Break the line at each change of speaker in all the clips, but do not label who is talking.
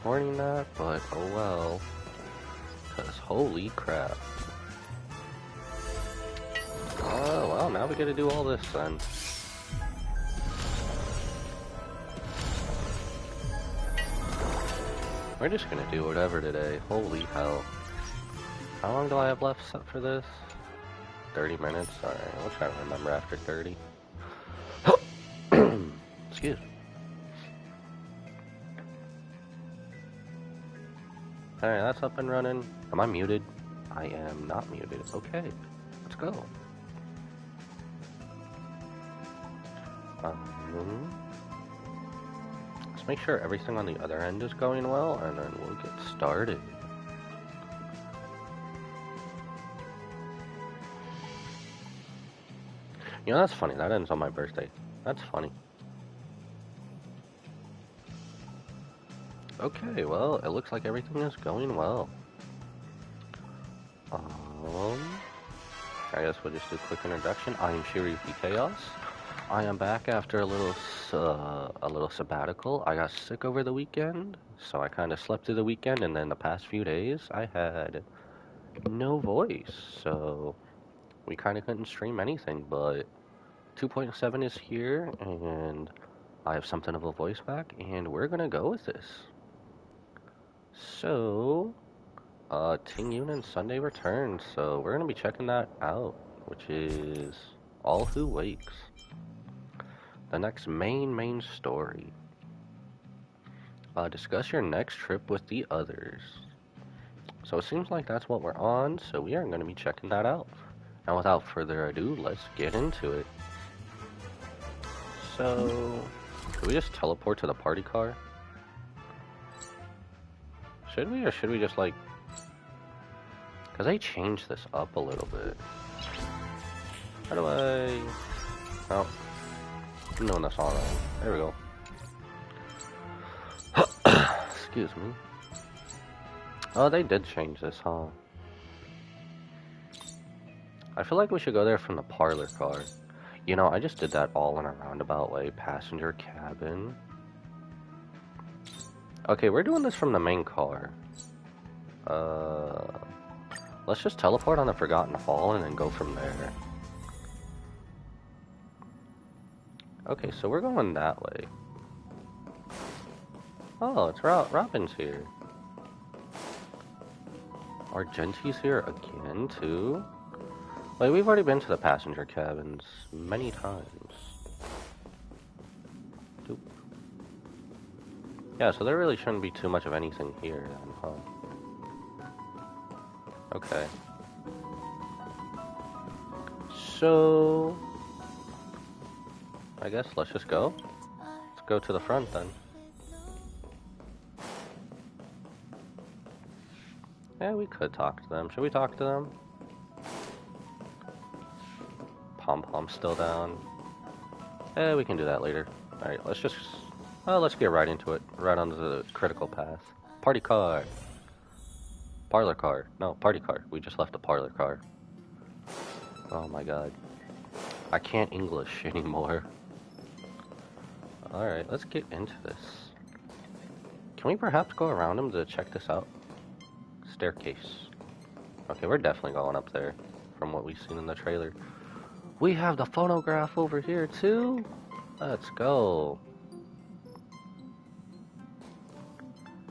recording that, but oh well. Cause holy crap. Oh, well, now we gotta do all this then. We're just gonna do whatever today. Holy hell. How long do I have left set for this? 30 minutes? Alright, we'll try to remember after 30. Excuse me. Alright, that's up and running. Am I muted? I am not muted. Okay, let's go. Let's make sure everything on the other end is going well, and then we'll get started. You know, that's funny. That ends on my birthday. That's funny. Okay, well, it looks like everything is going well. I guess we'll just do a quick introduction. I am Shiryu Chaos. I am back after a little sabbatical. I got sick over the weekend, so I kind of slept through the weekend, and then the past few days I had no voice, so we kind of couldn't stream anything, but 2.7 is here, and I have something of a voice back, and we're gonna go with this. So, Ting Yunin Sunday returns, so we're gonna be checking that out, which is All Who Wakes. The next main story. Discuss your next trip with the others. So it seems like that's what we're on, so we are going to be checking that out. And without further ado, let's get into it. So, could we just teleport to the party car? Should we, or should we just like... Because they changed this up a little bit. How do I... Oh. I'm doing this all wrong. There we go. Excuse me. Oh, they did change this, huh? I feel like we should go there from the parlor car. You know, I just did that all in a roundabout way. Passenger cabin. Okay, we're doing this from the main car. Let's just teleport on the Forgotten Fallen and then go from there. Okay, so we're going that way. Oh, it's Robin's here. Argenti's here again, too? Wait, we've already been to the passenger cabins many times. Doop. Yeah, so there really shouldn't be too much of anything here, then, huh? Okay. So... I guess let's just go. Let's go to the front then. Yeah, we could talk to them. Should we talk to them? Pom-Pom's still down. Eh, we can do that later. Alright, let's just... let's get right into it. Right onto the critical path. Party car! Parlor car. No, party car. We just left the parlor car. Oh my god. I can't English anymore. Alright, let's get into this. Can we perhaps go around him to check this out? Staircase. Okay, we're definitely going up there from what we've seen in the trailer. We have the phonograph over here too? Let's go.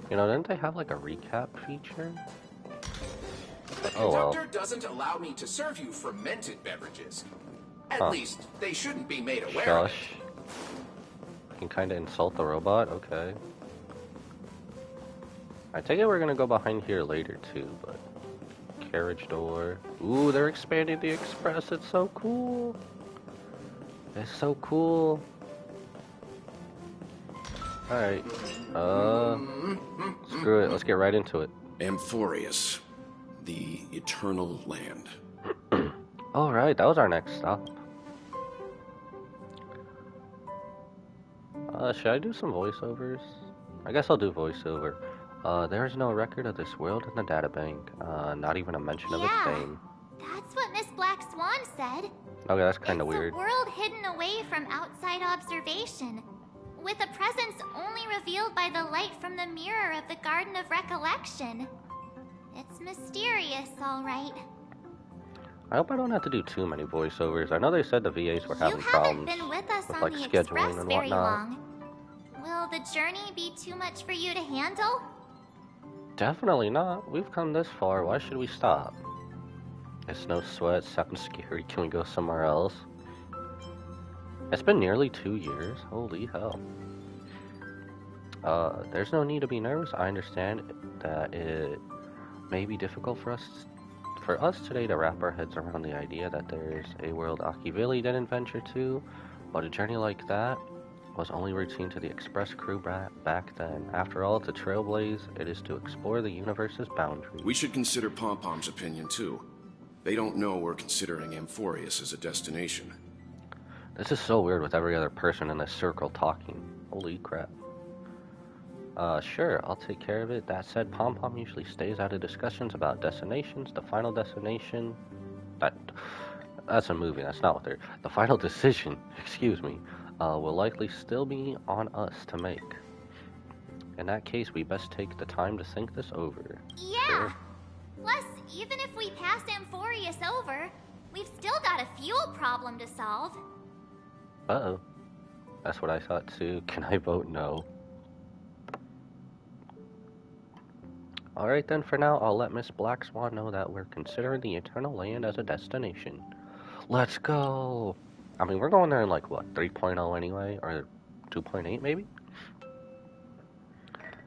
You know, didn't they have like a recap feature?
Oh well. The conductor doesn't allow me to serve you fermented beverages. At least, they shouldn't be made aware of it.
You can kind of insult the robot? Okay. I take it we're gonna go behind here later too, but... Carriage door. Ooh, they're expanding the express. It's so cool. It's so cool. Alright. Screw it. Let's get right into it.
Amphorius. The Eternal Land.
Alright, that was our next stop. Should I do some voiceovers? I guess I'll do voiceover. There is no record of this world in the databank. Not even a mention of its name.
That's what Miss Black Swan said.
Okay, that's kind of weird.
It's a world hidden away from outside observation. with a presence only revealed by the light from the mirror of the Garden of Recollection. It's mysterious, all right.
I hope I don't have to do too many voiceovers. I know they said the VAs were having problems
been with us on
like
the
scheduling
Express
and
very
whatnot.
long. Will the journey be too much for you to handle?
Definitely not. We've come this far. Why should we stop? It's no sweat. Sounds scary. Can we go somewhere else? It's been nearly 2 years. Holy hell. There's no need to be nervous. I understand that it may be difficult for us today to wrap our heads around the idea that there's a world Akivili didn't venture to, but a journey like that was only routine to the Express crew back then. After all, to trailblaze, it is to explore the universe's boundaries.
We should consider Pom-Pom's opinion, too. They don't know we're considering Amphorius as a destination.
This is so weird with every other person in this circle talking. Holy crap. Sure, I'll take care of it. That said, Pom-Pom usually stays out of discussions about destinations. The final destination... That's a movie, that's not what they're... The final decision, excuse me, will likely still be on us to make. In that case, we best take the time to think this over.
Yeah!
Sure.
Plus, even if we pass Amphorius over, we've still got a fuel problem to solve.
Uh-oh. That's what I thought too. Can I vote no? Alright then, for now, I'll let Miss Black Swan know that we're considering the Eternal Land as a destination. Let's go! I mean, we're going there in like, what, 3.0 anyway? Or 2.8 maybe?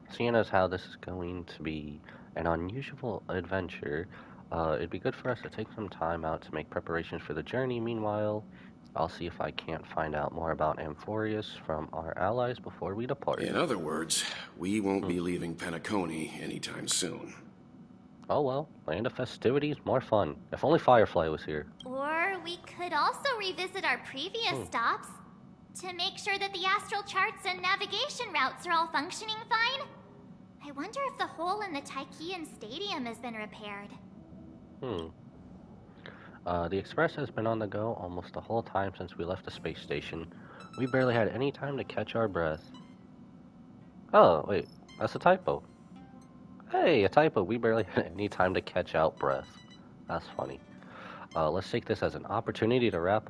Seeing as how this is going to be an unusual adventure, it'd be good for us to take some time out to make preparations for the journey. Meanwhile, I'll see if I can't find out more about Amphorius from our allies before we depart.
In other words, we won't be leaving Penacony anytime soon.
Oh well, land of festivities, more fun. If only Firefly was here.
Or we could also revisit our previous stops to make sure that the astral charts and navigation routes are all functioning fine. I wonder if the hole in the Tychean Stadium has been repaired.
The Express has been on the go almost the whole time since we left the space station. We barely had any time to catch our breath. Oh, wait, that's a typo. Hey, a typo. We barely had any time to catch out breath. That's funny. Let's take this as an opportunity to wrap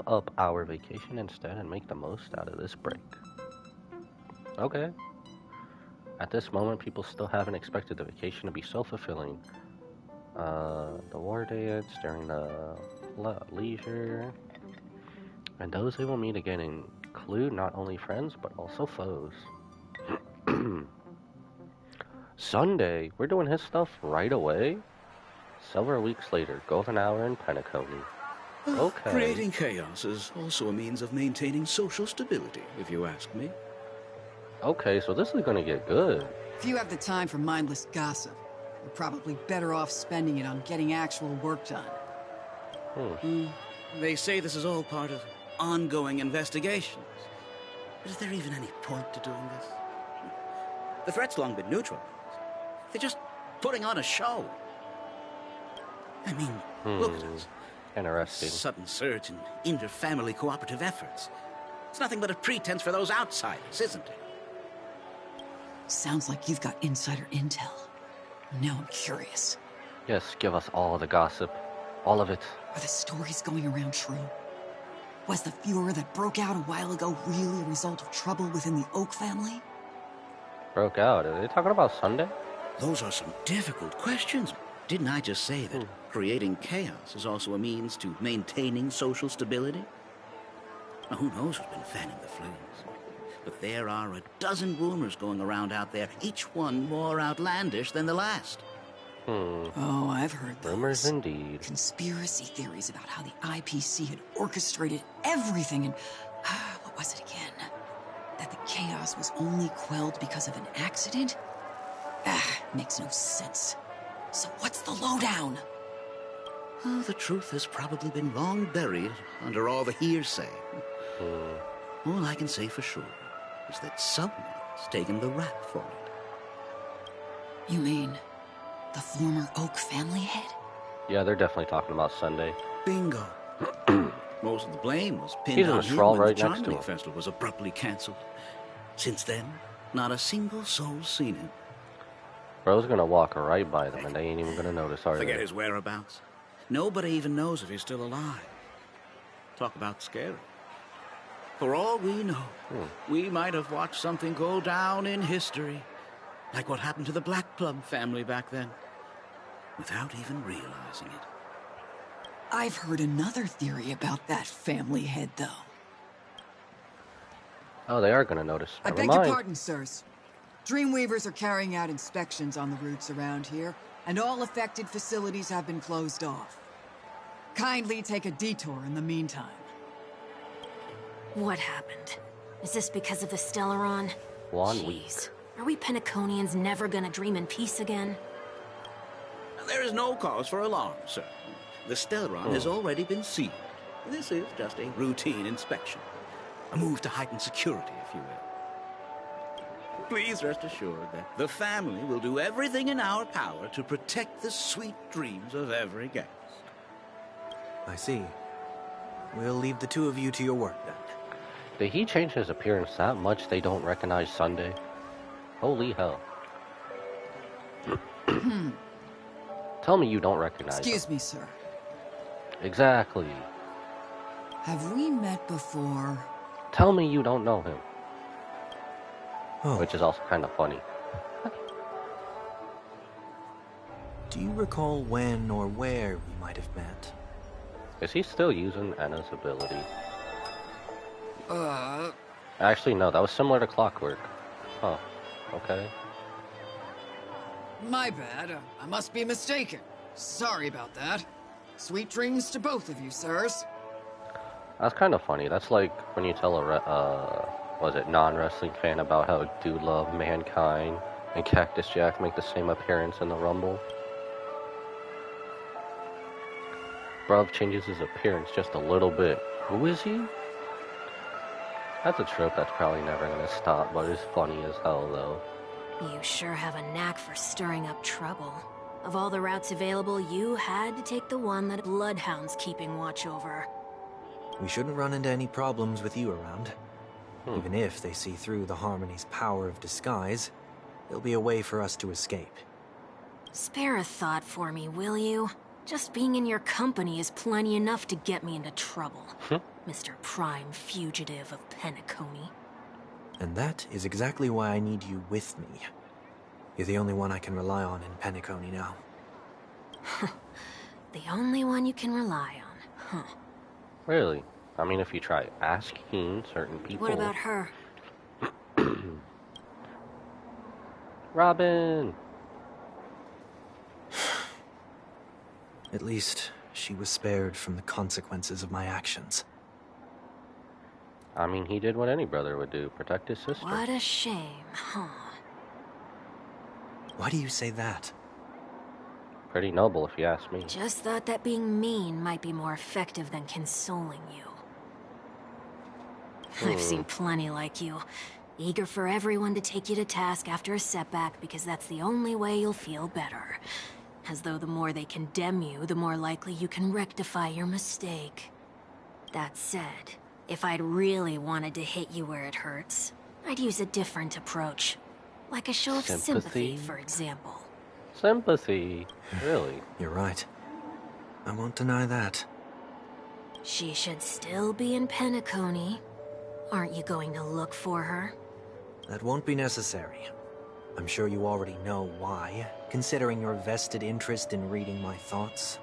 up our vacation instead and make the most out of this break. Okay. At this moment, people still haven't expected the vacation to be so fulfilling. The war dance during the leisure, and those they will meet again include not only friends but also foes. Sunday, we're doing his stuff right away. Several weeks later, golden hour in Penacony. Okay.
Creating chaos is also a means of maintaining social stability, if you ask me.
Okay, so this is gonna get good.
If you have the time for mindless gossip, you're probably better off spending it on getting actual work done.
They say this is all part of ongoing investigations. But is there even any point to doing this? The threat's long been neutralized. They're just putting on a show. I mean, look at us.
Interesting.
Sudden surge in inter-family cooperative efforts. It's nothing but a pretense for those outsiders, isn't it?
Sounds like you've got insider intel. Now I'm curious.
Yes, give us all the gossip. All of it.
Are the stories going around true? Was the furor that broke out a while ago really a result of trouble within the Oak family?
Broke out. Are they talking about Sunday?
Those are some difficult questions. Didn't I just say that creating chaos is also a means to maintaining social stability? Now, who knows who's been fanning the flames? But there are a dozen rumors going around out there, each one more outlandish than the last.
Oh, I've heard those.
Rumors indeed.
Conspiracy theories about how the IPC had orchestrated everything and... what was it again? That the chaos was only quelled because of an accident? Makes no sense. So what's the lowdown?
Oh, the truth has probably been long buried under all the hearsay. All I can say for sure is that someone's taken the rap for it.
You mean the former Oak family head?
Yeah, they're definitely talking about Sunday.
Bingo. Most of the blame was pinned
He's in
on
a
him
straw
when
right
the
next to
Charming
him.
Festival was abruptly cancelled. Since then, not a single soul's seen him.
Bro's gonna walk right by them and they ain't even gonna notice, are
Forget
they?
his whereabouts. Nobody even knows if he's still alive. Talk about scary. For all we know, we might have watched something go down in history, like what happened to the Black Plum family back then, without even realizing it.
I've heard another theory about that family head, though.
Oh, they are gonna notice.
I
Never
beg
mind.
your pardon, sirs. Dreamweavers are carrying out inspections on the routes around here, and all affected facilities have been closed off. Kindly take a detour in the meantime.
What happened? Is this because of the Stellaron?
1 week.
Jeez. Are we Penaconians never gonna dream in peace again?
There is no cause for alarm, sir. The Stellaron has already been sealed. This is just a routine inspection. A move to heighten security, if you will. Please rest assured that the family will do everything in our power to protect the sweet dreams of every guest.
I see. We'll leave the two of you to your work then.
Did he change his appearance that much they don't recognize Sunday? Holy hell. Tell me you don't recognize
Excuse
him.
me, sir.
Exactly.
Have we met before?
Tell me you don't know him.
Oh,
Which is also kind of funny.
do you recall when or where we might have met?
Is he still using Anna's ability? Actually, no. That was similar to Clockwork. Huh. Okay.
My bad. I must be mistaken. Sorry about that. Sweet dreams to both of you, sirs.
That's kind of funny. That's like when you tell a non-wrestling fan about how Dude Love, Mankind, and Cactus Jack make the same appearance in the Rumble. Bruv changes his appearance just a little bit. Who is he? That's a trope that's probably never gonna stop, but it's funny as hell though.
You sure have a knack for stirring up trouble. Of all the routes available, you had to take the one that Bloodhound's keeping watch over.
We shouldn't run into any problems with you around. Even if they see through the Harmony's power of disguise, there'll be a way for us to escape.
Spare a thought for me, will you? Just being in your company is plenty enough to get me into trouble. Mr. Prime Fugitive of Penacony.
And that is exactly why I need you with me. You're the only one I can rely on in Penacony now.
The only one you can rely on, huh?
Really? I mean, if you try asking certain people.
What about her?
Robin!
At least, she was spared from the consequences of my actions.
I mean, he did what any brother would do, protect his sister.
What a shame, huh?
Why do you say that?
Pretty noble, if you ask me.
Just thought that being mean might be more effective than consoling you. I've seen plenty like you. Eager for everyone to take you to task after a setback because that's the only way you'll feel better. As though the more they condemn you, the more likely you can rectify your mistake. That said, if I'd really wanted to hit you where it hurts, I'd use a different approach. Like a show of sympathy, for example.
Sympathy? Really?
You're right. I won't deny that.
She should still be in Penacony. Aren't you going to look for her?
That won't be necessary. I'm sure you already know why, considering your vested interest in reading my thoughts.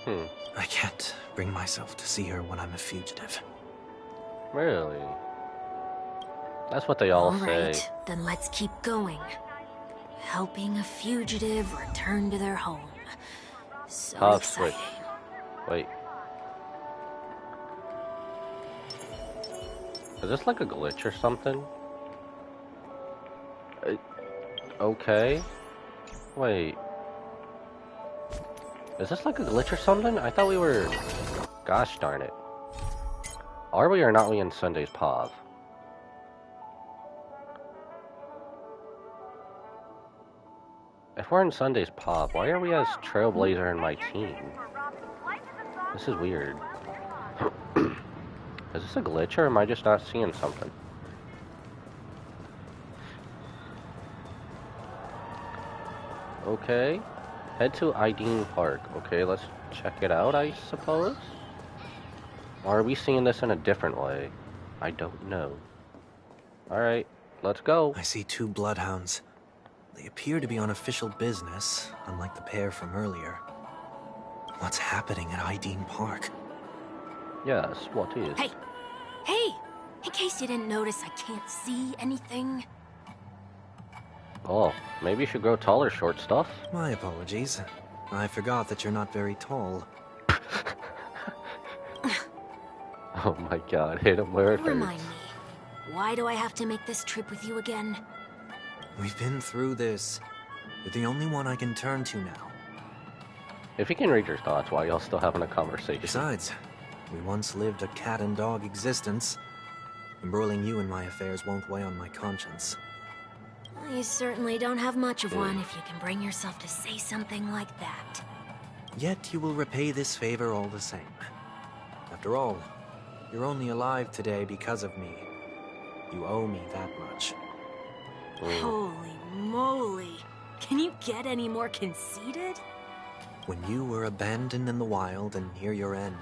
I can't bring myself to see her when I'm a fugitive.
Really? That's what they all say.
Alright, then let's keep going. Helping a fugitive return to their home. So
Pop
exciting.
switch. Wait. Is this like a glitch or something? Okay. Wait. Is this like a glitch or something? I thought we were... Gosh darn it. Are we or not we in Sunday's POV? If we're in Sunday's POV, why are we as Trailblazer and my team? This is weird. Is this a glitch, or am I just not seeing something? Okay. Head to Ideen Park. Okay, let's check it out, I suppose? Or are we seeing this in a different way? I don't know. Alright, let's go.
I see 2 bloodhounds. They appear to be on official business, unlike the pair from earlier. What's happening at Ideen Park?
Yes, what is?
Hey! Hey! In case you didn't notice, I can't see anything.
Oh, maybe you should grow taller, short stuff.
My apologies. I forgot that you're not very tall.
Oh my god, hit him where it hurts.
Remind me, why do I have to make this trip with you again?
We've been through this. You're the only one I can turn to now.
If you can read your thoughts while y'all still having a conversation.
Besides, we once lived a cat and dog existence. Embroiling you in my affairs won't weigh on my conscience.
You certainly don't have much of one if you can bring yourself to say something like that.
Yet you will repay this favor all the same. After all, you're only alive today because of me. You owe me that much.
Holy moly! Can you get any more conceited?
When you were abandoned in the wild and near your end,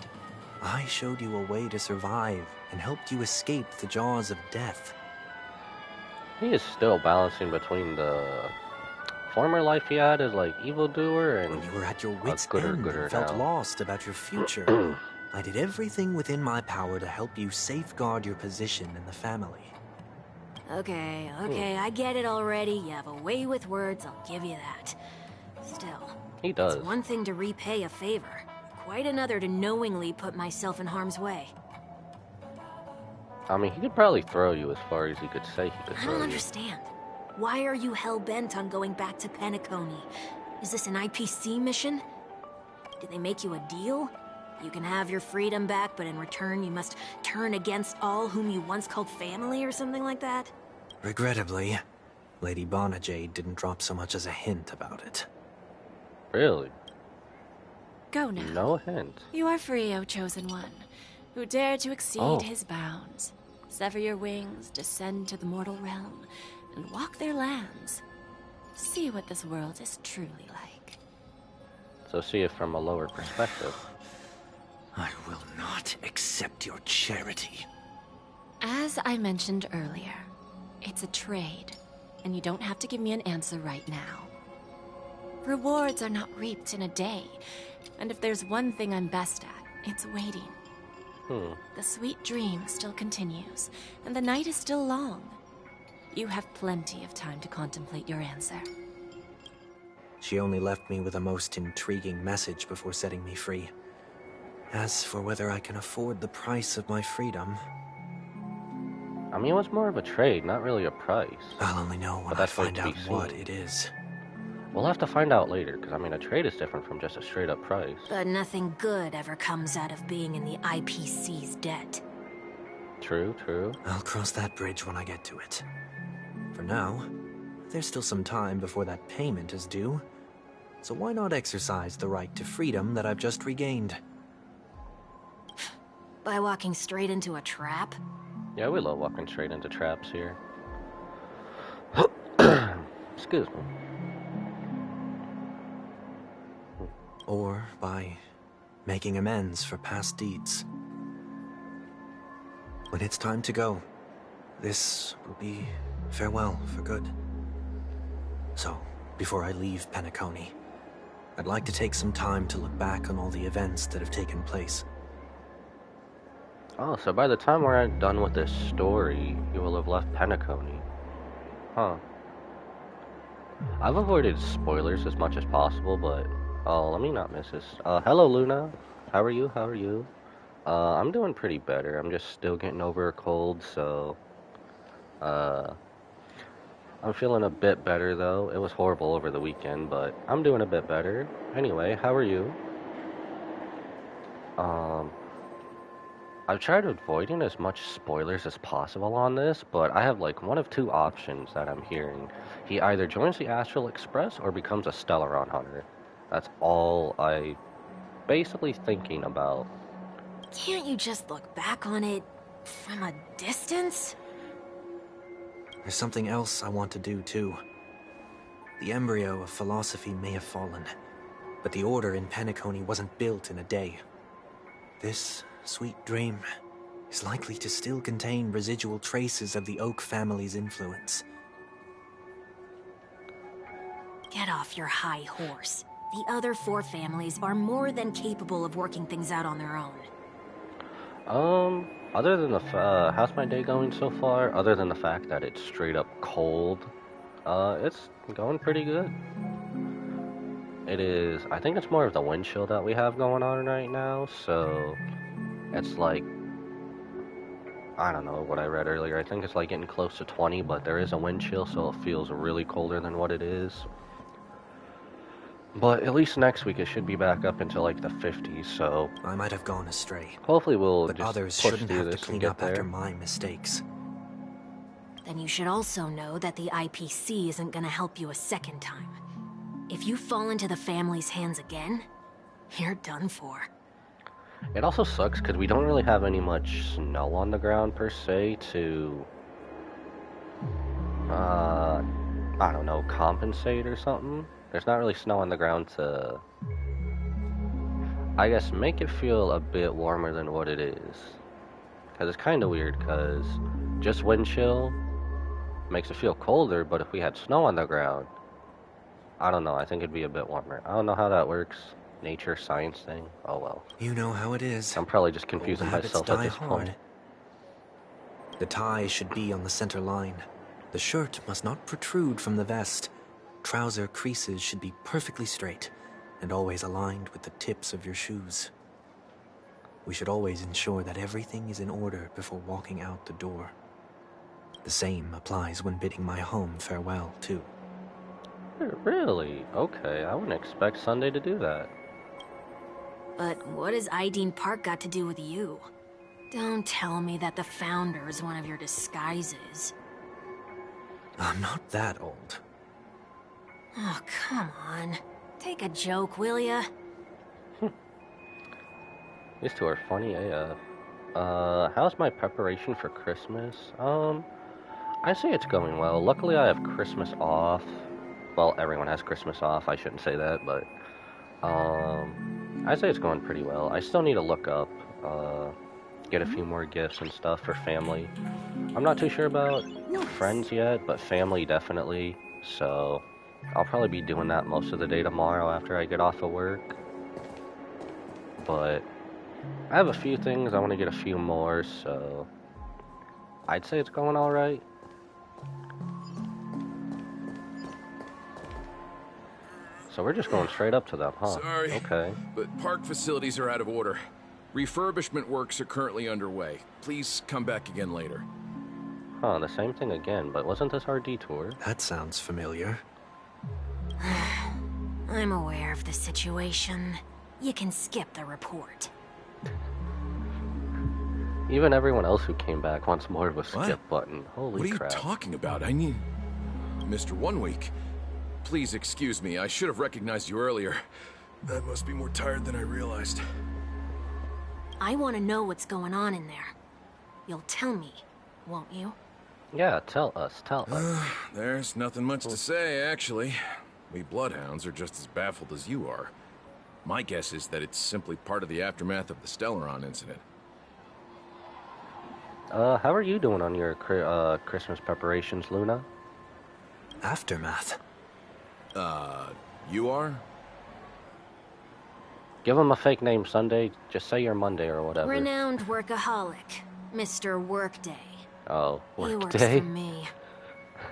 I showed you a way to survive and helped you escape the jaws of death.
He is still balancing between the former life he had as like evildoer and
when you were at your wits'
gooder
end and felt
now.
lost about your future, I did everything within my power to help you safeguard your position in the family.
Okay, I get it already. You have a way with words, I'll give you that. Still,
He does.
it's one thing to repay a favor, quite another to knowingly put myself in harm's way.
I mean, he could probably throw you as far as he could say he could
I
throw
don't
you.
understand. Why are you hell-bent on going back to Penacony? Is this an IPC mission? Did they make you a deal? You can have your freedom back, but in return you must turn against all whom you once called family or something like that?
Regrettably, Lady Bonajade didn't drop so much as a hint about it.
Really?
Go now.
No hint.
You are free, O Chosen One, who dare to exceed his bounds. Sever your wings, descend to the mortal realm, and walk their lands. See what this world is truly like.
So see it from a lower perspective.
I will not accept your charity.
As I mentioned earlier, it's a trade, and you don't have to give me an answer right now. Rewards are not reaped in a day, and if there's one thing I'm best at, it's waiting. The sweet dream still continues, and the night is still long. You have plenty of time to contemplate your answer.
She only left me with a most intriguing message before setting me free. As for whether I can afford the price of my freedom...
I mean, it was more of a trade, not really a price.
I'll only know when I find out what it is.
We'll have to find out later, because I mean, a trade is different from just a straight-up price.
But nothing good ever comes out of being in the IPC's debt.
True, true.
I'll cross that bridge when I get to it. For now, there's still some time before that payment is due. So why not exercise the right to freedom that I've just regained?
By walking straight into a trap?
Yeah, we love walking straight into traps here. Excuse me.
Or by making amends for past deeds. When it's time to go, this will be farewell for good. So, before I leave Penacony, I'd like to take some time to look back on all the events that have taken place.
Oh, so by the time we're done with this story, you will have left Penacony. Huh. I've avoided spoilers as much as possible, but... Oh, let me not miss this. Hello, Luna. How are you? How are you? I'm doing pretty better. I'm just still getting over a cold, so... I'm feeling a bit better, though. It was horrible over the weekend, but I'm doing a bit better. Anyway, how are you? I've tried avoiding as much spoilers as possible on this, but I have like one of two options that I'm hearing. He either joins the Astral Express or becomes a Stellaron Hunter. That's all I basically thinking about.
Can't you just look back on it From a distance?
There's something else I want to do, too. The embryo of philosophy may have fallen, but the order in Penacony wasn't built in a day. This sweet dream is likely to still contain residual traces of the Oak family's influence.
Get off your high horse. The other 4 families are more than capable of working things out on their own.
Other than the how's my day going so far? Other than the fact that it's straight up cold, it's going pretty good. It is, I think it's more of the wind chill that we have going on right now, so it's like, I don't know what I read earlier, I think it's like getting close to 20, but there is a wind chill, so it feels really colder than what it is. But at least next week it should be back up into like the 50s, so
I might have gone astray.
Hopefully we'll
but
just
others
push
shouldn't
through
have to
this and
clean
get
up
there.
after my mistakes.
Then you should also know that the IPC isn't gonna help you a second time. If you fall into the family's hands again, you're done for.
It also sucks because we don't really have any much snow on the ground per se to, I don't know, compensate or something. There's not really snow on the ground to, I guess, make it feel a bit warmer than what it is. Because it's kind of weird because just wind chill makes it feel colder, but if we had snow on the ground, I don't know, I think it'd be a bit warmer. I don't know how that works. Nature, science thing. Oh well.
You know how it is.
I'm probably just confusing
Old habits
myself at
die
this
hard.
point.
The tie should be on the center line. The shirt must not protrude from the vest. Trouser creases should be perfectly straight and always aligned with the tips of your shoes. We should always ensure that everything is in order before walking out the door. The same applies when bidding my home farewell, too.
Really? Okay, I wouldn't expect Sunday to do that.
But what has Ideen Park got to do with you? Don't tell me that the Founder is one of your disguises.
I'm not that old.
Oh, come on. Take a joke, will ya?
These two are funny AF. How's my preparation for Christmas? I say it's going well. Luckily I have Christmas off. Well, everyone has Christmas off, I shouldn't say that, but, I say it's going pretty well. I still need to look up, get a few more gifts and stuff for family. I'm not too sure about friends yet, but family definitely, so I'll probably be doing that most of the day tomorrow after I get off of work. But I have a few things, I want to get a few more, so I'd say it's going alright. So we're just going straight up to them, huh?
Sorry,
okay.
But park facilities are out of order. Refurbishment works are currently underway. Please come back again later.
Huh, the same thing again, but wasn't this our detour?
That sounds familiar.
I'm aware of the situation. You can skip the report.
Even everyone else who came back wants more of a skip
What?
button. Holy crap.
What are you talking about? I need... Mr. One Week. Please excuse me, I should have recognized you earlier. I must be more tired than I realized.
I want to know what's going on in there. You'll tell me, won't you?
Yeah, tell us.
There's nothing much to say, actually. We Bloodhounds are just as baffled as you are. My guess is that it's simply part of the aftermath of the Stellaron incident.
How are you doing on your Christmas preparations, Luna?
Aftermath?
You are?
Give him a fake name, Sunday. Just say you're Monday or whatever.
Renowned workaholic, Mr. Workday.
Oh,
He works
Workday?
for me.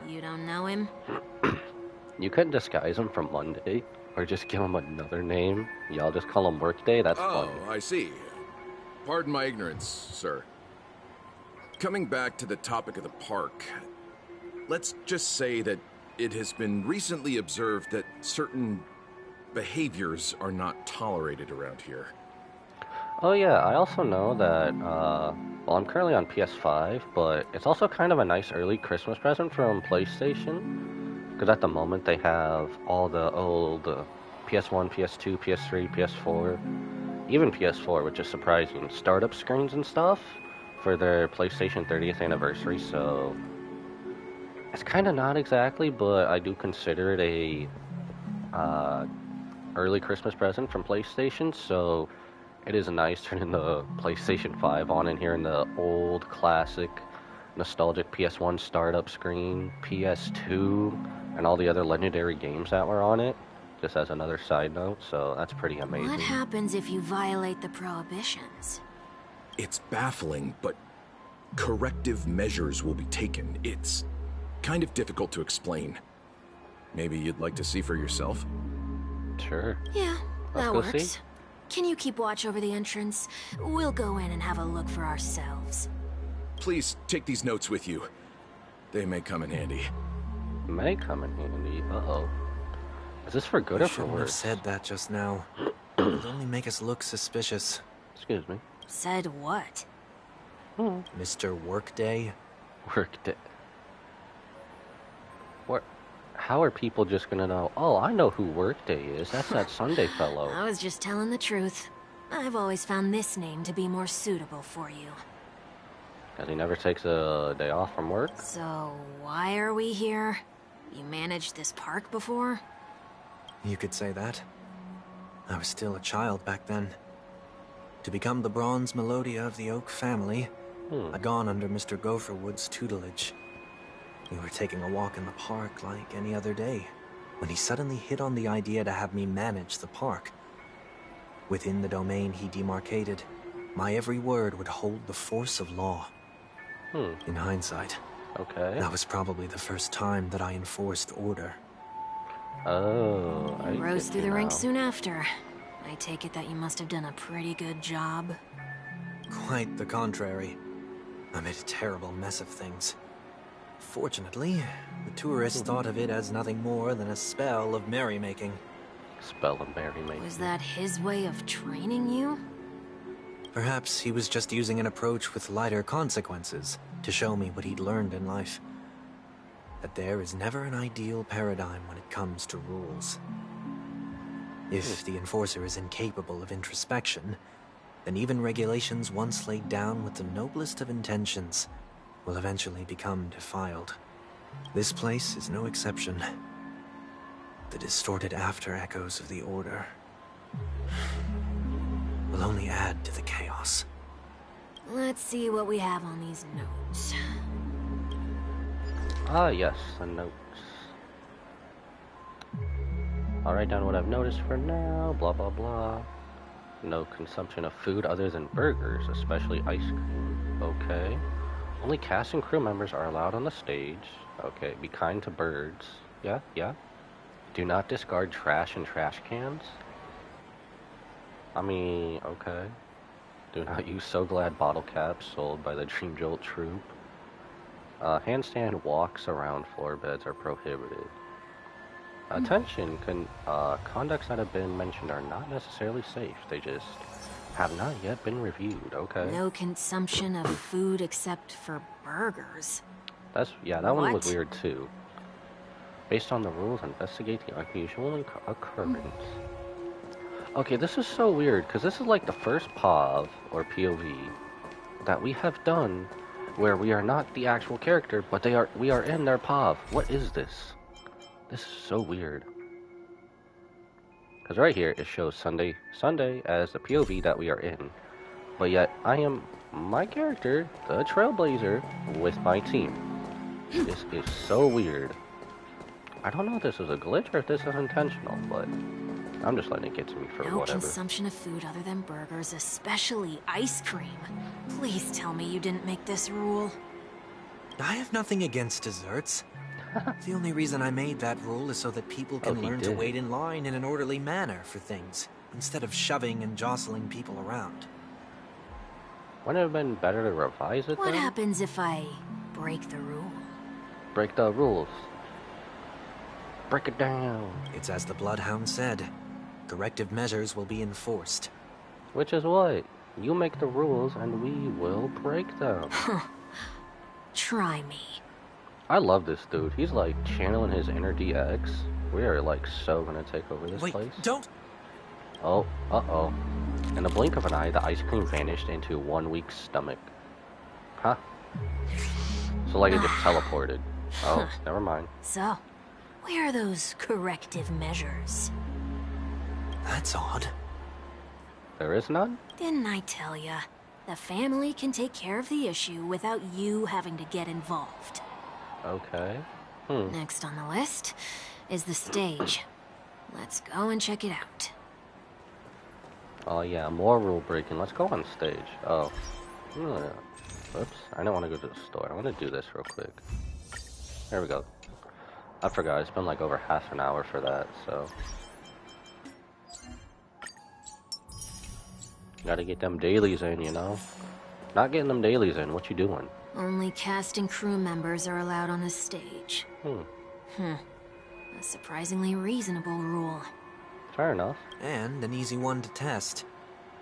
You don't know him?
You couldn't disguise him from Monday, or just give him another name. Y'all just call him Workday? That's
Oh,
funny.
I see. Pardon my ignorance, sir. Coming back to the topic of the park, let's just say that it has been recently observed that certain behaviors are not tolerated around here.
Oh yeah, I also know that, well, I'm currently on PS5, but it's also kind of a nice early Christmas present from PlayStation, because at the moment they have all the old PS1, PS2, PS3, PS4, even PS4, which is surprising, startup screens and stuff for their PlayStation 30th anniversary, so it's kind of not exactly, but I do consider it a early Christmas present from PlayStation, so it is nice turning the PlayStation 5 on and hearing the old classic nostalgic PS1 startup screen, PS2, and all the other legendary games that were on it, just as another side note, so that's pretty amazing.
What happens if you violate the prohibitions?
It's baffling, but corrective measures will be taken. It's kind of difficult to explain. Maybe you'd like to see for yourself?
Sure.
Yeah, that
Let's go
works.
see.
Can you keep watch over the entrance? We'll go in and have a look for ourselves.
Please take these notes with you. They may come in handy.
May come in handy. Uh-oh. Is this for good or for
shouldn't have
worse?
said that just now. It'll only make us look suspicious.
Excuse me.
Said what?
Mr. Workday?
Workday. What? How are people just gonna know? Oh, I know who Workday is. That's that Sunday fellow.
I was just telling the truth. I've always found this name to be more suitable for you.
Because he never takes a day off from work.
So, why are we here? You managed this park before?
You could say that. I was still a child back then. To become the bronze Melodia of the Oak family, I'd gone under Mr. Gopherwood's tutelage. We were taking a walk in the park like any other day, when he suddenly hit on the idea to have me manage the park. Within the domain he demarcated, my every word would hold the force of law. In hindsight,
Okay.
that was probably the first time that I enforced order.
Oh, I
You rose
get
through
you
the ranks
now.
soon after. I take it that you must have done a pretty good job.
Quite the contrary. I made a terrible mess of things. Fortunately, the tourists thought of it as nothing more than a spell of merrymaking.
Spell and merrymaking.
Was that his way of training you?
Perhaps he was just using an approach with lighter consequences to show me what he'd learned in life. That there is never an ideal paradigm when it comes to rules. If the enforcer is incapable of introspection, then even regulations once laid down with the noblest of intentions will eventually become defiled. This place is no exception. The distorted after-echoes of the Order will only add to the chaos.
Let's see what we have on these notes.
Ah, yes, the notes. I'll write down what I've noticed for now, blah blah blah. No consumption of food other than burgers, especially ice cream. Okay. Only cast and crew members are allowed on the stage. Okay, be kind to birds. Yeah, yeah. Do not discard trash in trash cans. I mean, okay. Do not use So Glad bottle caps sold by the Dream Jolt Troop. Handstand walks around floor beds are prohibited. Attention, conducts that have been mentioned are not necessarily safe. They just have not yet been reviewed. Okay.
No consumption of food except for burgers.
Yeah, that one was
What?
weird too. Based on the rules, investigate the unusual occurrence. Okay, this is so weird, because this is like the first POV, or POV, that we have done where we are not the actual character, but we are in their POV. What is this? This is so weird. Because right here, it shows Sunday as the POV that we are in. But yet, I am my character, the Trailblazer, with my team. This is so weird. I don't know if this is a glitch or if this is intentional, but I'm just letting it get to me for
No
whatever.
consumption of food other than burgers, especially ice cream. Please tell me you didn't make this rule.
I have nothing against desserts. The only reason I made that rule is so that people can
he
learn to
did.
wait in line in an orderly manner for things, instead of shoving and jostling people around.
Wouldn't it have been better to revise it
What
then?
happens if I break the rule?
Break the rules. Break it down.
It's as the Bloodhound said. Corrective measures will be enforced.
Which is what? You make the rules and we will break them.
Try me.
I love this dude. He's like channeling his inner DX. We are like so gonna take over this
Wait,
place.
don't!
Oh, uh-oh. In the blink of an eye, the ice cream vanished into 1 week's stomach. Huh? So like it just teleported. Oh, never mind.
So, where are those corrective measures?
That's odd.
There is none?
Didn't I tell ya? The family can take care of the issue without you having to get involved.
Okay.
Next on the list is the stage. Let's go and check it out.
Oh yeah, more rule breaking. Let's go on stage. Oh. Yeah. Oops. I don't want to go to the store. I want to do this real quick. There we go. I forgot. It's been like over half an hour for that, so. Gotta get them dailies in, you know? Not getting them dailies in. What you doing?
Only cast and crew members are allowed on the stage. A surprisingly reasonable rule.
Fair enough.
And an easy one to test.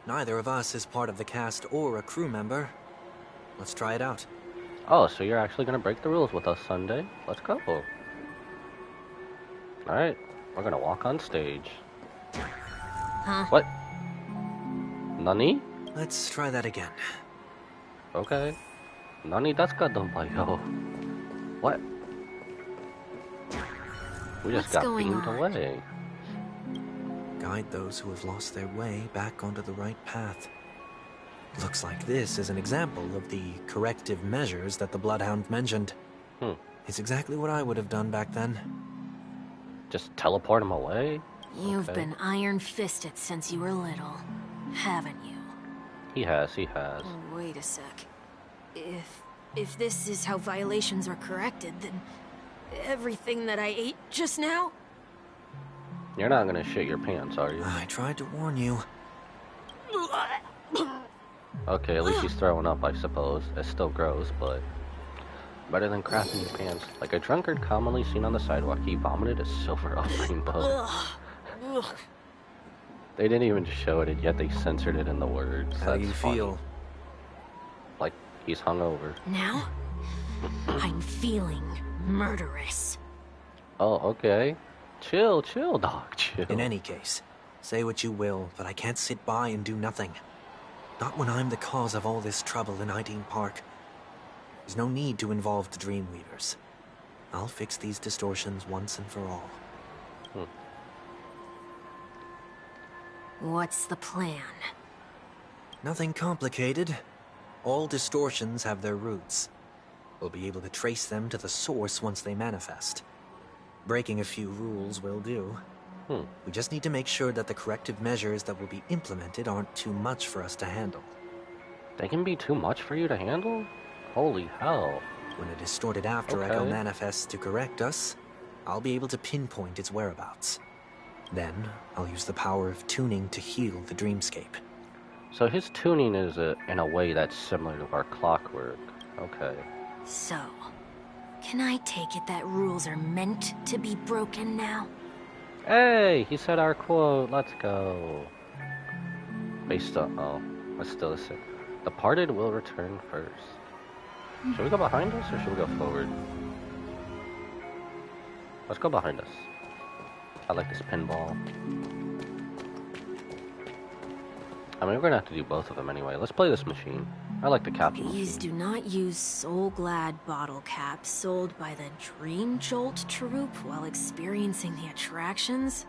Neither of us is part of the cast or a crew member. Let's try it out.
Oh, so you're actually gonna break the rules with us Sunday? Let's go. Alright, we're gonna walk on stage.
Huh?
What? Nani?
Let's try that again.
Okay. Nani desu donpayo? What? We just got beamed away.
Guide those who have lost their way back onto the right path. Looks like this is an example of the corrective measures that the Bloodhound mentioned. It's exactly what I would have done back then.
Just teleport him away?
You've been iron-fisted since you were little, haven't you?
He has.
Oh, wait a sec. If this is how violations are corrected, then everything that I ate just now?
You're not gonna shit your pants, are you?
I tried to warn you.
Okay, at least he's throwing up, I suppose. It's still gross, but better than crapping his pants. Like a drunkard commonly seen on the sidewalk, he vomited a silver rainbow. They didn't even show it, yet they censored it in the words.
How do you feel?
Like he's hungover.
Now, I'm feeling murderous.
Oh, okay. Chill, dog, chill.
In any case, say what you will, but I can't sit by and do nothing. Not when I'm the cause of all this trouble in Ideen Park. There's no need to involve the Dreamweavers. I'll fix these distortions once and for all.
What's the plan?
Nothing complicated. All distortions have their roots. We'll be able to trace them to the source once they manifest. Breaking a few rules will do. We just need to make sure that the corrective measures that will be implemented aren't too much for us to handle.
They can be too much for you to handle? Holy hell.
When a distorted After Echo manifests to correct us, I'll be able to pinpoint its whereabouts. Then, I'll use the power of tuning to heal the dreamscape.
So his tuning is in a way that's similar to our clockwork. Okay.
So, can I take it that rules are meant to be broken now?
Hey, he said our quote. Let's go. Based on... Oh, that's still the same. The parted will return first. Should we go behind us or should we go forward? Let's go behind us. I like this pinball. I mean, we're gonna have to do both of them anyway. Let's play this machine. I like the capsule.
Please do not use Soul Glad bottle caps sold by the Dream Jolt troupe while experiencing the attractions.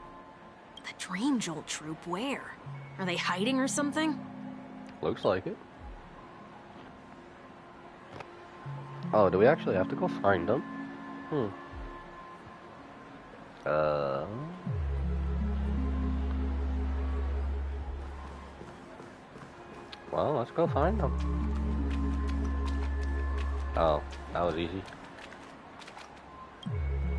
The Dream Jolt troupe, where? Are they hiding or something?
Looks like it. Oh, do we actually have to go find them? Well, let's go find them. Oh, that was easy.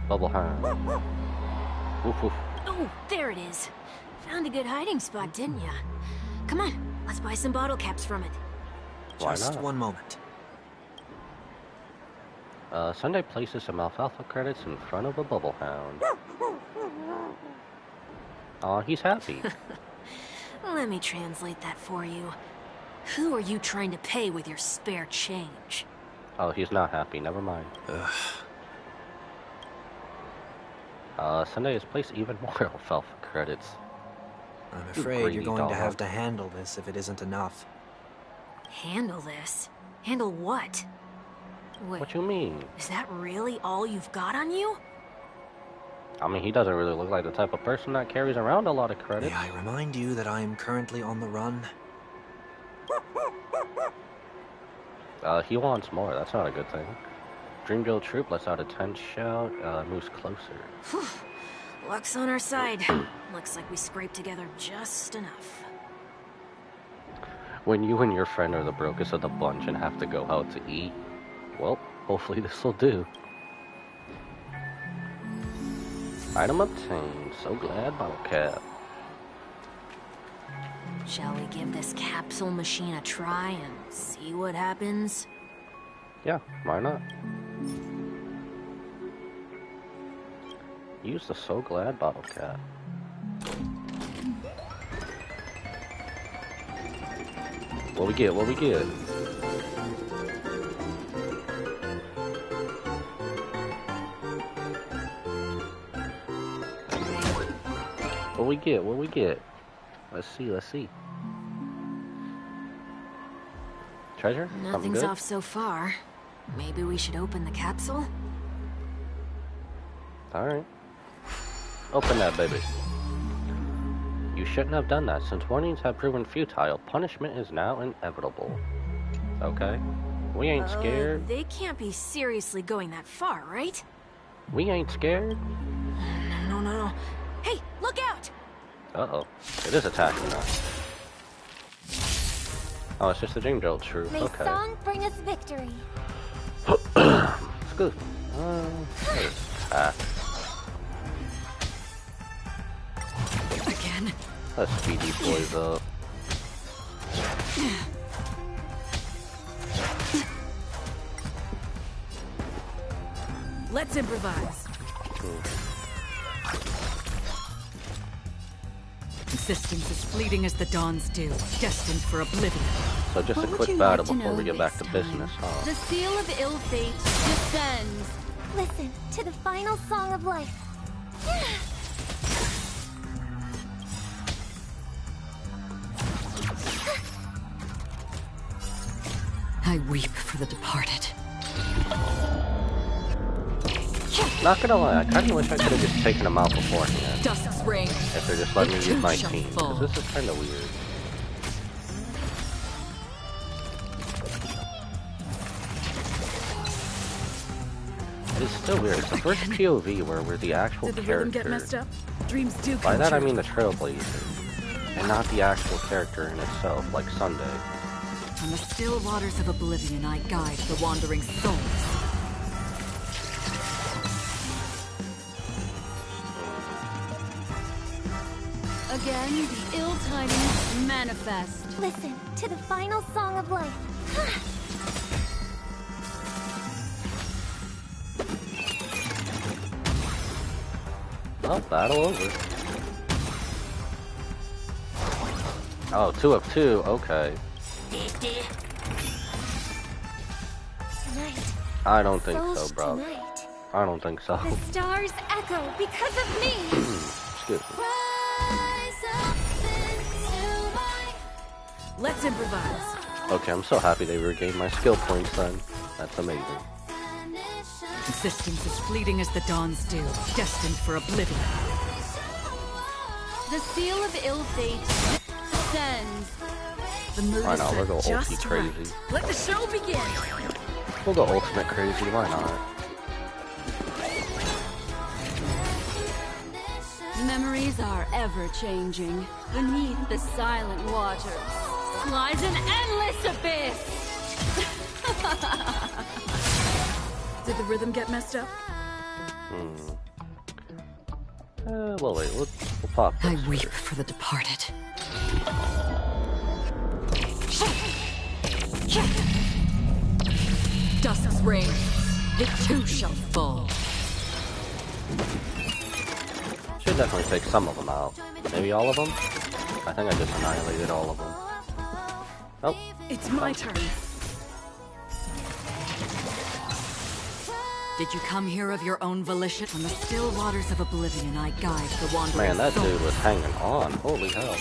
Bubble hand. Woof woof.
Oh, there it is. Found a good hiding spot, didn't ya? Come on, let's buy some bottle caps from it.
Why
Just
not?
one moment.
Sunday places some alfalfa credits in front of a bubble hound. Aw, he's happy.
Let me translate that for you. Who are you trying to pay with your spare change?
Oh, he's not happy. Never mind. Sunday has placed even more alfalfa credits.
I'm
You
afraid you're
greedy
going to have
dog.
to handle this if it isn't enough.
Handle this? Handle what? Wait,
What you mean?
is that really all you've got on you?
I mean, he doesn't really look like the type of person that carries around a lot of credits.
May I remind you that I am currently on the run?
He wants more. That's not a good thing. Dreamville Troop lets out a tense shout, moves closer.
Whew. Luck's on our side. Looks like we scraped together just enough.
When you and your friend are the brokest of the bunch and have to go out to eat, well, hopefully this will do. Item obtained. So glad, bottle cap.
Shall we give this capsule machine a try and see what happens?
Yeah, why not? Use the So Glad bottle cap. What we get? What we get? What we get? What we get? Let's see. Let's see. Treasure? Something
Nothing's
good?
off so far. Maybe we should open the capsule?
Alright. Open that, baby. You shouldn't have done that. Since warnings have proven futile, punishment is now inevitable. Okay? We ain't scared.
They can't be seriously going that far, right?
We ain't scared.
No. Hey, look out!
Uh-oh. It is attacking us. Oh, it's just the Dreamville Troop.
May
Okay.
song bring us victory.
It's good. Attack.
Again?
Let's speed these boys up.
Let's improvise. Existence is fleeting as the dawn's dew, destined for oblivion.
So just a
What would
quick
you
battle
like to
before
know
we get back to
this
business,
time?
huh?
The seal of ill fate descends.
Listen to the final song of life.
I weep for the departed.
Not gonna lie, I kinda wish I could've just taken them out beforehand.
Dusk's reign.
If they're just letting me use my team.
fall.
Because this is kinda weird. It's still weird. It's the first POV where we're the actual
Did the rhythm
character.
get messed up? Dreams do
By
come
that I
true.
mean the Trailblazer. And not the actual character in itself, like Sunday.
On the still waters of oblivion, I guide the wandering souls.
Again, the ill tidings manifest.
Listen to the final song of life.
Oh, battle over. Oh, 2 of 2, okay.
Tonight.
I don't think
Souls
so, bro.
Tonight.
I don't think so.
The stars echo because of me.
Excuse me.
Let's improvise.
Okay, I'm so happy they regained my skill points then. That's amazing.
Existence is fleeting as the dawn's dew, destined for oblivion.
The seal of ill fate descends.
The mood
Why
is
not? We'll go
set
ulti
just
crazy.
right. Let the show begin.
We'll go ultimate crazy, why not?
Memories are ever changing. Beneath the silent waters lies an endless abyss.
Did the rhythm get messed up?
Well, wait, we'll pop this
I weep
first.
for the departed. Dusk's reign. It too shall fall.
Should definitely take some of them out. Maybe all of them? I think I just annihilated all of them. Oh,
It's my turn. Did you come here of your own volition? On the still waters of oblivion, I guide the wandering
man, that
soul.
dude was hanging on. Holy hell.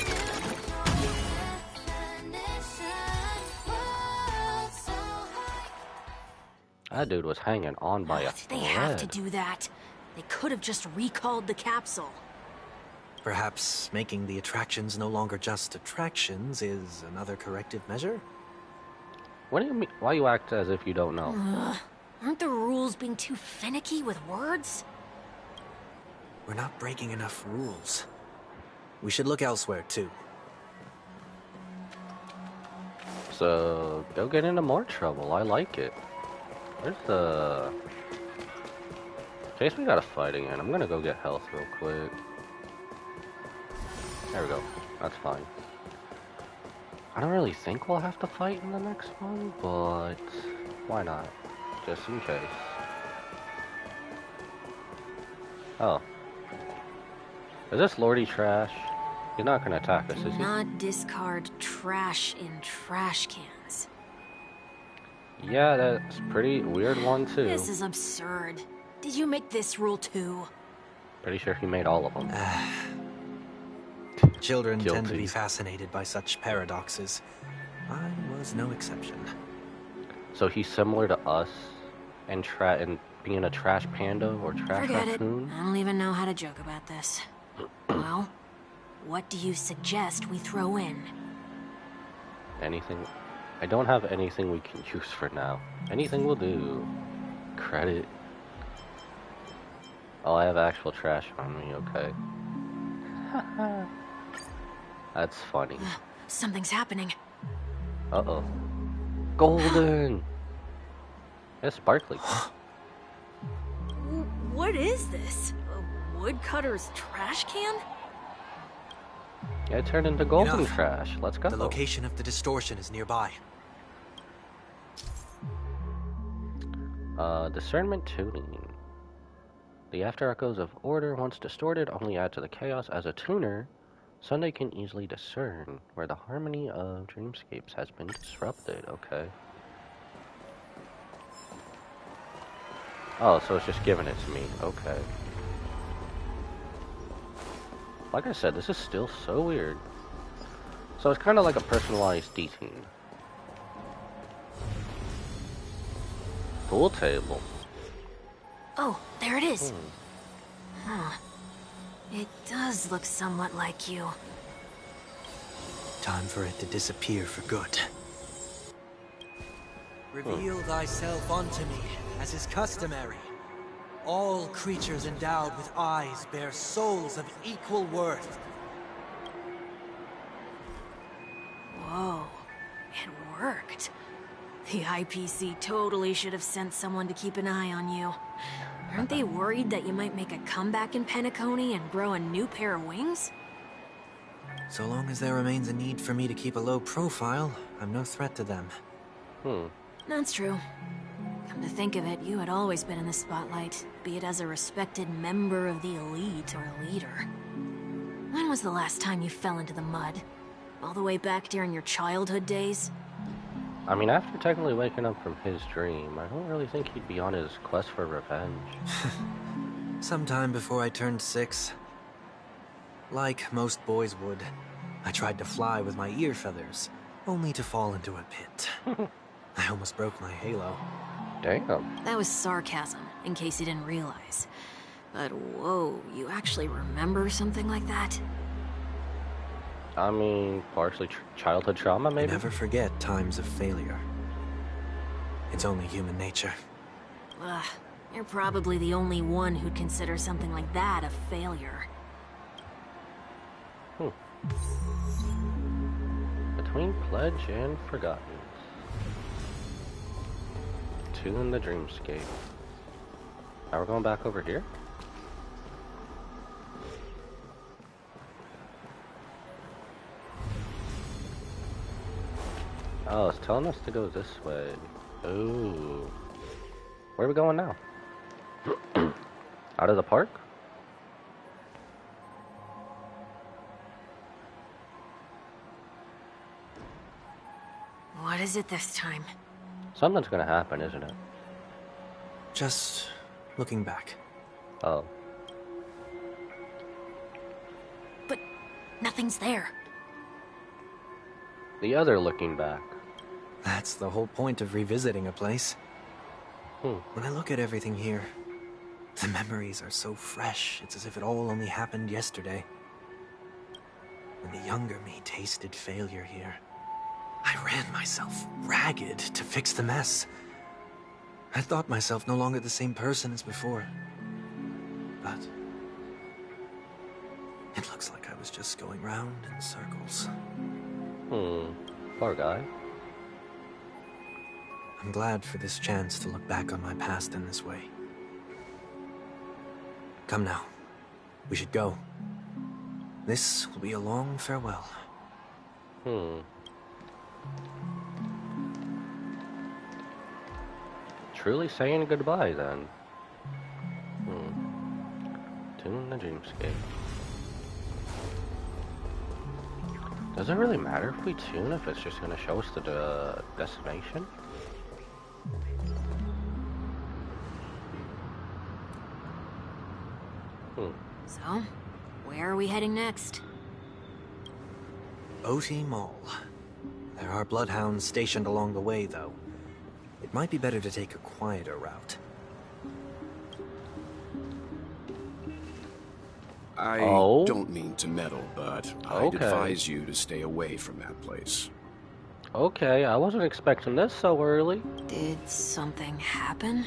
That dude was hanging on by a
Did they have to do that? They could have just recalled the capsule.
Perhaps making the attractions no longer just attractions is another corrective measure?
What do you mean? Why you act as if you don't know?
Aren't the rules being too finicky with words?
We're not breaking enough rules. We should look elsewhere, too.
So, go get into more trouble. I like it. Where's the... In case we gotta fight again, I'm gonna go get health real quick. There we go. That's fine. I don't really think we'll have to fight in the next one, but... why not? Just in case. Oh. Is this Lordy Trash? He's not gonna attack us, is he?
Do not discard trash in trash cans.
Yeah, that's a pretty weird one too.
This is absurd. Did you make this rule too?
Pretty sure he made all of them.
Children tend to
Guilty.
be fascinated by such paradoxes. I was no exception.
So he's similar to us and being a trash panda or trash
Forget
raccoon?
it. I don't even know how to joke about this. Well, what do you suggest we throw in?
Anything? I don't have anything we can use for now. Anything will do. Credit. Oh, I have actual trash on me, okay. That's funny.
Something's happening.
Uh-oh. Golden! It's sparkly.
What is this? A woodcutter's trash can?
Yeah, it turned into golden
Enough.
trash. Let's go.
The location of the distortion is nearby.
Discernment tuning. The after echoes of order, once distorted, only add to the chaos. As a tuner, Sunday can easily discern where the harmony of dreamscapes has been disrupted. Okay. Oh, so it's just giving it to me. Okay. Like I said, this is still so weird. So it's kind of like a personalized detune. Pool table.
Oh, there it is. Huh. It does look somewhat like you.
Time for it to disappear for good. Reveal thyself unto me, as is customary. All creatures endowed with eyes bear souls of equal worth.
Whoa. It worked. The IPC totally should have sent someone to keep an eye on you. Aren't they worried that you might make a comeback in Penacony and grow a new pair of wings?
So long as there remains a need for me to keep a low profile, I'm no threat to them.
That's true. Come to think of it, you had always been in the spotlight, be it as a respected member of the elite or a leader. When was the last time you fell into the mud? All the way back during your childhood days?
I mean, after technically waking up from his dream, I don't really think he'd be on his quest for revenge.
Sometime before I turned 6. Like most boys would, I tried to fly with my ear feathers, only to fall into a pit. I almost broke my halo.
Damn.
That was sarcasm, in case you didn't realize. But whoa, you actually remember something like that?
I mean, partially childhood trauma, maybe?
Never forget times of failure. It's only human nature.
Ugh, you're probably the only one who'd consider something like that a failure.
Between Pledge and Forgotten. Tune the dreamscape. Now we're going back over here? Oh, it's telling us to go this way. Ooh. Where are we going now? Out of the park?
What is it this time?
Something's gonna happen, isn't it?
Just looking back.
Oh.
But nothing's there.
The other looking back.
That's the whole point of revisiting a place. When I look at everything here, the memories are so fresh, it's as if it all only happened yesterday. When the younger me tasted failure here, I ran myself ragged to fix the mess. I thought myself no longer the same person as before. But it looks like I was just going round in circles.
Poor guy.
I'm glad for this chance to look back on my past in this way. Come now. We should go. This will be a long farewell.
Truly saying goodbye, then. Tune the dreamscape. Does it really matter if we tune if it's just gonna show us the destination?
So, where are we heading next?
Oti Mall. There are bloodhounds stationed along the way, though. It might be better to take a quieter route.
I don't mean to meddle, but I'd advise you to stay away from that place.
Okay, I wasn't expecting this so early.
Did something happen?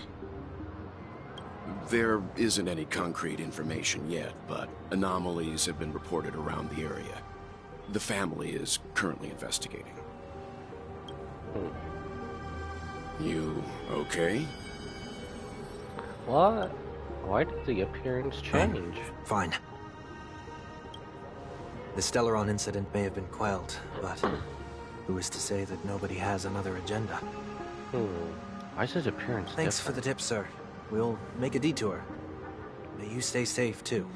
There isn't any concrete information yet, but anomalies have been reported around the area. The family is currently investigating. You okay?
What? Why did the appearance change?
Fine. The Stellaron incident may have been quelled, but who is to say that nobody has another agenda?
Why is his appearance
Thanks for the tip, sir. We'll make a detour. May you stay safe, too.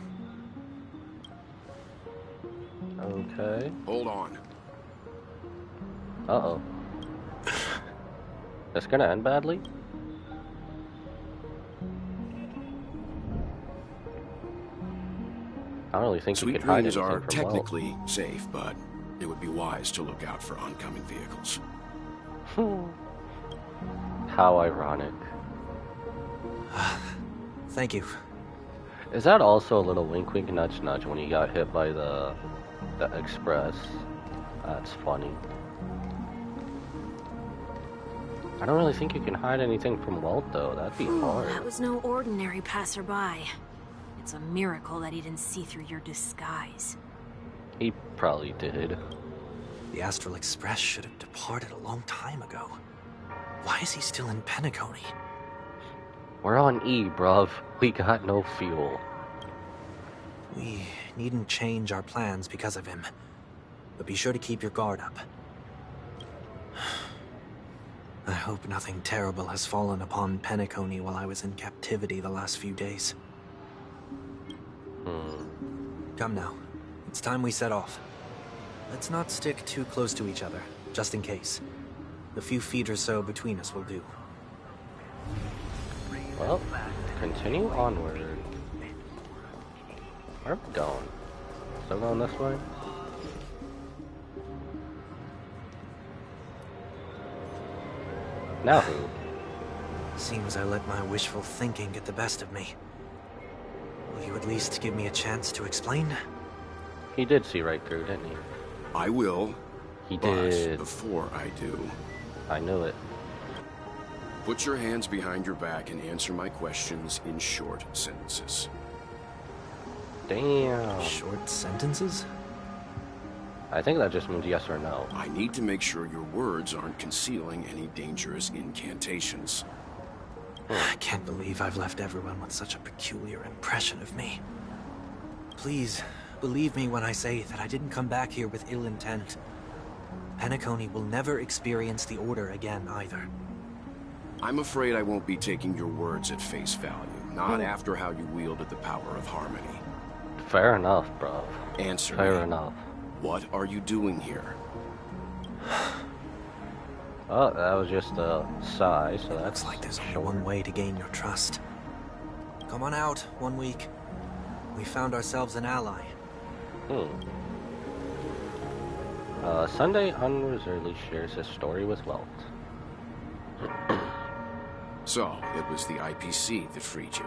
Okay.
Hold on.
Uh-oh. That's gonna end badly? I don't really think you could hide
Sweet Dreams
anything
are
from
technically safe, but it would be wise to look out for oncoming vehicles.
How ironic.
Thank you.
Is that also a little wink wink nudge nudge when you got hit by the express? That's funny. I don't really think you can hide anything from Welt though. That'd be hard.
That was no ordinary passerby. It's a miracle that he didn't see through your disguise.
He probably did.
The Astral Express should have departed a long time ago. Why is he still in Penacony?
We're on E, bruv. We got no fuel.
We needn't change our plans because of him. But be sure to keep your guard up. I hope nothing terrible has fallen upon Penacony while I was in captivity the last few days. Come now. It's time we set off. Let's not stick too close to each other, just in case. The few feet or so between us will do.
Well, continue onward. Where are we going? Still going this way? Now who?
Seems I let my wishful thinking get the best of me. Will you at least give me a chance to explain?
He did see right through, didn't he?
I will.
He
but
did.
Before I do,
I knew it.
put your hands behind your back and answer my questions in short sentences.
Damn.
Short sentences?
I think that just means yes or no.
I need to make sure your words aren't concealing any dangerous incantations.
I can't believe I've left everyone with such a peculiar impression of me. Please, believe me when I say that I didn't come back here with ill intent. Penacony will never experience the Order again, either.
I'm afraid I won't be taking your words at face value, not after how you wielded the power of harmony.
Fair enough, bro.
Answer
Fair
me.
enough.
What are you doing here?
Oh, that was just a sigh, so that's
Looks like there's only one way to gain your trust. Come on out, 1 week. We found ourselves an ally.
Sunday unreservedly shares his story with Welt.
So, it was the IPC that freed you.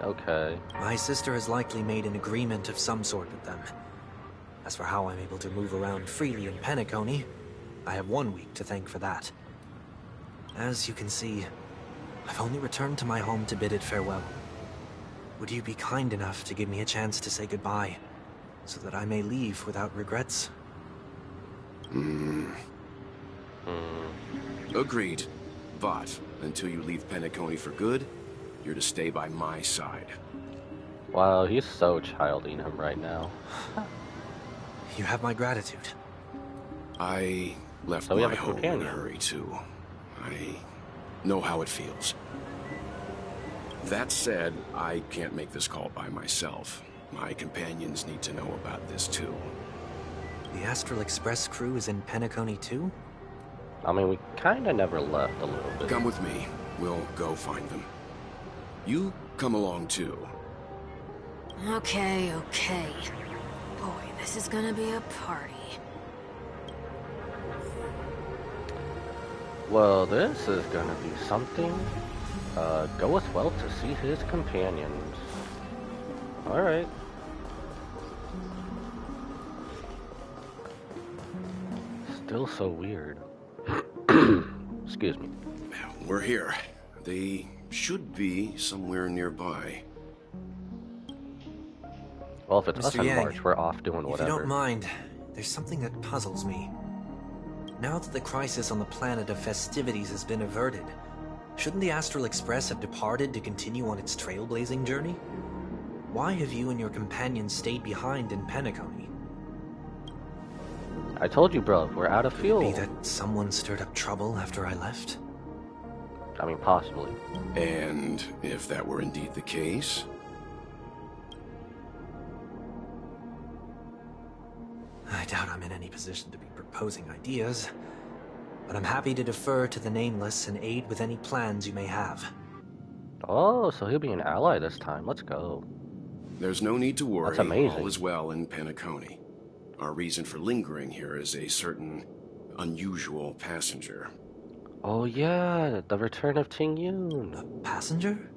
Okay.
My sister has likely made an agreement of some sort with them. As for how I'm able to move around freely in Penacony, I have 1 week to thank for that. As you can see, I've only returned to my home to bid it farewell. Would you be kind enough to give me a chance to say goodbye, so that I may leave without regrets?
Agreed. But, until you leave Penacony for good, you're to stay by my side.
Wow, he's so childing him right now.
You have my gratitude.
I left my home in a hurry, too. I know how it feels. That said, I can't make this call by myself. My companions need to know about this, too.
The Astral Express crew is in Penacony, too?
I mean, we kinda never left a little bit.
Come with me. We'll go find them. You come along, too.
Okay. Boy, this is gonna be a party.
Well, this is gonna be something. Goeth well to see his companions. Alright. Still so weird. Excuse me.
We're here. They should be somewhere nearby.
Well, if it's
Mr.
us and
Yang,
March, we're off doing whatever.
If you don't mind, there's something that puzzles me. Now that the crisis on the planet of festivities has been averted, shouldn't the Astral Express have departed to continue on its trailblazing journey? Why have you and your companions stayed behind in Penacony?
I told you, bro, we're out of fuel.
Could it be that someone stirred up trouble after I left?
I mean, possibly.
And if that were indeed the case?
I doubt I'm in any position to be proposing ideas, but I'm happy to defer to the Nameless and aid with any plans you may have.
Oh, so he'll be an ally this time. Let's go.
There's no need to worry.
That's amazing.
All is well in Penacony. Our reason for lingering here is a certain unusual passenger.
Oh yeah, the return of Ting Yun.
A passenger?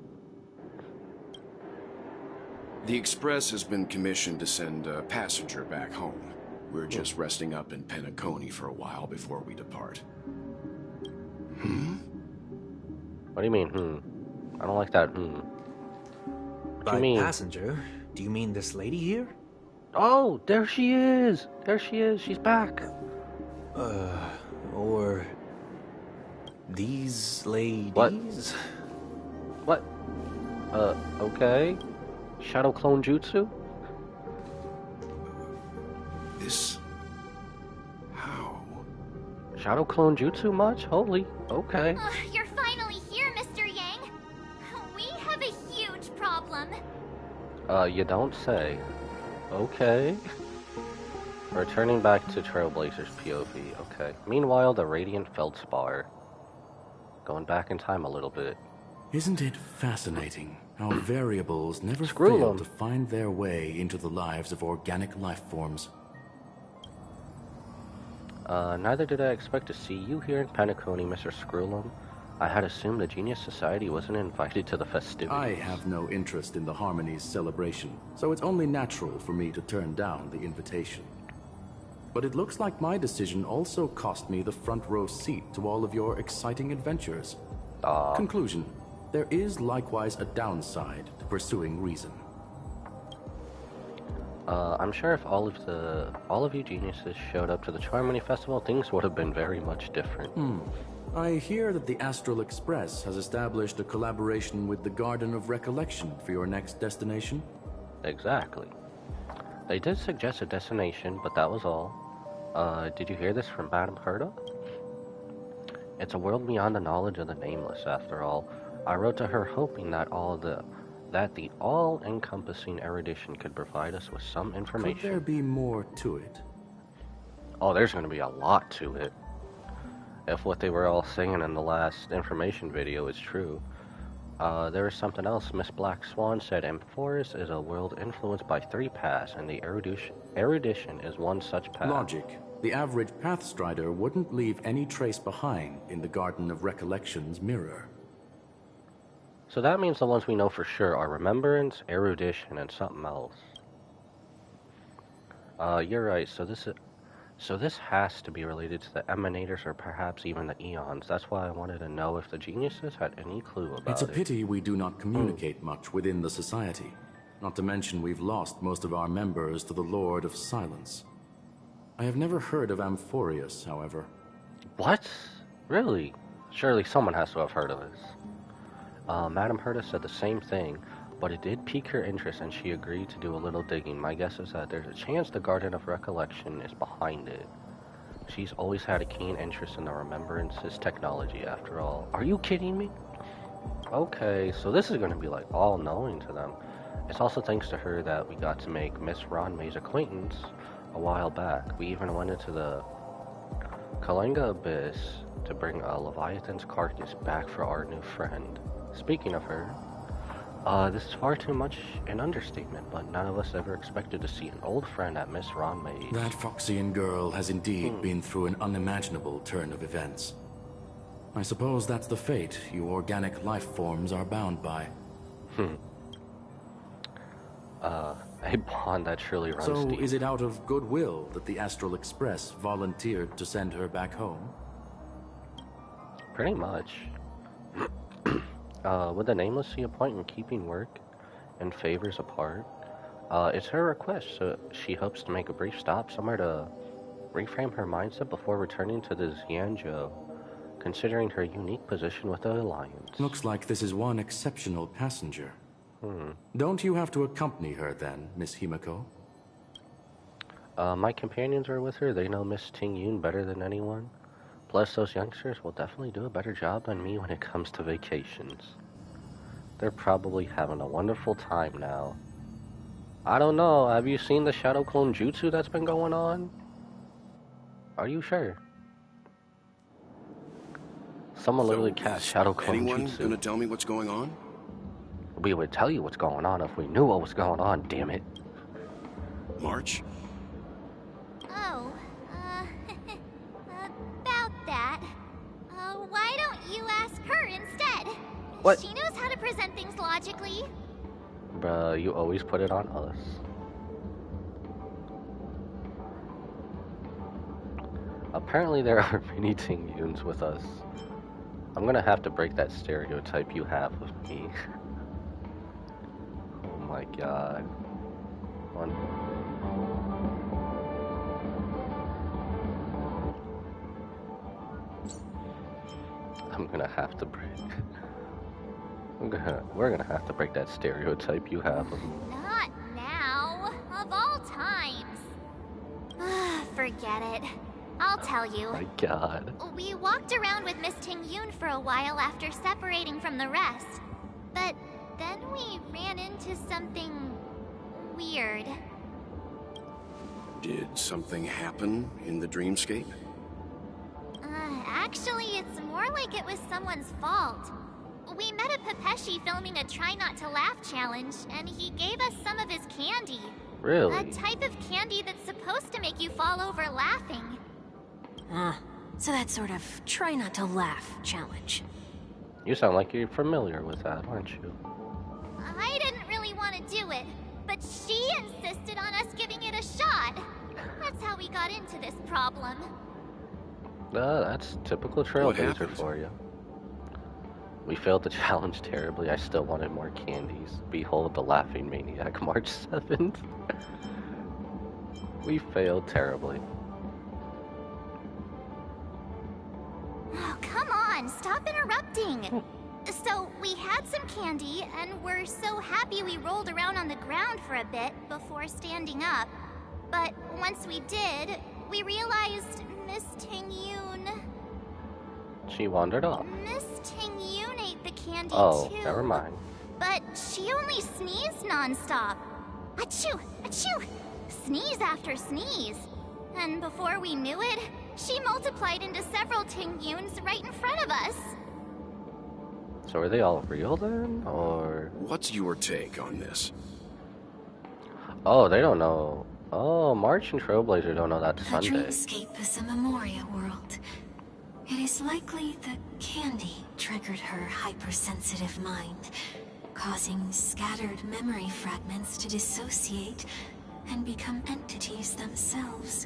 The Express has been commissioned to send a passenger back home. We're just resting up in Penacony for a while before we depart.
What do you mean, I don't like that, What
By
do you mean?
passenger, do you mean this lady here?
Oh, there she is! There she is, she's back!
Or... these ladies?
What? Okay. Shadow Clone Jutsu?
This... how?
Shadow Clone Jutsu much? Holy, okay.
You're finally here, Mr. Yang. We have a huge problem.
You don't say. Okay. Returning back to Trailblazers POV, okay. Meanwhile, the Radiant Feldspar. Going back in time a little bit.
Isn't it fascinating how variables never
Screw
fail
them.
to find their way into the lives of organic life forms?
Neither did I expect to see you here in Penacony, Mr. Screwlum. I had assumed the Genius Society wasn't invited to the festivities.
I have no interest in the Harmony's celebration, so it's only natural for me to turn down the invitation. But it looks like my decision also cost me the front row seat to all of your exciting adventures. Conclusion. There is likewise a downside to pursuing reason.
I'm sure if all of you geniuses showed up to the Charmony Festival, things would have been very much different.
I hear that the Astral Express has established a collaboration with the Garden of Recollection for your next destination.
Exactly. They did suggest a destination, but that was all. Did you hear this from Madame Herta? It's a world beyond the knowledge of the Nameless, after all. I wrote to her hoping that the all-encompassing erudition could provide us with some information.
Could there be more to it?
Oh, there's going to be a lot to it. If what they were all saying in the last information video is true. There is something else. Miss Black Swan said Amphoris is a world influenced by 3 paths, and the erudition is one such path.
Logic. The average Pathstrider wouldn't leave any trace behind in the Garden of Recollection's mirror.
So that means the ones we know for sure are remembrance, erudition, and something else. You're right. So this has to be related to the Emanators or perhaps even the Eons. That's why I wanted to know if the geniuses had any clue about it.
It's a pity we do not communicate much within the society. Not to mention we've lost most of our members to the Lord of Silence. I have never heard of Amphorius, however.
What? Really? Surely someone has to have heard of this. Madame Herta said the same thing, but it did pique her interest and she agreed to do a little digging. My guess is that there's a chance the Garden of Recollection is behind it. She's always had a keen interest in the Remembrance's technology, after all. Are you kidding me? Okay, so this is going to be like all-knowing to them. It's also thanks to her that we got to make Miss Ranmei's acquaintance a while back. We even went into the Kalenga Abyss to bring a Leviathan's carcass back for our new friend. Speaking of her, this is far too much an understatement, but none of us ever expected to see an old friend at Miss Ranmei's.
That Foxian girl has indeed been through an unimaginable turn of events. I suppose that's the fate you organic life forms are bound by.
A bond that truly runs
So,
deep.
is it out of goodwill that the Astral Express volunteered to send her back home?
Pretty much. Would the Nameless see a point in keeping work and favors apart? It's her request, so she hopes to make a brief stop somewhere to reframe her mindset before returning to the Xianzhou, considering her unique position with the Alliance.
Looks like this is one exceptional passenger. Don't you have to accompany her then, Miss Himiko?
My companions are with her. They know Miss Ting-Yun better than anyone. Plus, those youngsters will definitely do a better job than me when it comes to vacations. They're probably having a wonderful time now. I don't know. Have you seen the Shadow Clone Jutsu that's been going on? Are you sure? Someone literally cast Shadow Clone
Anyone
Jutsu.
gonna tell me what's going on?
We would tell you what's going on if we knew what was going on, damn it.
March?
Oh, about that. Why don't you ask her instead?
What?
She knows how to present things logically.
Bruh, you always put it on us. Apparently there are many Ting-Yuns with us. I'm gonna have to break that stereotype you have of me. Oh my god. I'm gonna have to break... We're gonna have to break that stereotype you have of me.
Not now. Of all times. Forget it. I'll tell you.
My god.
We walked around with Miss Ting-Yun for a while after separating from the rest. But then we ran into something weird.
Did something happen in the dreamscape?
Actually, it's more like it was someone's fault. We met a Pepeshi filming a Try Not to Laugh challenge, and he gave us some of his candy.
Really?
A type of candy that's supposed to make you fall over laughing.
So that sort of try not to laugh challenge.
You sound like you're familiar with that, aren't you?
I didn't really want to do it, but she insisted on us giving it a shot. That's how we got into this problem.
That's typical Trailblazer for you. We failed the challenge terribly. I still wanted more candies. Behold the Laughing Maniac, March 7th. We failed terribly.
Oh, come on, stop interrupting. So, we had some candy, and we're so happy we rolled around on the ground for a bit before standing up. But once we did, we realized Miss Ting-Yun...
She wandered off.
Miss Ting-Yun ate the candy
Oh,
too.
never mind.
But she only sneezed nonstop. Achoo! Achoo! Sneeze after sneeze. And before we knew it, she multiplied into several Ting-Yuns right in front of us.
So are they all real then, or...?
What's your take on this?
Oh, they don't know. Oh, March and Trailblazer don't know that
The
Sunday.
dreamscape is a Memoria world. It is likely the candy triggered her hypersensitive mind, causing scattered memory fragments to dissociate and become entities themselves.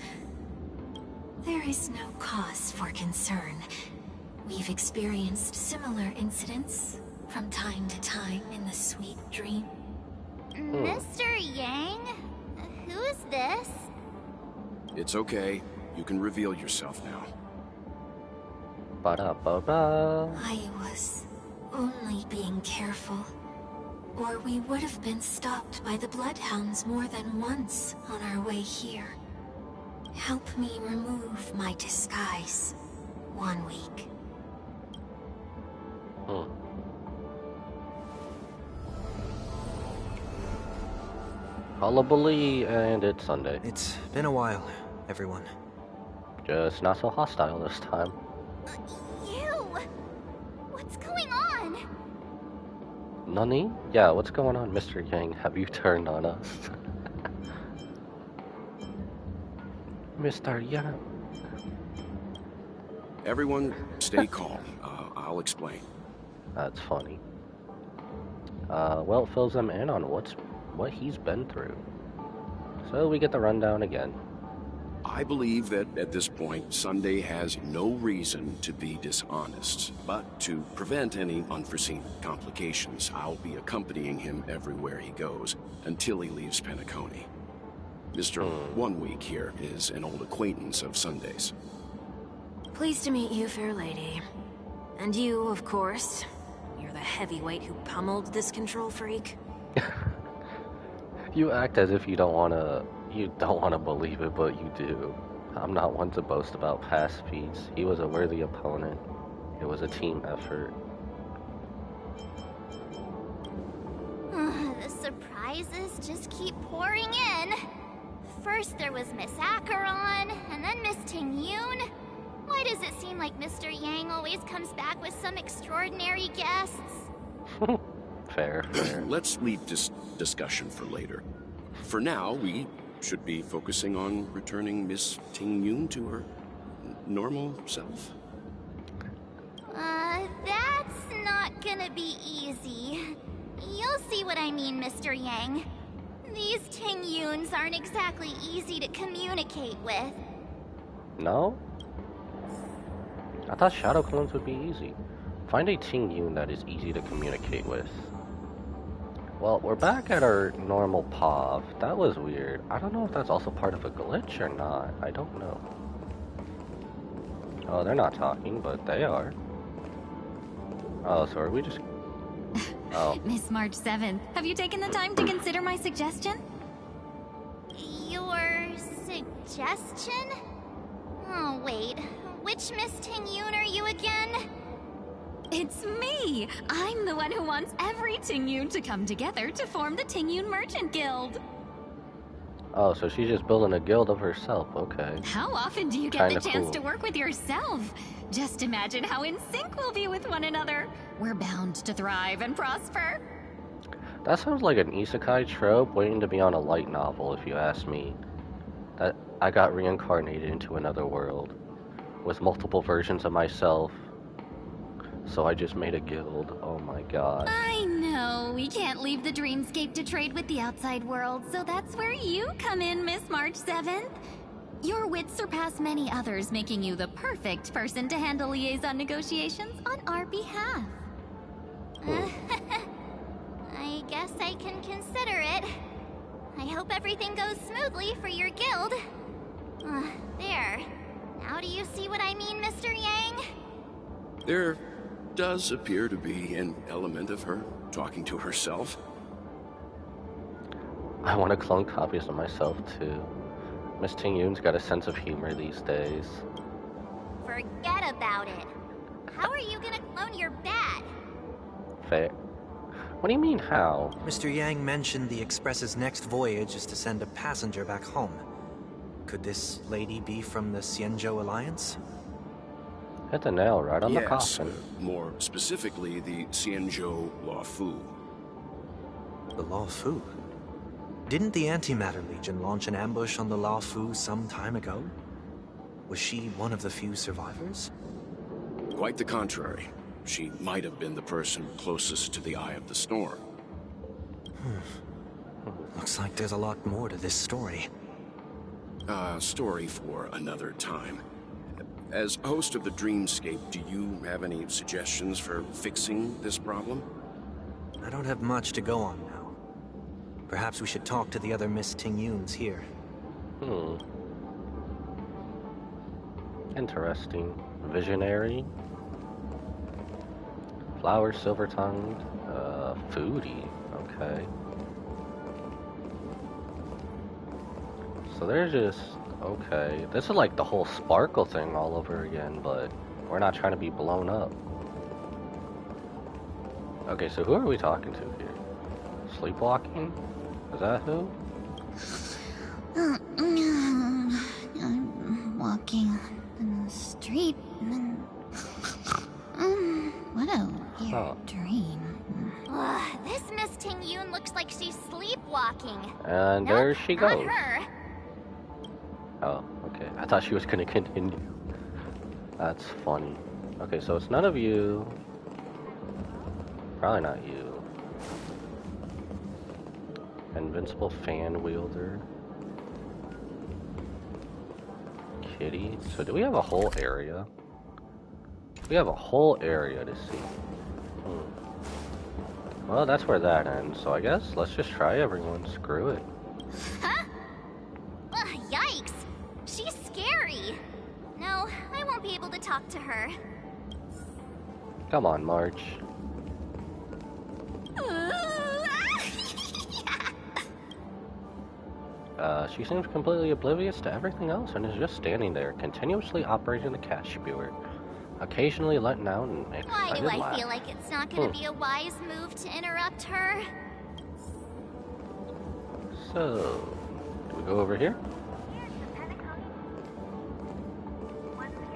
There is no cause for concern. We've experienced similar incidents from time to time in the sweet dream.
Mr. Yang? Who's this?
It's okay. You can reveal yourself now.
Ba-da-ba-ba.
I was only being careful, or we would have been stopped by the Bloodhounds more than once on our way here. Help me remove my disguise. 1 week.
Hullabaloo, and it's Sunday.
It's been a while, everyone.
Just not so hostile this time.
You! What's going on?
Nani? Yeah, what's going on, Mr. Yang? Have you turned on us? Mr. Yang.
Everyone, stay calm. I'll explain.
That's funny. Well, it fills them in on what he's been through. So we get the rundown again.
I believe that at this point, Sunday has no reason to be dishonest. But to prevent any unforeseen complications, I'll be accompanying him everywhere he goes until he leaves Penacony. Mr. 1 week here is an old acquaintance of Sunday's.
Pleased to meet you, fair lady. And you, of course. You're the heavyweight who pummeled this control freak.
You act as if you don't want to believe it, but you do. I'm not one to boast about past feats. He was a worthy opponent. It was a team effort.
The surprises just keep pouring in. First there was Miss Acheron, and then Miss Ting-Yun. Why does it seem like Mr. Yang always comes back with some extraordinary guests?
Fair.
Let's leave this discussion for later. For now, we should be focusing on returning Miss Ting-Yun to her normal self.
That's not gonna be easy. You'll see what I mean, Mr. Yang. These Ting-Yuns aren't exactly easy to communicate with.
No? I thought shadow clones would be easy. Find a Ting-Yun that is easy to communicate with. Well, we're back at our normal POV. That was weird. I don't know if that's also part of a glitch or not. I don't know. Oh, they're not talking, but they are. Oh, so are we just... Oh.
Miss March 7th, have you taken the time to consider my suggestion?
Your suggestion? Oh, wait. Which Miss Ting-Yun are you again?
It's me! I'm the one who wants every Ting-Yun to come together to form the Ting-Yun Merchant Guild.
Oh, so she's just building a guild of herself, okay.
How often do you get
Kinda
the chance
cool.
to work with yourself? Just imagine how in sync we'll be with one another. We're bound to thrive and prosper.
That sounds like an isekai trope waiting to be on a light novel, if you ask me. That I got reincarnated into another world with multiple versions of myself. So I just made a guild. Oh my god.
I know, we can't leave the dreamscape to trade with the outside world, so that's where you come in, Miss March 7th. Your wits surpass many others, making you the perfect person to handle liaison negotiations on our behalf.
I guess I can consider it. I hope everything goes smoothly for your guild. There. Now do you see what I mean, Mr. Yang?
There does appear to be an element of her talking to herself.
I want to clone copies of myself too. Miss Ting-Yun's got a sense of humor these days.
Forget about it. How are you gonna clone your bat?
Fair. What do you mean, how?
Mr. Yang mentioned the Express's next voyage is to send a passenger back home. Could this lady be from the Xianzhou Alliance?
Hit the nail right on the
Yes,
coffin.
more specifically, the Xianzhou Luofu.
The Luofu? Didn't the Antimatter Legion launch an ambush on the Luofu some time ago? Was she one of the few survivors?
Quite the contrary. She might have been the person closest to the eye of the storm.
Looks like there's a lot more to this story.
Story for another time. As host of the Dreamscape, do you have any suggestions for fixing this problem?
I don't have much to go on now. Perhaps we should talk to the other Miss Ting-Yuns here.
Interesting. Visionary. Flower, silver-tongued. Foodie. Okay. So they're just... Okay. This is like the whole sparkle thing all over again, but we're not trying to be blown up. Okay, so who are we talking to here? Sleepwalking? Is that who?
I'm walking in the street and... what a weird dream.
This Miss Ting-Yun looks like she's sleepwalking.
And there she goes.
Not her.
Oh, okay. I thought she was gonna continue. That's funny. Okay, so it's none of you. Probably not you. Invincible fan wielder. Kitty. So do we have a whole area? We have a whole area to see. Well, that's where that ends. So I guess let's just try everyone. Screw it.
Huh? Yikes. She's scary. No, I won't be able to talk to her.
Come on, March. She seems completely oblivious to everything else and is just standing there, continuously operating the cash skewer, occasionally letting out an excited
Why do I
laugh.
feel like it's not going to be a wise move to interrupt her?
So, do we go over here?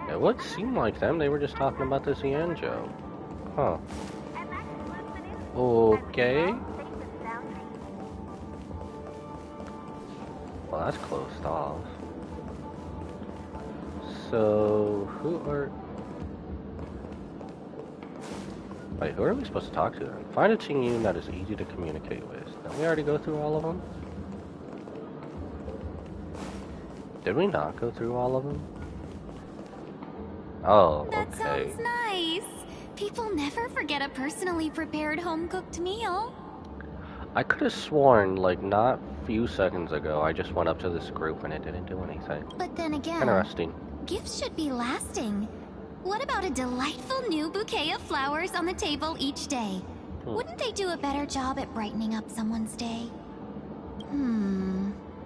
It would seem like them. They were just talking about the Xianzhou. Huh. Okay. Well, that's closed off. So, who are... Wait, who are we supposed to talk to then? Find a Ting-Yun that is easy to communicate with. Did we already go through all of them? Did we not go through all of them? Oh,
That
okay.
sounds nice. People never forget a personally prepared home-cooked meal.
I could have sworn, like, not a few seconds ago, I just went up to this group and it didn't do anything.
But then again,
Interesting.
gifts should be lasting. What about a delightful new bouquet of flowers on the table each day? Wouldn't they do a better job at brightening up someone's day?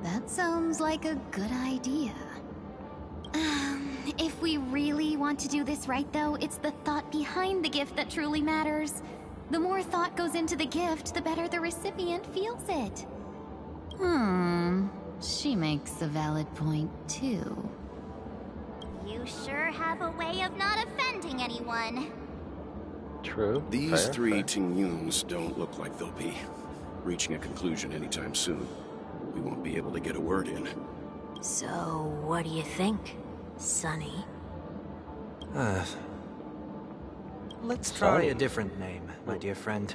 That sounds like a good idea. If we really want to do this right, though, it's the thought behind the gift that truly matters. The more thought goes into the gift, the better the recipient feels it. She makes a valid point, too.
You sure have a way of not offending anyone.
True.
These
Fair,
three
fair.
Ting-Yuns don't look like they'll be reaching a conclusion anytime soon. We won't be able to get a word in.
So, what do you think, Sonny?
Let's try a different name, my dear friend.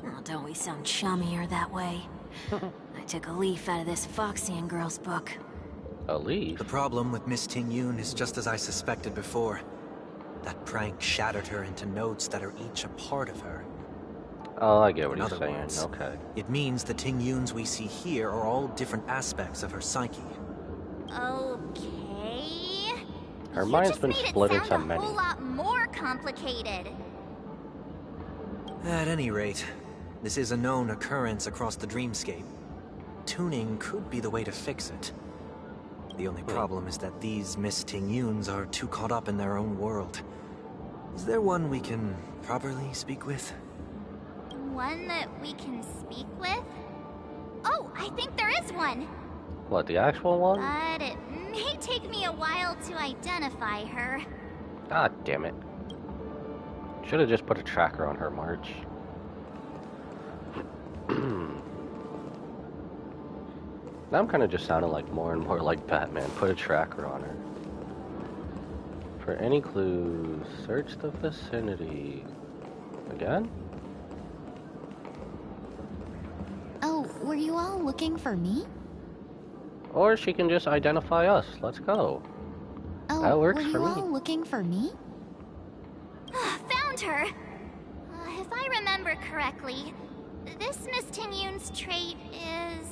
Oh, don't we sound chummier that way? I took a leaf out of this Foxian girl's book.
A leaf?
The problem with Miss Ting-Yun is just as I suspected before. That prank shattered her into notes that are each a part of her.
Oh, I get what
In
he's
other
saying.
words,
Okay.
It means the Ting-Yuns we see here are all different aspects of her psyche.
Okay.
Her
You
mind's
just
been
made it
split
sound
into
a
many.
whole lot more complicated.
At any rate, this is a known occurrence across the dreamscape. Tuning could be the way to fix it. The only problem is that these Miss Ting-Yuns are too caught up in their own world. Is there one we can properly speak with?
One that we can speak with? Oh, I think there is one.
What, the actual one?
But it may take me a while to identify her.
God damn it. Should have just put a tracker on her, March. Now I'm kind of just sounding like more and more like Batman. Put a tracker on her. For any clues, search the vicinity. Again?
Oh, were you all looking for me?
Or she can just identify us. Let's go.
Oh,
that works
were
for
you
me.
all looking for me?
Found her! If I remember correctly, this Miss Ting-Yun's trait is...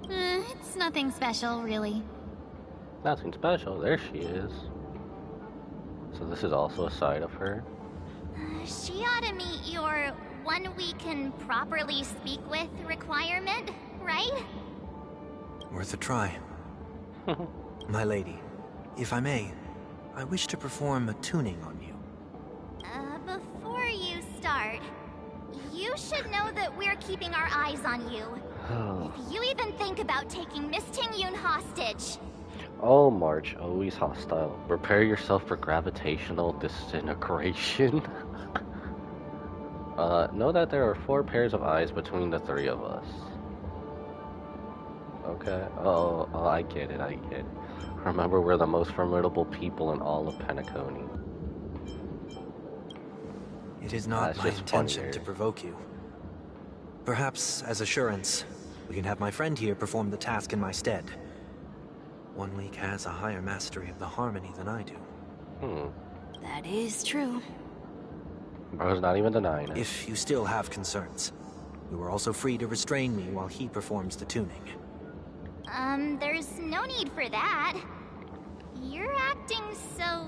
It's nothing special, really.
Nothing special. There she is. So this is also a side of her.
She ought to meet your one we can properly speak with requirement, right?
Worth a try. My lady, if I may, I wish to perform a tuning on you.
Before you start, you should know that we're keeping our eyes on you. If you even think about taking Miss Ting-Yun hostage.
Oh, March, always hostile. Prepare yourself for gravitational disintegration. Know that there are 4 pairs of eyes between the 3 of us. Okay. Oh, I get it, I get it. Remember, we're the most formidable people in all of Penacony.
It is not my intention to provoke you. Perhaps, as assurance, we can have my friend here perform the task in my stead. 1 week has a higher mastery of the harmony than I do.
That is true.
Bro's not even denying it.
If you still have concerns, you are also free to restrain me while he performs the tuning.
There's no need for that. You're acting so...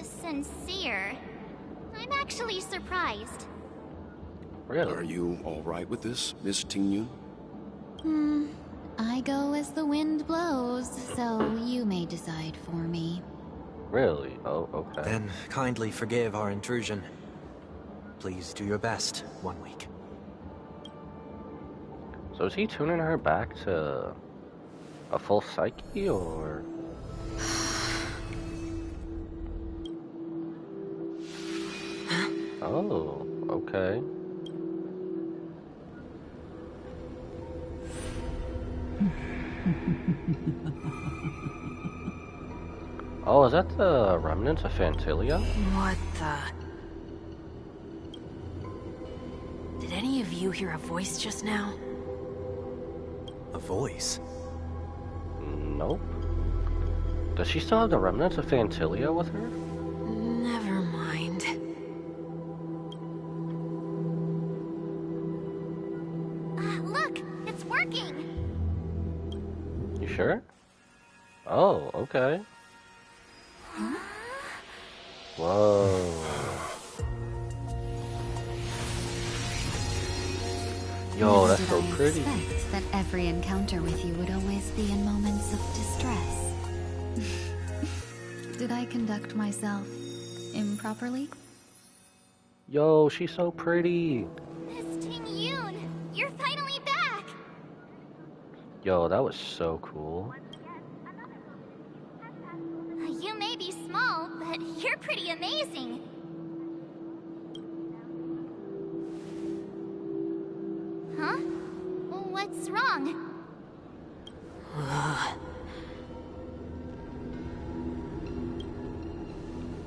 sincere. I'm actually surprised.
Really?
Are you all right with this, Miss Ting-Yun?
I go as the wind blows, so you may decide for me.
Really? Oh, okay.
Then kindly forgive our intrusion. Please do your best, 1 week.
So is he tuning her back to a full psyche, or...? Oh, okay. Oh, is that the remnants of Phantilia?
What the... Did any of you hear a voice just now?
A voice?
Nope. Does she still have the remnants of Phantilia with her?
Never mind.
Look! It's working!
You sure? Oh, okay. Whoa. Yo, that's so pretty.
I expect that every encounter with you would always be in moments of distress. Did I conduct myself improperly?
Yo, she's so pretty.
Miss Ting-Yun, you're finally back!
Yo, that was so cool.
You may be small, but you're pretty amazing. Huh? What's wrong?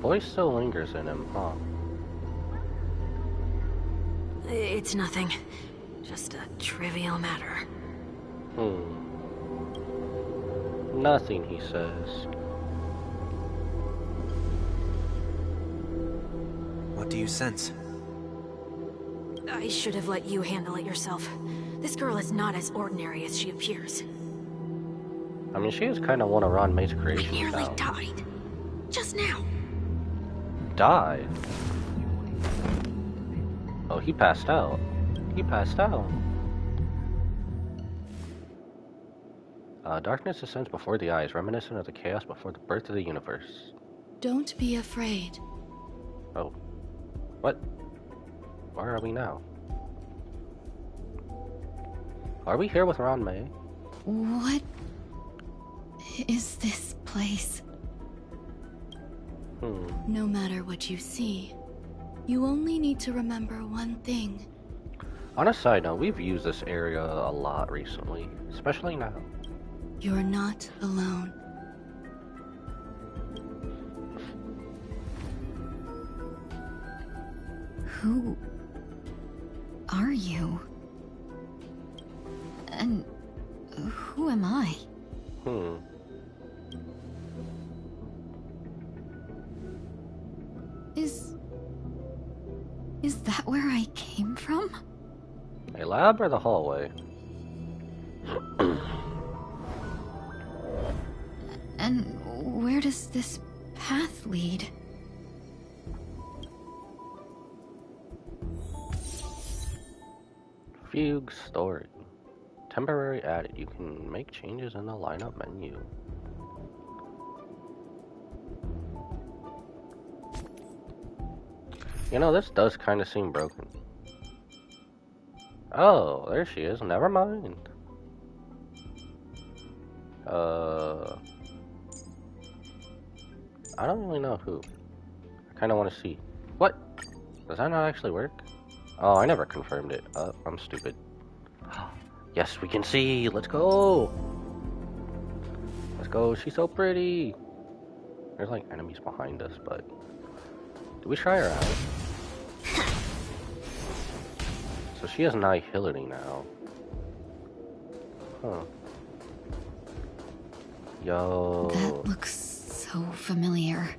Voice still lingers in him, huh?
It's nothing. Just a trivial matter.
Nothing, he says.
What do you sense?
I should have let you handle it yourself. This girl is not as ordinary as she appears.
I mean, she is kind of one of Ron May's creations.
I nearly died. Just now.
Died? Oh, he passed out. He passed out. Darkness descends before the eyes, reminiscent of the chaos before the birth of the universe.
Don't be afraid.
Oh. What? Where are we now? Are we here with Ron May?
What is this place? No matter what you see, you only need to remember one thing.
On a side note, we've used this area a lot recently, especially now.
You're not alone.
Who are you? And who am I? Is that where I came from?
A lab or the hallway?
And where does this path lead?
Fugue story. Temporary added. You can make changes in the lineup menu. You know, this does kind of seem broken. Oh, there she is. Never mind. I don't really know who. I kind of want to see. What? Does that not actually work? Oh, I never confirmed it. I'm stupid. Yes, we can see. Let's go. Let's go. She's so pretty. There's like enemies behind us, but do we try her out? So she has Nihility now. Huh. Yo.
That looks so familiar.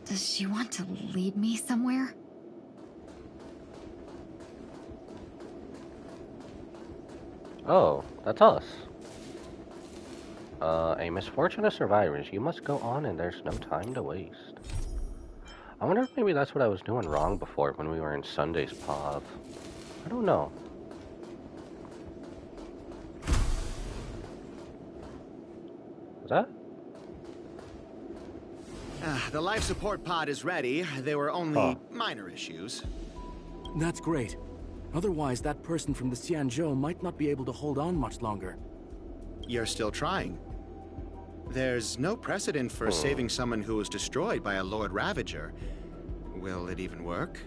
Does she want to lead me somewhere?
Oh, that's us. A misfortune of survivors. You must go on and there's no time to waste. I wonder if maybe that's what I was doing wrong before when we were in Sunday's POV. I don't know. Was that?
The life support pod is ready. There were only minor issues.
That's great. Otherwise, that person from the Xianzhou might not be able to hold on much longer.
You're still trying. There's no precedent for saving someone who was destroyed by a Lord Ravager. Will it even work?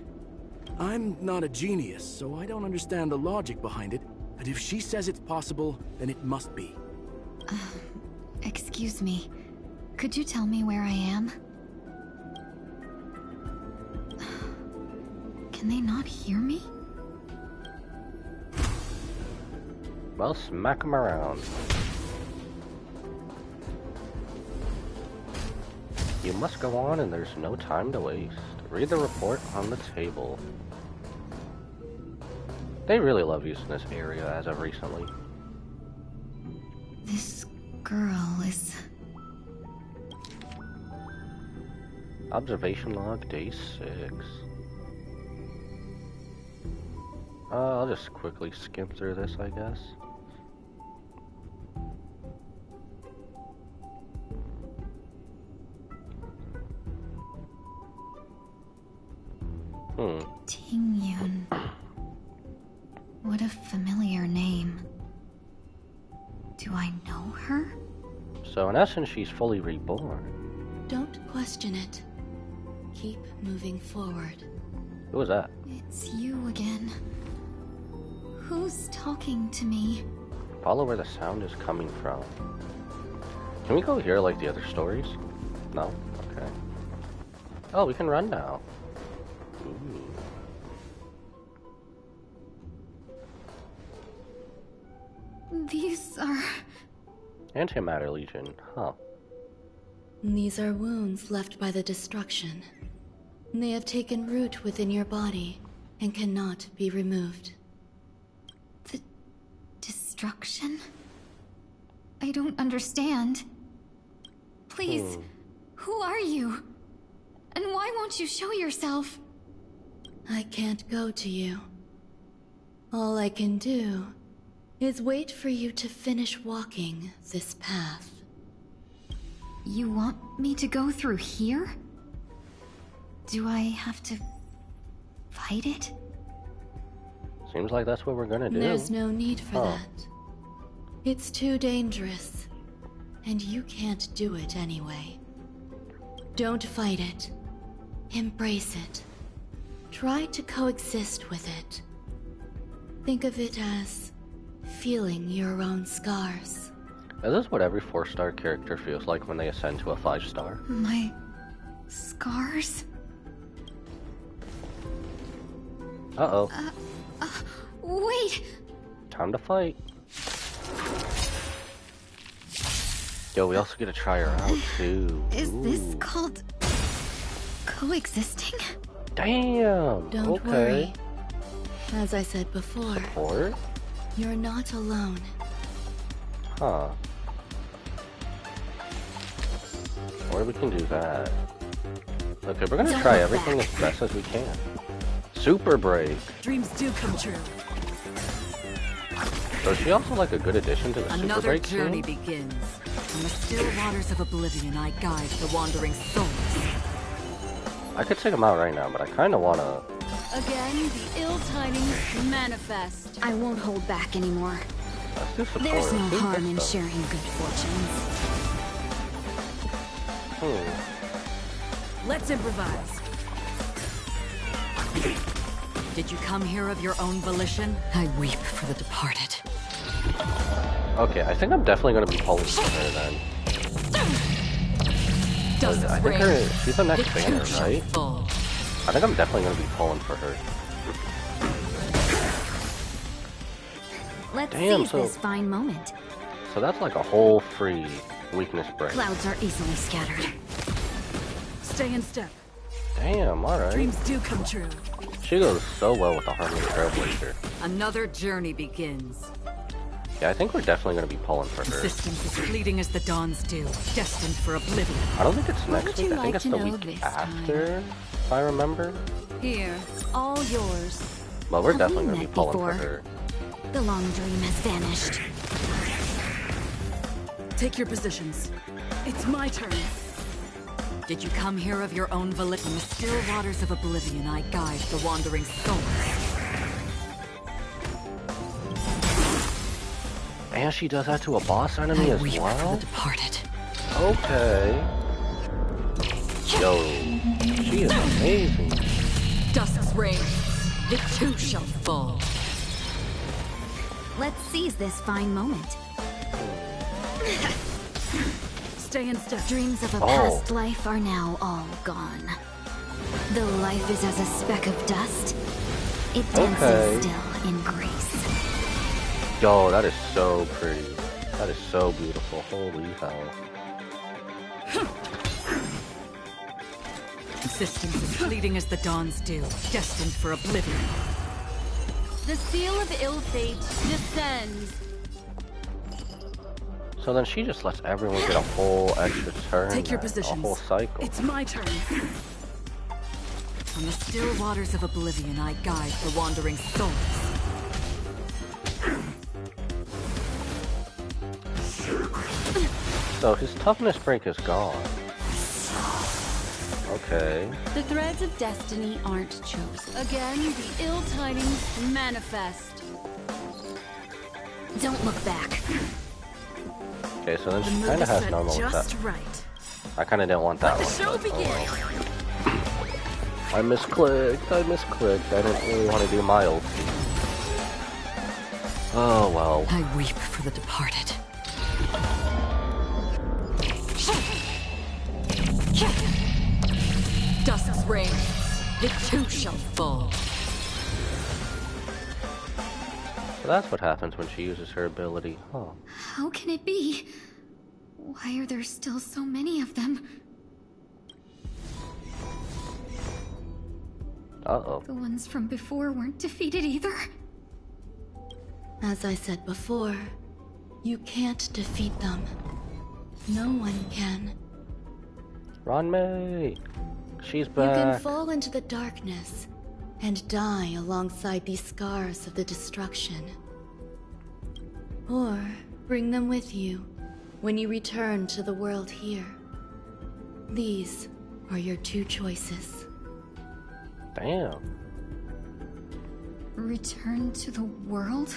I'm not a genius, so I don't understand the logic behind it. But if she says it's possible, then it must be.
Excuse me. Could you tell me where I am? Can they not hear me?
Well, smack them around. You must go on and there's no time to waste. Read the report on the table. They really love using this area as of recently.
This girl is...
Observation log, day 6. I'll just quickly skim through this, I guess.
Tingyun. What a familiar name. Do I know her?
So in essence, she's fully reborn.
Don't question it. Keep moving forward.
Who was that?
It's you again. Who's talking to me?
Follow where the sound is coming from. Can we go here like the other stories? No? Okay. Oh, we can run now. Ooh.
These are...
Antimatter Legion, huh?
These are wounds left by the destruction. They have taken root within your body and cannot be removed.
The destruction? I don't understand. Please, who are you? And why won't you show yourself?
I can't go to you. All I can do is wait for you to finish walking this path.
You want me to go through here? Do I have to fight it?
Seems like that's what we're gonna do.
There's no need for that. It's too dangerous, and you can't do it anyway. Don't fight it. Embrace it. Try to coexist with it. Think of it as feeling your own scars.
Is this what every 4-star character feels like when they ascend to a 5-star?
My scars?
Uh-oh.
Wait.
Time to fight. Yo, we also get to try her out, too.
Is
Ooh.
this called coexisting?
Damn!
Don't
okay.
worry. As I said before,
Support?
you're not alone.
Huh. Or we can do that. Okay, we're gonna try everything as best as we can. Super break!
Dreams do come true.
So is she also like a good addition to the Super
Another
break
journey
team?
begins. From the still waters of oblivion, I guide the wandering souls.
I could take him out right now, but I kinda wanna...
Again, the ill tidings manifest.
I won't hold back anymore.
Let's do support.
There's no
Do
harm
good
in
stuff.
sharing good fortunes.
Let's improvise. Did you come here of your own volition? I weep for the departed.
Okay, I think I'm definitely gonna be pulling for her then. I think she's the next banner, right? I think I'm definitely gonna be pulling for her.
Let's
Damn,
seize
so-
this fine moment.
So that's like a whole free weakness break.
Clouds are easily scattered.
Stay in step.
Damn, alright.
Dreams do come true.
She goes so well with the Harmony Trailblazer.
Another journey begins.
Yeah, I think we're definitely gonna be pulling for her.
Existence is fleeting as the dawns do, destined for oblivion.
I don't think it's next
would
week,
you
I think
like
it's
to
the
know
week
this
after, if I remember.
Here, all yours.
But we're
Have
definitely
we
gonna be
met
pulling
before?
for her.
The long dream has vanished.
Take your positions. It's my turn. Did you come here of your own volition? The still waters of oblivion, I guide the wandering souls.
And she does that to a boss enemy as
weep for
well?
the departed.
Okay. Yo, she is amazing.
Dusk's reign. It too shall fall.
Let's seize this fine moment.
Stay in step.
Dreams of a past life are now all gone. Though life is as a speck of dust, it dances still in grace.
Yo, that is so pretty. That is so beautiful. Holy hell.
Existence is fleeting as the dawns do, destined for oblivion.
The seal of ill fate descends.
So then she just lets everyone get a whole extra turn.
Take your
then,
positions.
A whole cycle.
It's my turn. On the still waters of oblivion, I guide the wandering souls.
So his toughness break is gone. Okay.
The threads of destiny aren't chosen. Again, the ill tidings manifest.
Don't look back.
Okay, so then
The
she
mood
kind of
is
has
set
normal
just
attack.
right.
I kind of didn't want that
Let
one.
the show
but,
begin.
I misclicked. I didn't really want to do my ult. Oh well.
I weep for the departed. Dusk's reign. It too shall fall.
So that's what happens when she uses her ability. Huh.
How can it be? Why are there still so many of them?
Uh-oh.
The ones from before weren't defeated either.
As I said before, you can't defeat them. No one can.
Ranmei! She's
You can
back.
fall into the darkness and die alongside these scars of the destruction. Or bring them with you when you return to the world here. These are your two choices.
Damn.
Return to the world?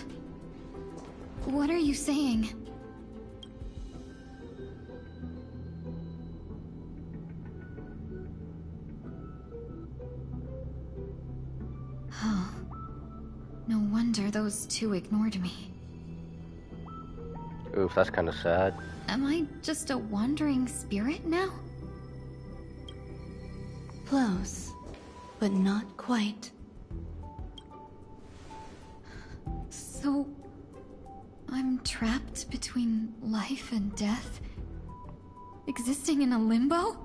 What are you saying? Oh. No wonder those two ignored me.
Oof, that's kind of sad.
Am I just a wandering spirit now?
Close, but not quite.
So, I'm trapped between life and death? Existing in a limbo?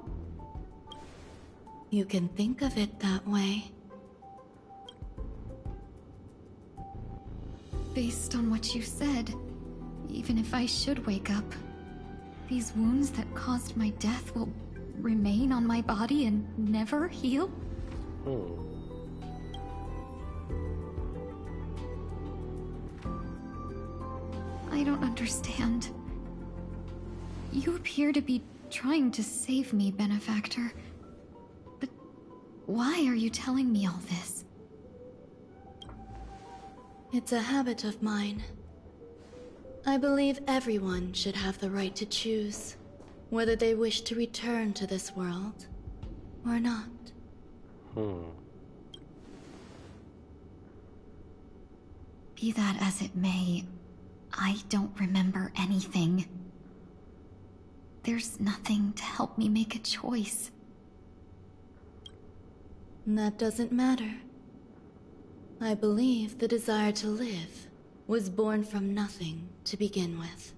You can think of it that way.
Based on what you said, even if I should wake up, these wounds that caused my death will remain on my body and never heal? I don't understand. You appear to be trying to save me, Benefactor. But why are you telling me all this?
It's a habit of mine. I believe everyone should have the right to choose whether they wish to return to this world or not.
Be that as it may, I don't remember anything. There's nothing to help me make a choice.
That doesn't matter. I believe the desire to live was born from nothing to begin with.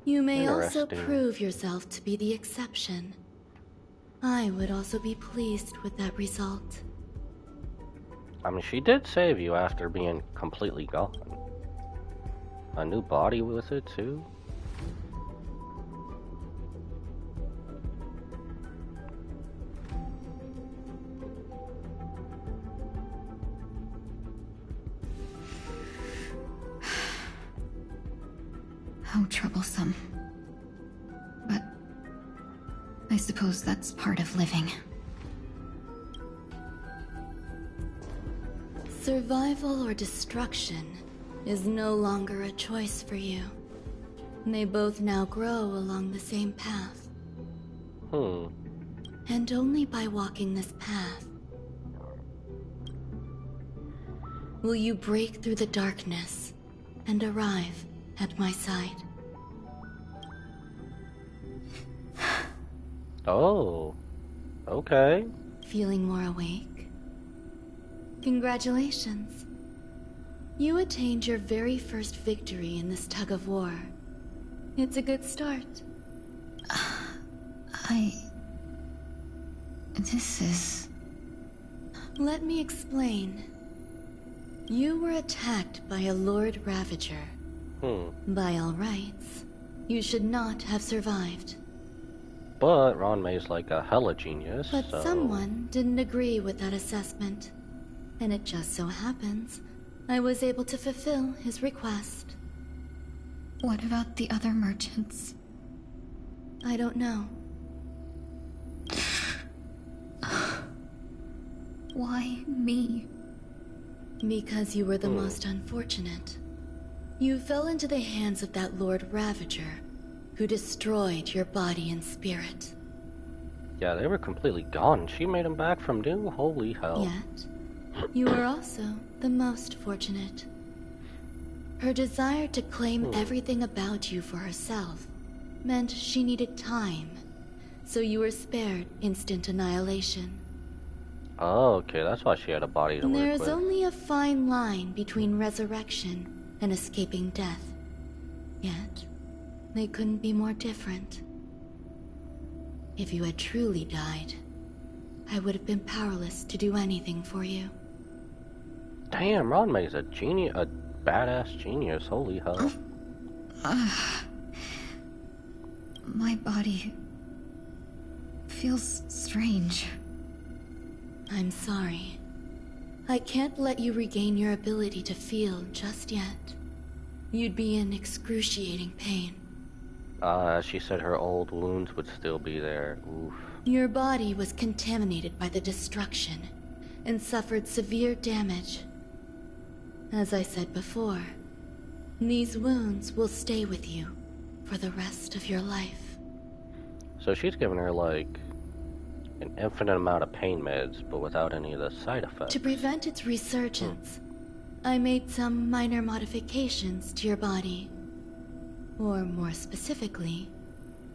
You may also prove yourself to be the exception. I would also be pleased with that result.
I mean, she did save you after being completely gone. A new body with it, too?
How troublesome. But I suppose that's part of living.
Survival or destruction is no longer a choice for you. They both now grow along the same path. And only by walking this path will you break through the darkness and arrive at my side.
Oh, okay.
Feeling more awake? Congratulations. You attained your very first victory in this tug of war. It's a good start.
This is...
Let me explain. You were attacked by a Lord Ravager. By all rights, you should not have survived.
But Ron May's like a hella genius,
But
so...
someone didn't agree with that assessment. And it just so happens I was able to fulfill his request.
What about the other merchants?
I don't know.
Why me?
Because you were the most unfortunate. You fell into the hands of that Lord Ravager, who destroyed your body and spirit.
Yeah, they were completely gone. She made them back from new? Holy hell.
Yet, you were also the most fortunate. Her desire to claim everything about you for herself meant she needed time, so you were spared instant annihilation.
Oh, okay, that's why she had a body to work
There
with.
is only a fine line between resurrection and escaping death. Yet, they couldn't be more different. If you had truly died, I would have been powerless to do anything for you.
Damn, Ron May's a genius, a badass genius. Holy hell.
My body feels strange.
I'm sorry. I can't let you regain your ability to feel just yet. You'd be in excruciating pain.
She said her old wounds would still be there. Oof.
Your body was contaminated by the destruction and suffered severe damage. As I said before, these wounds will stay with you for the rest of your life.
So she's giving her, like, an infinite amount of pain meds, but without any of the side effects.
To prevent its resurgence, I made some minor modifications to your body. Or more specifically,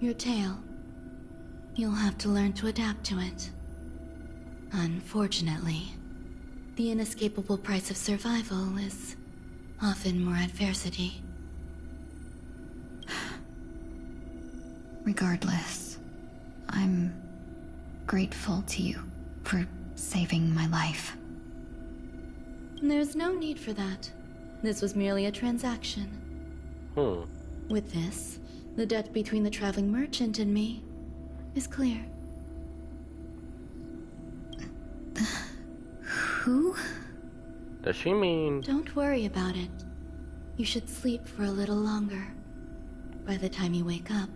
your tail. You'll have to learn to adapt to it. Unfortunately,
The inescapable price of survival is often more adversity.
Regardless, I'm grateful to you for saving my life.
There's no need for that. This was merely a transaction. With this, the debt between the traveling merchant and me is clear.
Who?
Does she mean...
Don't worry about it. You should sleep for a little longer. By the time you wake up,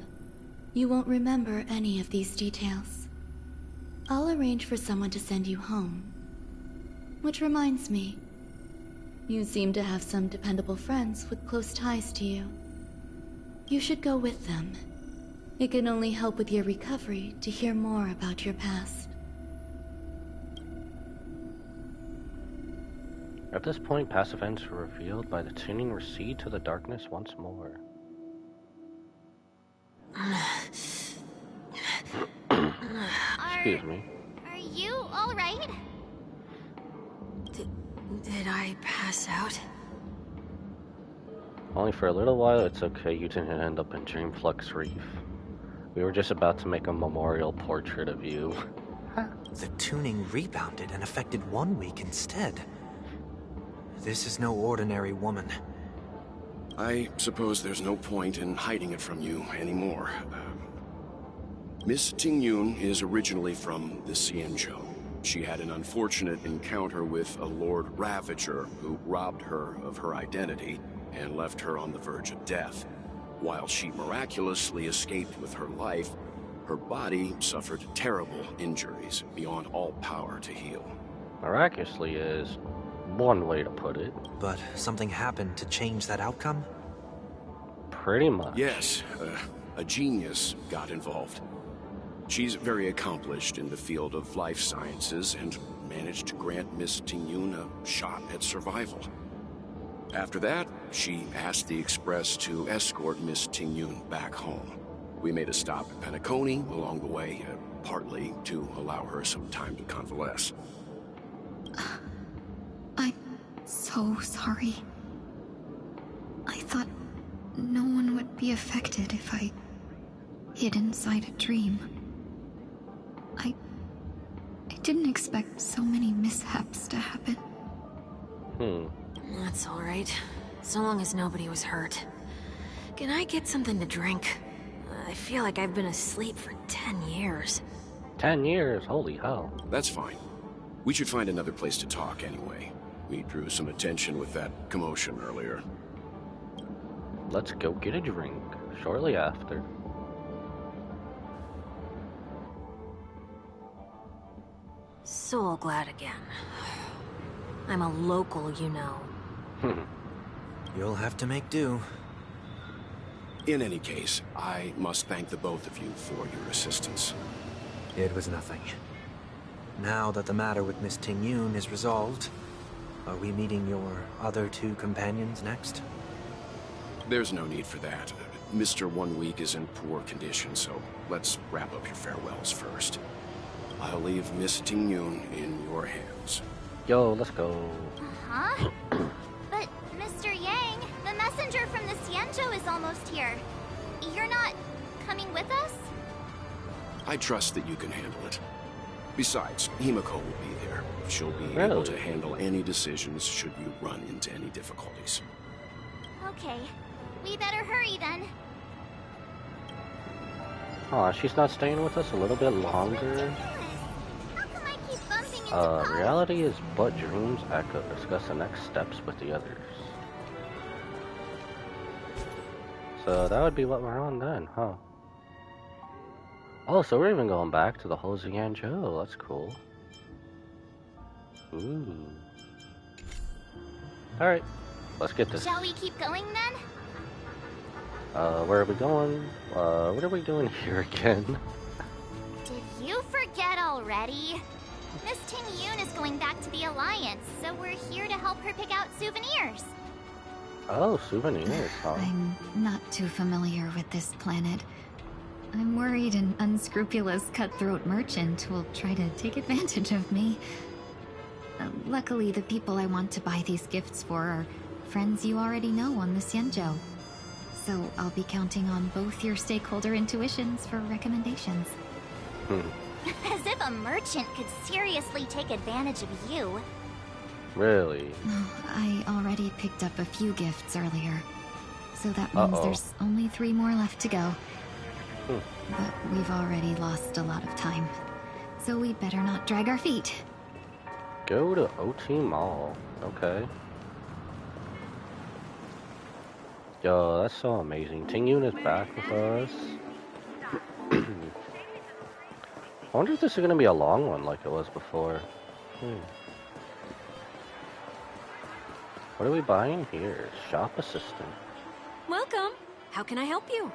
you won't remember any of these details. I'll arrange for someone to send you home. Which reminds me, you seem to have some dependable friends with close ties to you. You should go with them. It can only help with your recovery to hear more about your past.
At this point, past events were revealed by the tuning recede to the darkness once more. Excuse me.
Are you alright?
Did I pass out?
Only for a little while. It's okay, you didn't end up in Dreamflux Reef. We were just about to make a memorial portrait of you.
The tuning rebounded and affected 1 week instead. This is no ordinary woman.
I suppose there's no point in hiding it from you anymore. Miss Ting-Yun is originally from the Xianzhou. She had an unfortunate encounter with a Lord Ravager who robbed her of her identity and left her on the verge of death. While she miraculously escaped with her life, her body suffered terrible injuries beyond all power to heal.
Miraculously is one way to put it.
But something happened to change that outcome?
Pretty much.
Yes, a genius got involved. She's very accomplished in the field of life sciences and managed to grant Miss Ting-Yun a shot at survival. After that, she asked the Express to escort Miss Ting-Yun back home. We made a stop at Penacony along the way, partly to allow her some time to convalesce.
I'm so sorry. I thought no one would be affected if I hid inside a dream. I didn't expect so many mishaps to happen.
That's alright. So long as nobody was hurt. Can I get something to drink? I feel like I've been asleep for 10 years.
10 years? Holy hell.
That's fine. We should find another place to talk anyway. We drew some attention with that commotion earlier.
Let's go get a drink shortly after.
So glad again. I'm a local, you know.
You'll have to make do.
In any case, I must thank the both of you for your assistance.
It was nothing. Now that the matter with Miss Ting-Yun is resolved, are we meeting your other 2 companions next?
There's no need for that. Mr. 1 Week is in poor condition, so let's wrap up your farewells first. I'll leave Miss Ting-Yun in your hands.
Yo, let's go.
Huh? But, Mr. Yang, the messenger from the Xianzhou is almost here. You're not coming with us?
I trust that you can handle it. Besides, Himiko will be there. She'll be able to handle any decisions should you run into any difficulties.
Okay. We better hurry then.
Aw, she's not staying with us a little bit longer? Reality is but dreams. Echo. Discuss the next steps with the others. So that would be what we're on then, huh? Oh, so we're even going back to the whole Xianzhou. That's cool. Ooh. Alright, let's get this.
Shall we keep going then?
Where are we going? What are we doing here again?
Did you forget already? Miss Ting-Yun is going back to the Alliance, so we're here to help her pick out souvenirs.
Oh, souvenirs, huh?
I'm not too familiar with this planet. I'm worried an unscrupulous cutthroat merchant will try to take advantage of me. Luckily, the people I want to buy these gifts for are friends you already know on the Xianzhou. So I'll be counting on both your stakeholder intuitions for recommendations.
As if a merchant could seriously take advantage of you.
Really?
I already picked up a few gifts earlier. So that means there's only 3 more left to go. But we've already lost a lot of time. So we better not drag our feet.
Go to OT Mall. Okay. Yo, that's so amazing. Ting-Yun is back with us. I wonder if this is going to be a long one like it was before. What are we buying here? Shop assistant.
Welcome. How can I help you?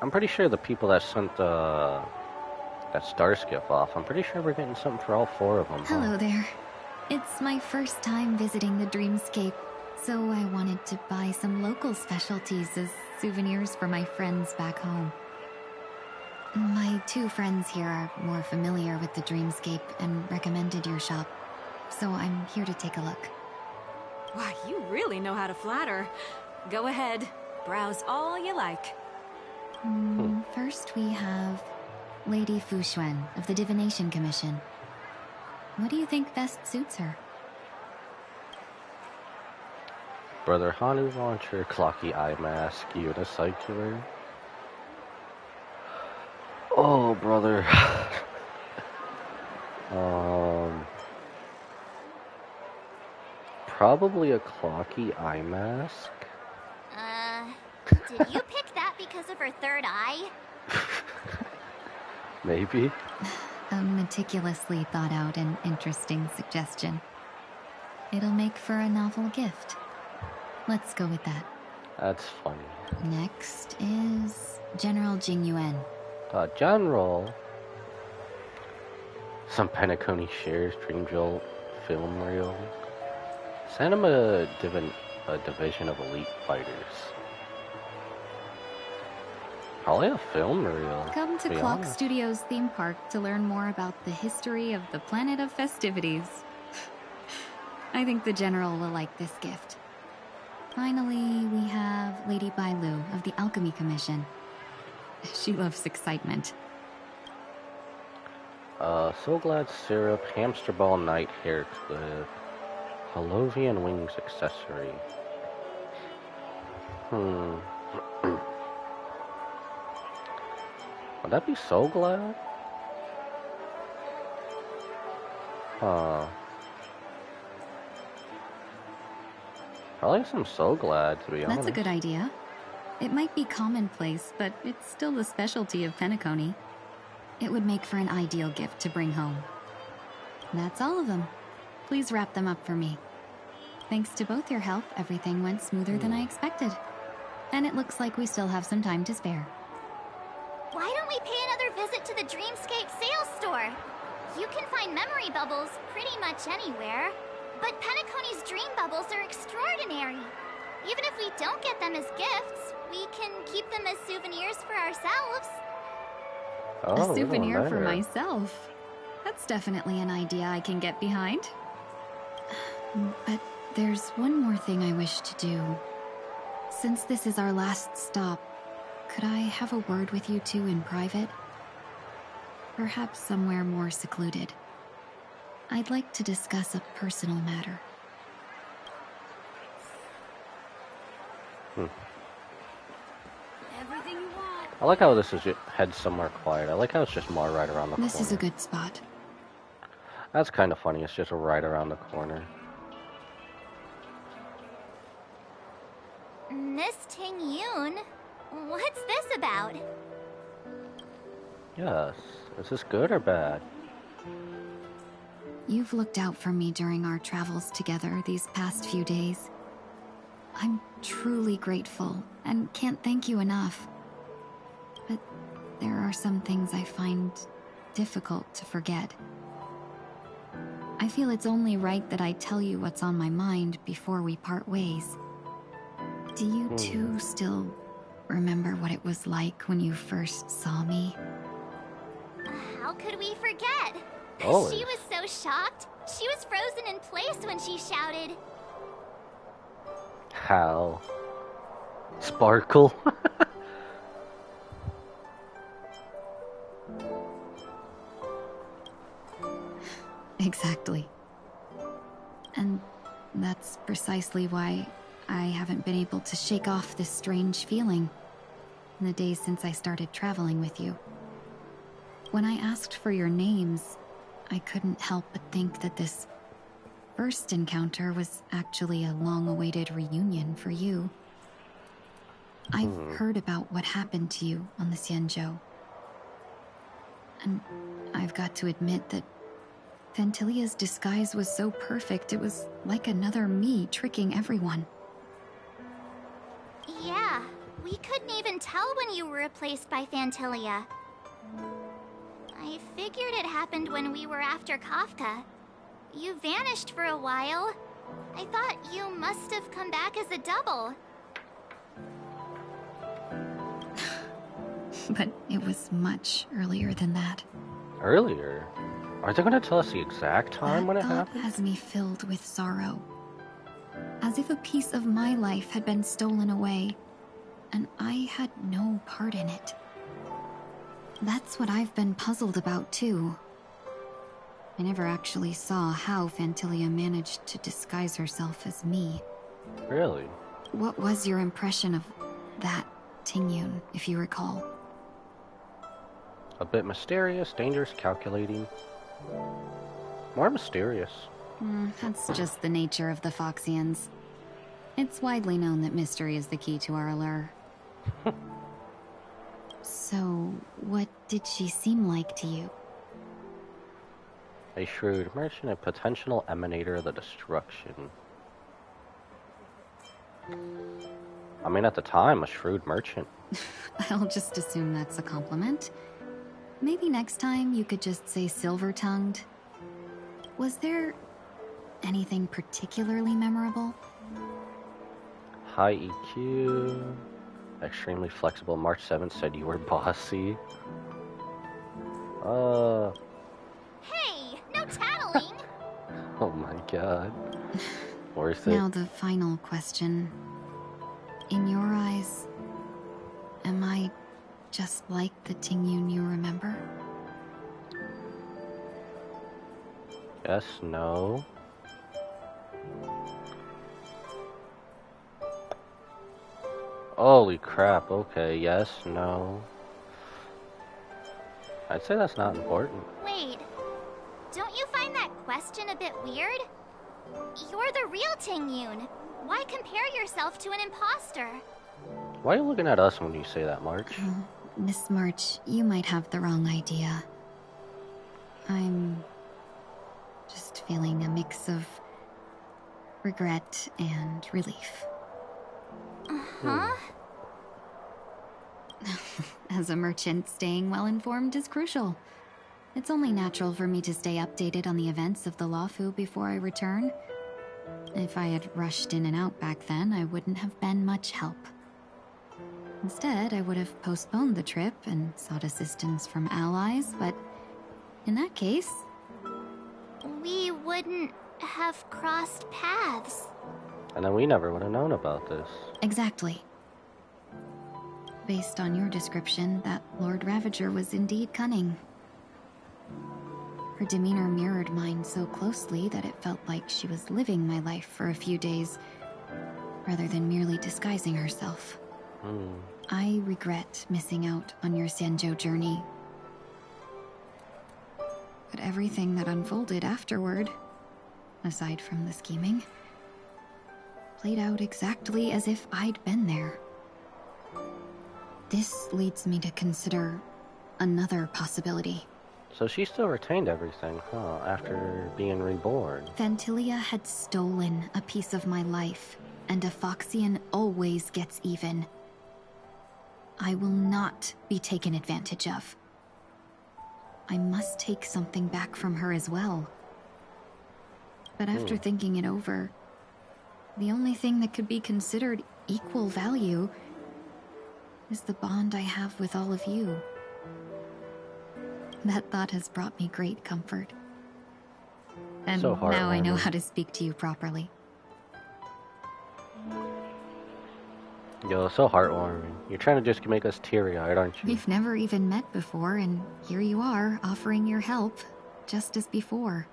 I'm pretty sure the people that sent that star skiff off, I'm pretty sure we're getting something for all 4 of them.
Hello there. It's my first time visiting the Dreamscape, so I wanted to buy some local specialties as souvenirs for my friends back home. My 2 friends here are more familiar with the Dreamscape and recommended your shop, so I'm here to take a look.
Wow, you really know how to flatter. Go ahead, browse all you like.
First we have Lady Fu Xuan of the Divination Commission. What do you think best suits her?
Brother Hanu launcher, clocky eye mask, unicycular. Oh, brother. Probably a clocky eye mask.
Did you pick that because of her 3rd eye?
Maybe.
A meticulously thought out and interesting suggestion. It'll make for a novel gift. Let's go with that.
That's funny.
Next is General Jing Yuan.
General. Some Penacony shares, Dream Jolt, film reel. Send him a division of elite fighters. Probably a film reel.
Come to Clock Studios theme park to learn more about the history of the planet of festivities. I think the General will like this gift. Finally, we have Lady Bailu of the Alchemy Commission. She loves excitement.
So Glad Syrup, Hamster Ball Night Hair Clip, Halovian Wings Accessory. Would that be So Glad? Probably some So Glad, to be honest.
That's a good idea. It might be commonplace, but it's still the specialty of Penacony. It would make for an ideal gift to bring home. That's all of them. Please wrap them up for me. Thanks to both your help, everything went smoother than I expected. And it looks like we still have some time to spare.
Why don't we pay another visit to the Dreamscape sales store? You can find memory bubbles pretty much anywhere. But Penacony's dream bubbles are extraordinary. Even if we don't get them as gifts, we can keep them as souvenirs for ourselves.
A souvenir for myself. That's definitely an idea I can get behind. But there's one more thing I wish to do. Since this is our last stop, could I have a word with you two in private? Perhaps somewhere more secluded. I'd like to discuss a personal matter.
Everything you want.
I like how this is head somewhere quiet. I like how it's just more right around the corner.
This is a good spot.
That's kind of funny. It's just right around the corner.
Miss Ting-Yun, what's this about?
Yes. Is this good or bad?
You've looked out for me during our travels together these past few days. I'm truly grateful and can't thank you enough. But there are some things I find difficult to forget. I feel it's only right that I tell you what's on my mind before we part ways. Do you two still remember what it was like when you first saw me?
How could we forget?
Oh.
She was so shocked. She was frozen in place when she shouted.
How? Sparkle?
Exactly. And that's precisely why I haven't been able to shake off this strange feeling in the days since I started traveling with you. When I asked for your names, I couldn't help but think that this first encounter was actually a long-awaited reunion for you. I've heard about what happened to you on the Xianzhou. And I've got to admit that Phantylia's disguise was so perfect, it was like another me tricking everyone.
Yeah, we couldn't even tell when you were replaced by Phantylia. I figured it happened when we were after Kafka. You vanished for a while. I thought you must have come back as a double.
But it was much earlier than that.
Earlier? Are they going to tell us the exact time when it happened?
Has me filled with sorrow. As if a piece of my life had been stolen away, and I had no part in it. That's what I've been puzzled about, too. I never actually saw how Phantylia managed to disguise herself as me.
Really?
What was your impression of that Tingyun, if you recall?
A bit mysterious, dangerous, calculating. More mysterious.
That's just the nature of the Foxians. It's widely known that mystery is the key to our allure. So, what did she seem like to you?
A shrewd merchant, a potential emanator of the destruction. I mean, at the time, a shrewd merchant.
I'll just assume that's a compliment. Maybe next time you could just say silver-tongued. Was there anything particularly memorable?
High EQ. Extremely flexible. March 7th said you were bossy.
Hey, no tattling!
Oh my god. Worth it.
Now the final question. In your eyes, am I just like the Tingyun you remember?
Yes, no. Holy crap, okay, yes, no. I'd say that's not important.
Wait, don't you find that question a bit weird? You're the real Tingyun. Why compare yourself to an imposter?
Why are you looking at us when you say that, March?
Miss March, you might have the wrong idea. I'm just feeling a mix of regret and relief.
Uh-huh.
As a merchant, staying well-informed is crucial. It's only natural for me to stay updated on the events of the Luofu before I return. If I had rushed in and out back then, I wouldn't have been much help. Instead, I would have postponed the trip and sought assistance from allies, but in that case...
we wouldn't have crossed paths.
And then we never would have known about this.
Exactly. Based on your description, that Lord Ravager was indeed cunning. Her demeanor mirrored mine so closely that it felt like she was living my life for a few days, rather than merely disguising herself. I regret missing out on your Xianzhou journey. But everything that unfolded afterward, aside from the scheming, played out exactly as if I'd been there. This leads me to consider another possibility.
So she still retained everything, huh? After being reborn.
Phantylia had stolen a piece of my life, and a Foxian always gets even. I will not be taken advantage of. I must take something back from her as well. But after thinking it over, the only thing that could be considered equal value is the bond I have with all of you. That thought has brought me great comfort. And
So
now I know
heartwarming.
how to speak to you properly.
Yo, so heartwarming. You're trying to just make us teary-eyed, aren't you?
We've never even met before, and here you are, offering your help, just as before.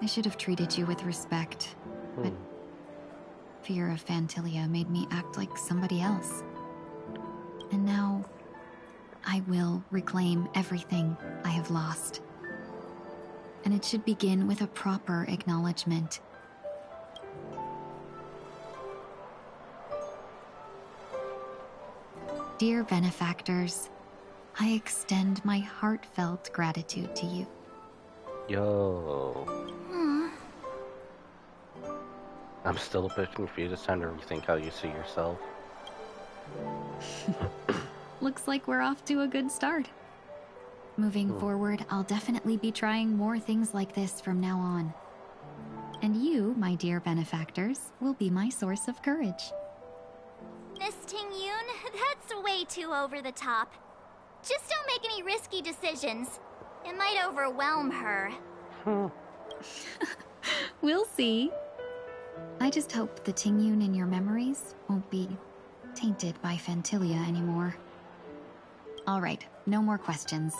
I should have treated you with respect, but fear of Phantilia made me act like somebody else. And now, I will reclaim everything I have lost. And it should begin with a proper acknowledgement. Dear benefactors, I extend my heartfelt gratitude to you.
Yo. I'm still a bit confused. It's time to rethink how you see yourself.
Looks like we're off to a good start. Moving forward, I'll definitely be trying more things like this from now on. And you, my dear benefactors, will be my source of courage.
Miss Ting-Yoon, that's way too over the top. Just don't make any risky decisions. It might overwhelm her.
We'll see. I just hope the Ting-Yoon in your memories won't be tainted by Phantilia anymore. Alright, no more questions.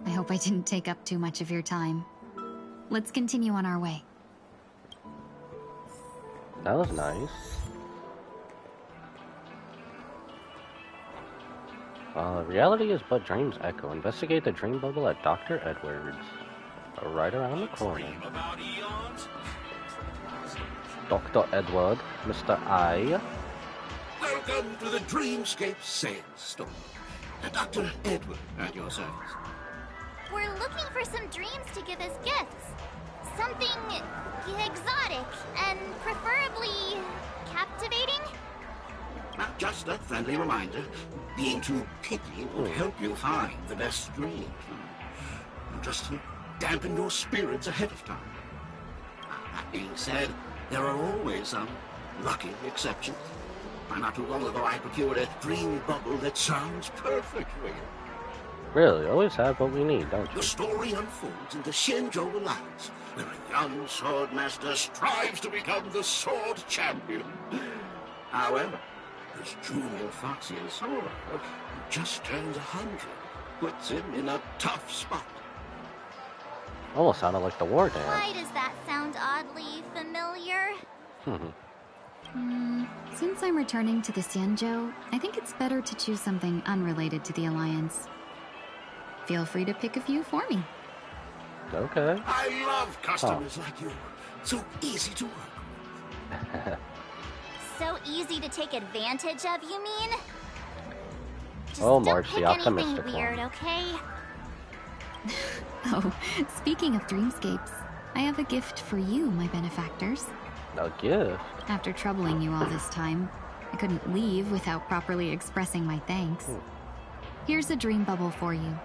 I hope I didn't take up too much of your time. Let's continue on our way.
That was nice. Reality is but dreams echo. Investigate the dream bubble at Dr. Edwards. Right around the corner. Dr. Edward, Mr. I.
Welcome to the Dreamscape Sandstorm. Dr. Edward at your service.
We're looking for some dreams to give as gifts. Something exotic and preferably captivating.
Now, just a friendly reminder, being too picky will help you find the best dreams. Just to dampen your spirits ahead of time. That being said, there are always some lucky exceptions. Not too long ago, I procured a dream bubble that sounds perfect for you.
Really, always have what we need, don't you?
The story unfolds in the Shenzhou Alliance, where a young sword master strives to become the sword champion. However, this junior foxy sword, who just turned 100, puts him in a tough spot.
Almost sounded like the war dance.
Why does that sound oddly familiar?
Since I'm returning to the Xianzhou, I think it's better to choose something unrelated to the Alliance. Feel free to pick a few for me.
Okay.
I love customers like you. So easy to work with.
So easy to take advantage of, you mean? Just
Oh,
don't
March,
pick
the optimistic
anything weird,
one.
okay?
Oh, speaking of dreamscapes, I have a gift for you, my benefactors.
A gift?
After troubling you all this time, I couldn't leave without properly expressing my thanks. Here's a dream bubble for you.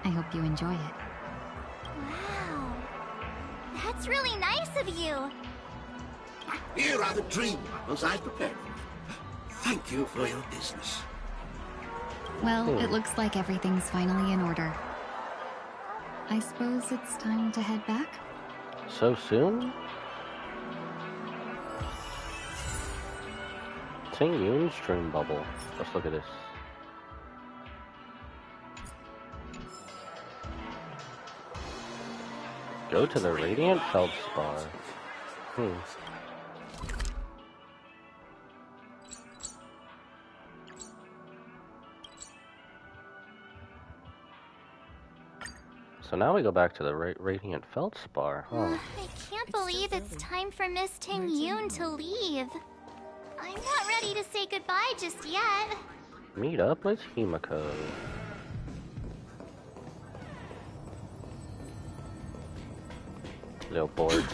I hope you enjoy it.
Wow. That's really nice of you.
Here are the dream bubbles I prepared for you. Thank you for your business.
Well, it looks like everything's finally in order. I suppose it's time to head back?
So soon? Ting-Yoon's dream bubble. Let's look at this. Go to the Radiant Feldspar. So now we go back to the Radiant Feldspar.
I can't believe it's time for Miss Ting-Yoon to leave. I'm not ready to say goodbye just yet.
Meet up with Himiko. Little bored.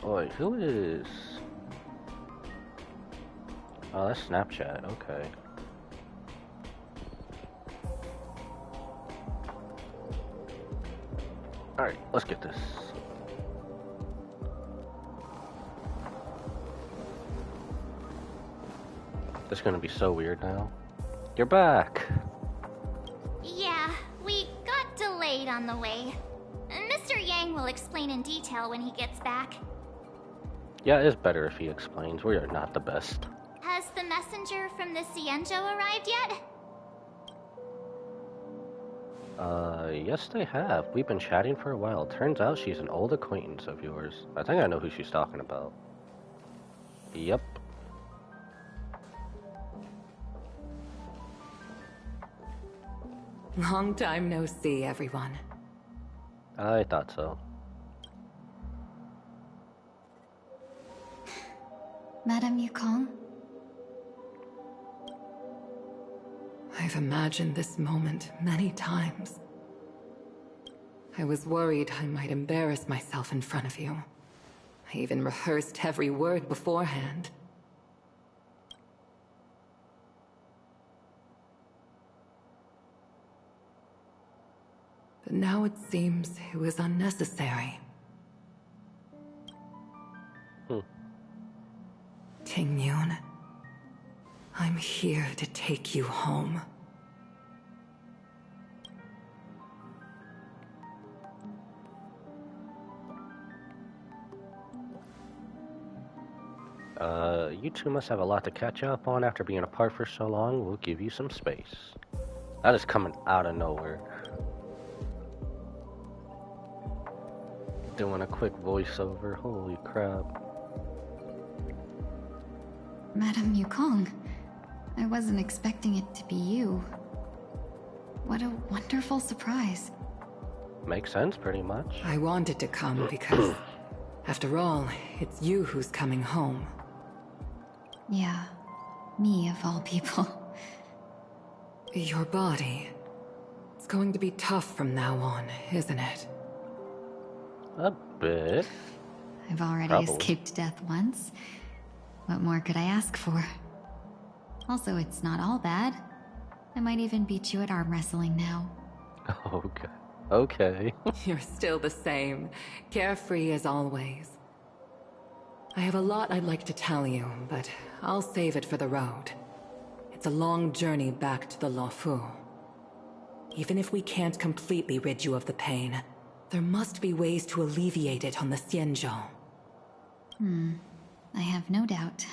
Oi, who is? Oh, that's Snapchat. Okay. Alright, let's get this. This is gonna be so weird now. You're back!
Yeah, we on the way. Mr. Yang will explain in detail when he gets back.
Yeah, it's better if he explains. We are not the best.
Has the messenger from the Xianzhou arrived yet?
Yes they have. We've been chatting for a while. Turns out she's an old acquaintance of yours. I think I know who she's talking about. Yep.
Long time no see, everyone.
I thought so.
Madame Yukong?
I've imagined this moment many times. I was worried I might embarrass myself in front of you. I even rehearsed every word beforehand. But now it seems it was unnecessary. Ting-Yun, I'm here to take you home.
You two must have a lot to catch up on after being apart for so long. We'll give you some space. That is coming out of nowhere. Doing a quick voiceover, holy crap.
Madame Yukong, I wasn't expecting it to be you. What a wonderful surprise.
Makes sense, pretty much.
I wanted to come because, after all, it's you who's coming home.
Yeah, me of all people.
Your body. It's going to be tough from now on, isn't it?
A bit.
I've already escaped death once. What more could I ask for? Also, it's not all bad. I might even beat you at arm wrestling now.
Okay. Okay.
You're still the same. Carefree as always. I have a lot I'd like to tell you, but I'll save it for the road. It's a long journey back to the Luofu. Even if we can't completely rid you of the pain, there must be ways to alleviate it on the Xianzhou.
I have no doubt.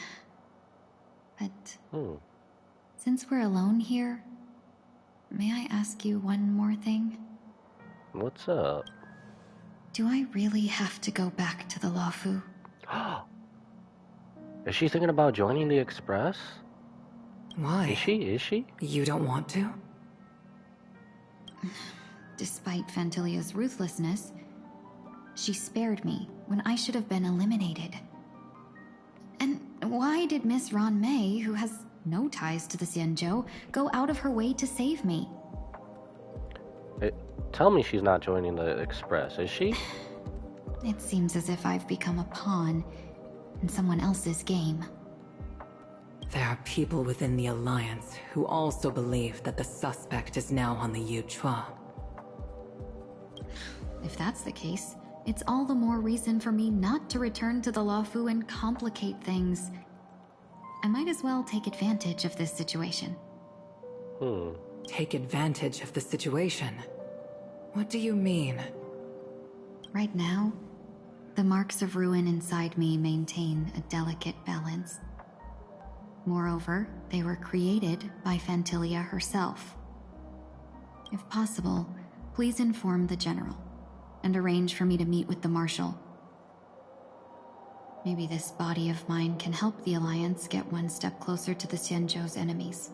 But since we're alone here, may I ask you one more thing?
What's up?
Do I really have to go back to the Luofu?
Is she thinking about joining the Express?
Why?
Is she?
You don't want to?
Despite Phantilia's ruthlessness, she spared me when I should have been eliminated. And why did Miss Ron Mei, who has no ties to the Xianzhou, go out of her way to save me?
Tell me she's not joining the Express, is she?
It seems as if I've become a pawn in someone else's game.
There are people within the Alliance who also believe that the suspect is now on the Yuchua.
If that's the case, it's all the more reason for me not to return to the Luofu and complicate things. I might as well take advantage of this situation.
Take advantage of the situation? What do you mean?
Right now, the marks of ruin inside me maintain a delicate balance. Moreover, they were created by Phantilia herself. If possible, please inform the General and arrange for me to meet with the Marshal. Maybe this body of mine can help the Alliance get one step closer to the Xianzhou's enemies.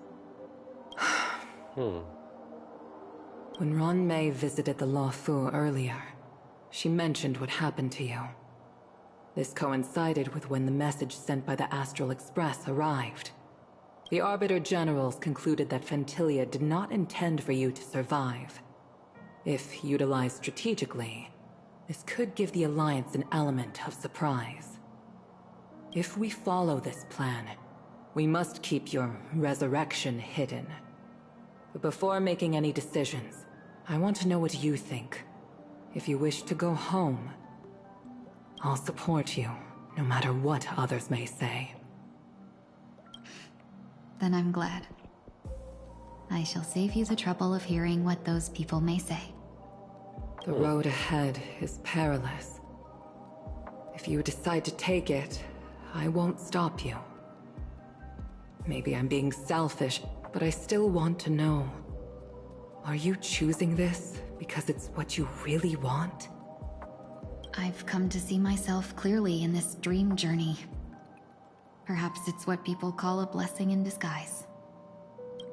When Ron Mei visited the Luofu earlier, she mentioned what happened to you. This coincided with when the message sent by the Astral Express arrived. The Arbiter Generals concluded that Phantilia did not intend for you to survive. If utilized strategically, this could give the Alliance an element of surprise. If we follow this plan, we must keep your resurrection hidden. But before making any decisions, I want to know what you think. If you wish to go home, I'll support you, no matter what others may say.
Then I'm glad. I shall save you the trouble of hearing what those people may say.
The road ahead is perilous. If you decide to take it, I won't stop you. Maybe I'm being selfish, but I still want to know. Are you choosing this because it's what you really want?
I've come to see myself clearly in this dream journey. Perhaps it's what people call a blessing in disguise.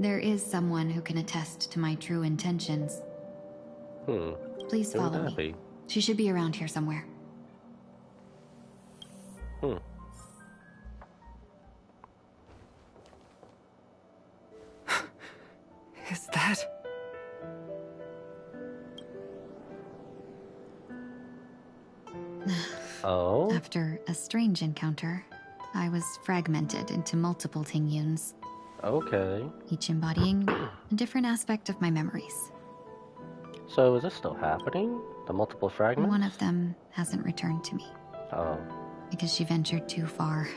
There is someone who can attest to my true intentions. Please follow me. She should be around here somewhere.
Is that...
Oh?
After a strange encounter, I was fragmented into multiple Tingyuns.
Okay.
Each embodying a different aspect of my memories.
So is this still happening? The multiple fragments?
One of them hasn't returned to me.
Oh.
Because she ventured too far.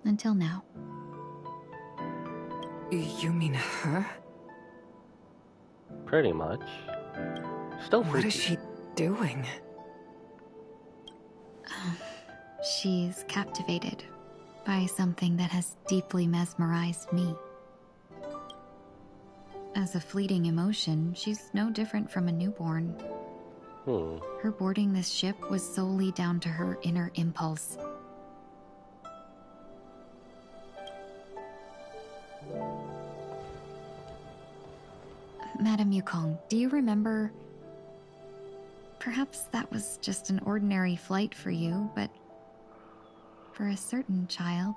Until now.
You mean her?
Pretty much. Still freaky.
What is she doing?
She's captivated by something that has deeply mesmerized me. As a fleeting emotion, she's no different from a newborn. Her boarding this ship was solely down to her inner impulse. Madame Yukong, do you remember? Perhaps that was just an ordinary flight for you, but for a certain child,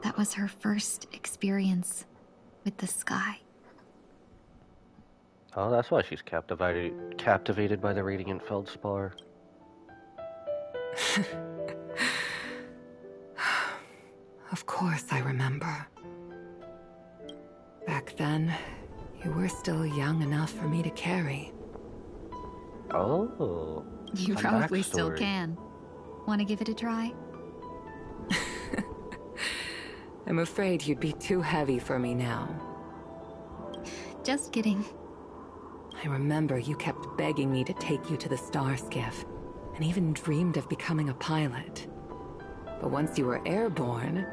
that was her first experience with the sky.
Oh, that's why she's captivated by the radiant feldspar.
Of course I remember. Back then, you were still young enough for me to carry.
Oh.
You probably still can. Want to give it a try?
I'm afraid you'd be too heavy for me now.
Just kidding.
I remember you kept begging me to take you to the Star Skiff, and even dreamed of becoming a pilot. But once you were airborne,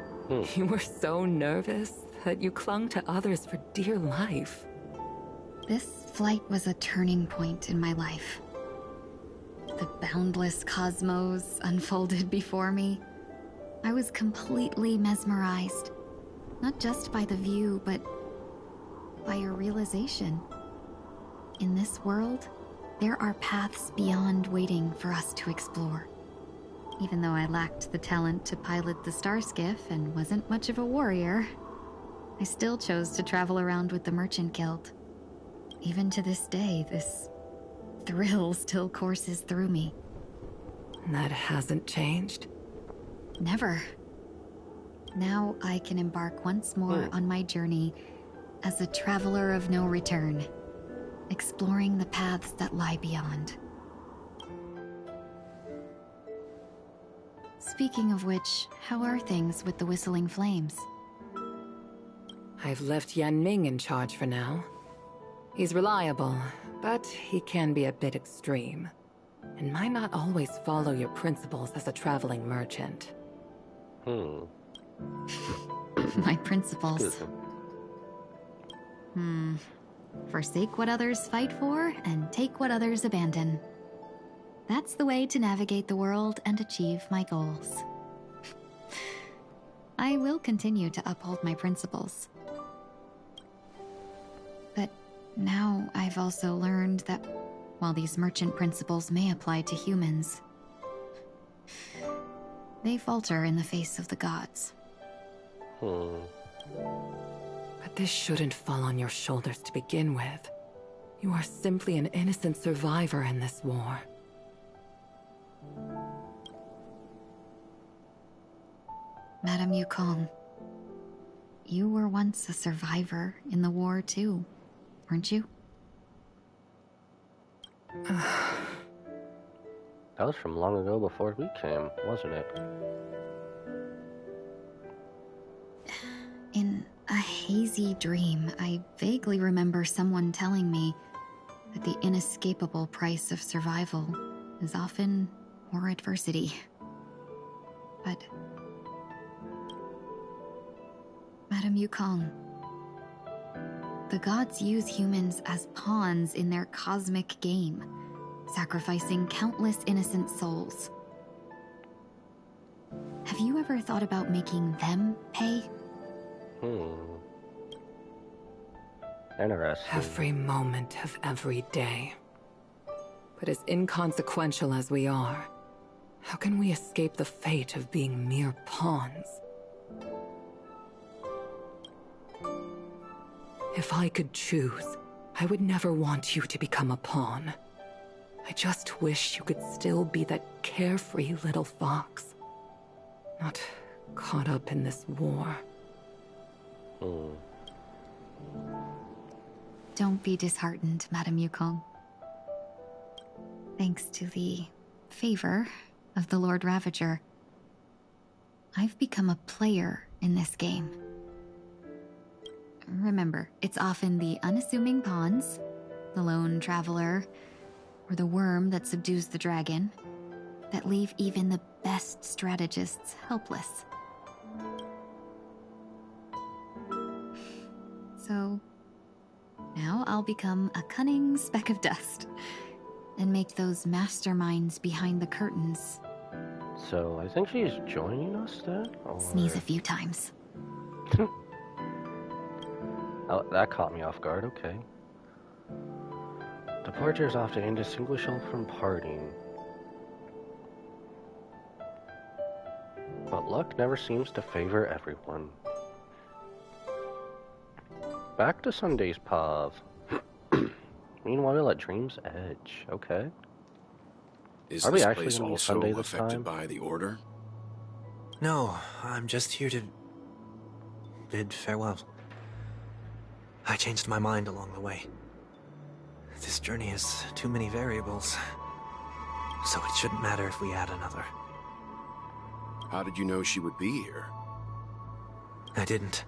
you were so nervous that you clung to others for dear life.
This flight was a turning point in my life. The boundless cosmos unfolded before me. I was completely mesmerized, not just by the view, but by a realization. In this world, there are paths beyond waiting for us to explore. Even though I lacked the talent to pilot the Star Skiff and wasn't much of a warrior, I still chose to travel around with the Merchant Guild. Even to this day, this thrill still courses through me.
That hasn't changed?
Never. Now I can embark once more on my journey as a traveler of no return, exploring the paths that lie beyond. Speaking of which, how are things with the Whistling Flames?
I've left Yan Ming in charge for now. He's reliable, but he can be a bit extreme, and might not always follow your principles as a traveling merchant.
My principles. Forsake what others fight for, and take what others abandon. That's the way to navigate the world and achieve my goals. I will continue to uphold my principles. But now I've also learned that while these merchant principles may apply to humans, they falter in the face of the gods.
But this shouldn't fall on your shoulders to begin with. You are simply an innocent survivor in this war.
Madame Yukong, you were once a survivor in the war too, weren't you?
That was from long ago before we came, wasn't it?
In a hazy dream, I vaguely remember someone telling me that the inescapable price of survival is often more adversity. But... Madame Yukong, the gods use humans as pawns in their cosmic game, sacrificing countless innocent souls. Have you ever thought about making them pay?
Interesting.
Every moment of every day. But as inconsequential as we are, how can we escape the fate of being mere pawns? If I could choose, I would never want you to become a pawn. I just wish you could still be that carefree little fox. Not caught up in this war.
Don't be disheartened, Madame Yukong. Thanks to the favor of the Lord Ravager, I've become a player in this game. Remember, it's often the unassuming pawns, the lone traveler, or the worm that subdues the dragon, that leave even the best strategists helpless. So, now I'll become a cunning speck of dust, and make those masterminds behind the curtains.
So, I think she's joining us then? Or...
Sneeze a few times.
Oh, that caught me off guard, okay. Departure is often indistinguishable from parting. But luck never seems to favor everyone. Back to Sunday's Pav. Meanwhile, at Dream's Edge. Okay.
Is
Are we
this
actually
place
going to be
also
Sunday this
affected
time?
by the Order?
No, I'm just here to bid farewell. I changed my mind along the way. This journey has too many variables, so it shouldn't matter if we add another.
How did you know she would be here?
I didn't.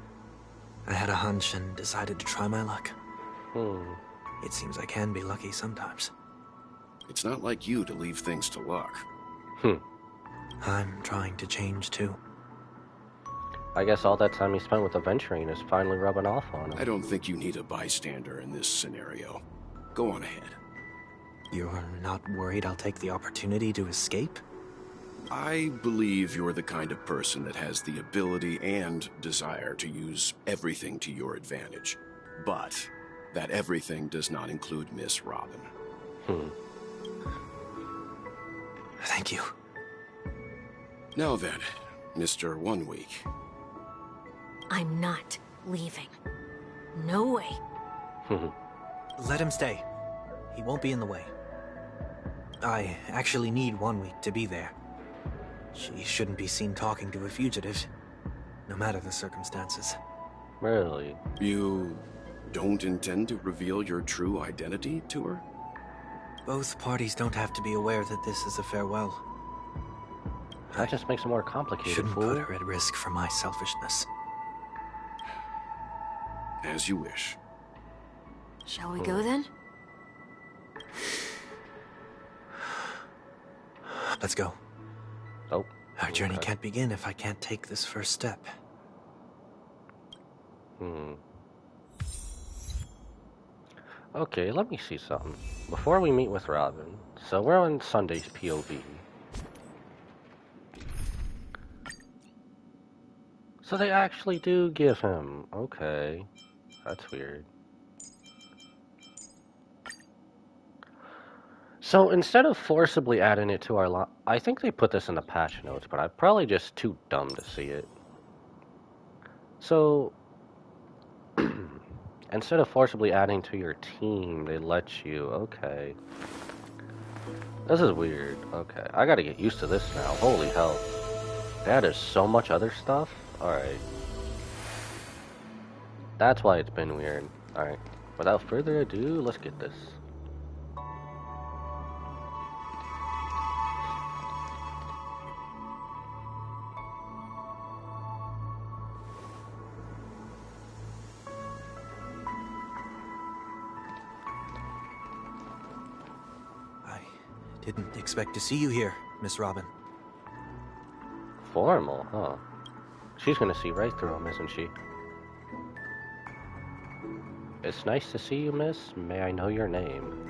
I had a hunch and decided to try my luck. It seems I can be lucky sometimes.
It's not like you to leave things to luck.
I'm trying to change too.
I guess all that time he spent with adventuring is finally rubbing off on him.
I don't think you need a bystander in this scenario. Go on ahead.
You're not worried I'll take the opportunity to escape?
I believe you're the kind of person that has the ability and desire to use everything to your advantage. But that everything does not include Miss Robin.
Thank you.
Now then, Mr. 1 Week.
I'm not leaving. No way.
Let him stay. He won't be in the way. I actually need 1 week to be there. She shouldn't be seen talking to a fugitive, no matter the circumstances.
Really?
You don't intend to reveal your true identity to her?
Both parties don't have to be aware that this is a farewell.
That just makes it more complicated,
Shouldn't
fool.
put her at risk for my selfishness.
As you wish.
Shall we go then?
Let's go.
Oh.
Our journey can't begin if I can't take this first step.
Okay, let me see something. Before we meet with Robin, so we're on Sunday's POV. So they actually do give him. Okay. That's weird. So instead of forcibly adding it to our I think they put this in the patch notes, but I'm probably just too dumb to see it. So instead of forcibly adding to your team, they let you. Okay. This is weird. Okay. I gotta get used to this now. Holy hell. That is so much other stuff. Alright. That's why it's been weird. Alright. Without further ado, let's get this.
Didn't expect to see you here, Miss Robin.
Formal, huh? She's gonna see right through him, isn't she? It's nice to see you, miss. May I know your name?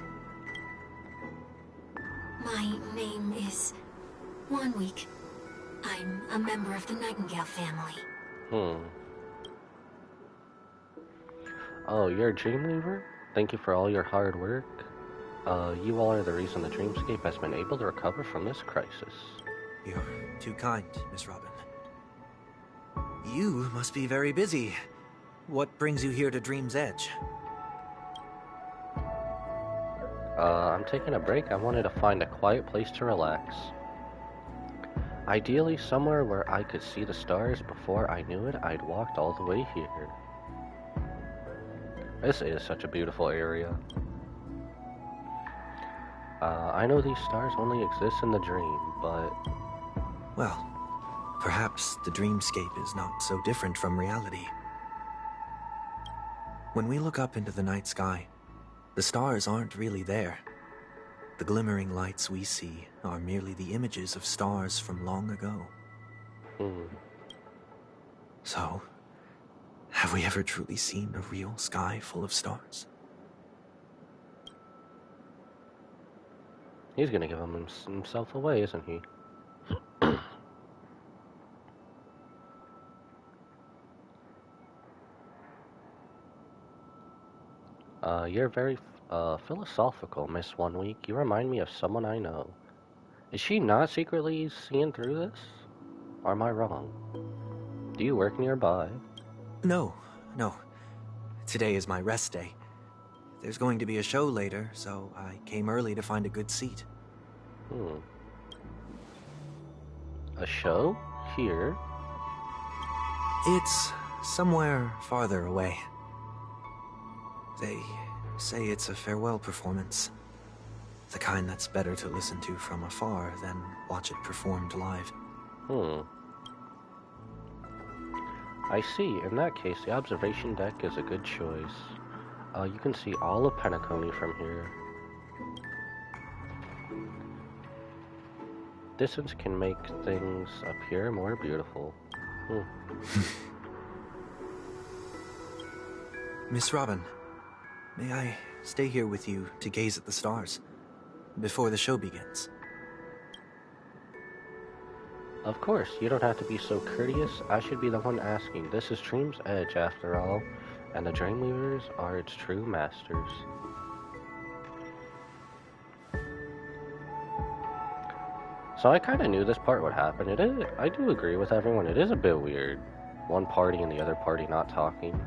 My name is Wanweek. I'm a member of the Nightingale family.
Oh, you're a Dreamweaver? Thank you for all your hard work. You all are the reason the Dreamscape has been able to recover from this crisis.
You're too kind, Miss Robin. You must be very busy. What brings you here to Dream's Edge?
I'm taking a break. I wanted to find a quiet place to relax. Ideally, somewhere where I could see the stars. Before I knew it, I'd walked all the way here. This is such a beautiful area. I know these stars only exist in the dream, but...
Well, perhaps the dreamscape is not so different from reality. When we look up into the night sky, the stars aren't really there. The glimmering lights we see are merely the images of stars from long ago. So, have we ever truly seen a real sky full of stars?
He's gonna give himself away, isn't he? You're very philosophical, Miss Wanweek. You remind me of someone I know. Is she not secretly seeing through this? Or am I wrong? Do you work nearby?
No. Today is my rest day. There's going to be a show later, so I came early to find a good seat.
A show? Here?
It's somewhere farther away. They say it's a farewell performance. The kind that's better to listen to from afar than watch it performed live.
I see. In that case, the observation deck is a good choice. You can see all of Penacony from here. Distance can make things appear more beautiful.
Miss Robin, may I stay here with you to gaze at the stars before the show begins?
Of course, you don't have to be so courteous. I should be the one asking. This is Dream's Edge, after all, and the Dreamweavers are its true masters. So I kind of knew this part would happen. I do agree with everyone. It is a bit weird. One party and the other party not talking.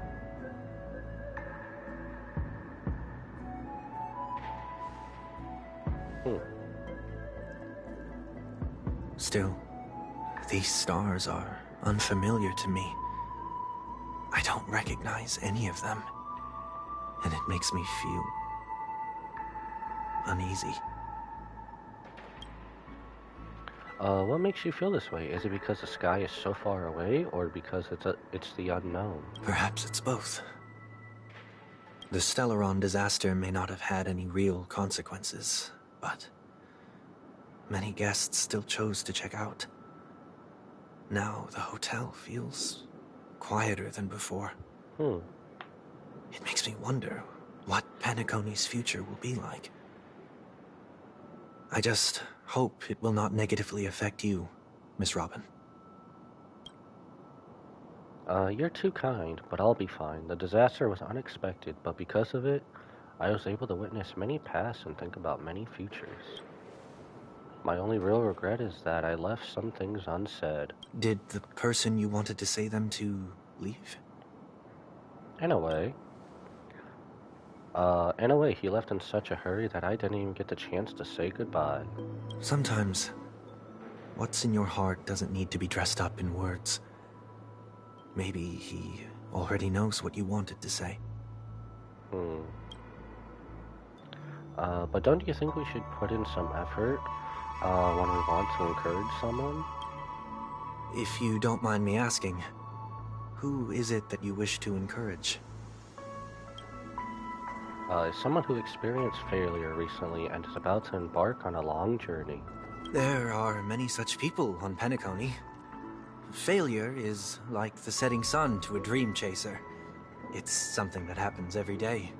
Still, these stars are unfamiliar to me. I don't recognize any of them, and it makes me feel uneasy.
What makes you feel this way? Is it because the sky is so far away, or because it's the unknown?
Perhaps it's both. The Stellaron disaster may not have had any real consequences, but many guests still chose to check out. Now the hotel feels quieter than before. It makes me wonder what Penacony's future will be like. I just hope it will not negatively affect you, Miss Robin.
You're too kind, but I'll be fine. The disaster was unexpected, but because of it, I was able to witness many pasts and think about many futures. My only real regret is that I left some things unsaid.
Did the person you wanted to say them to leave?
In a way, he left in such a hurry that I didn't even get the chance to say goodbye.
Sometimes, what's in your heart doesn't need to be dressed up in words. Maybe he already knows what you wanted to say.
But don't you think we should put in some effort when we want to encourage someone?
If you don't mind me asking, who is it that you wish to encourage?
Is someone who experienced failure recently and is about to embark on a long journey.
There are many such people on Penacony. Failure is like the setting sun to a dream chaser. It's something that happens every day.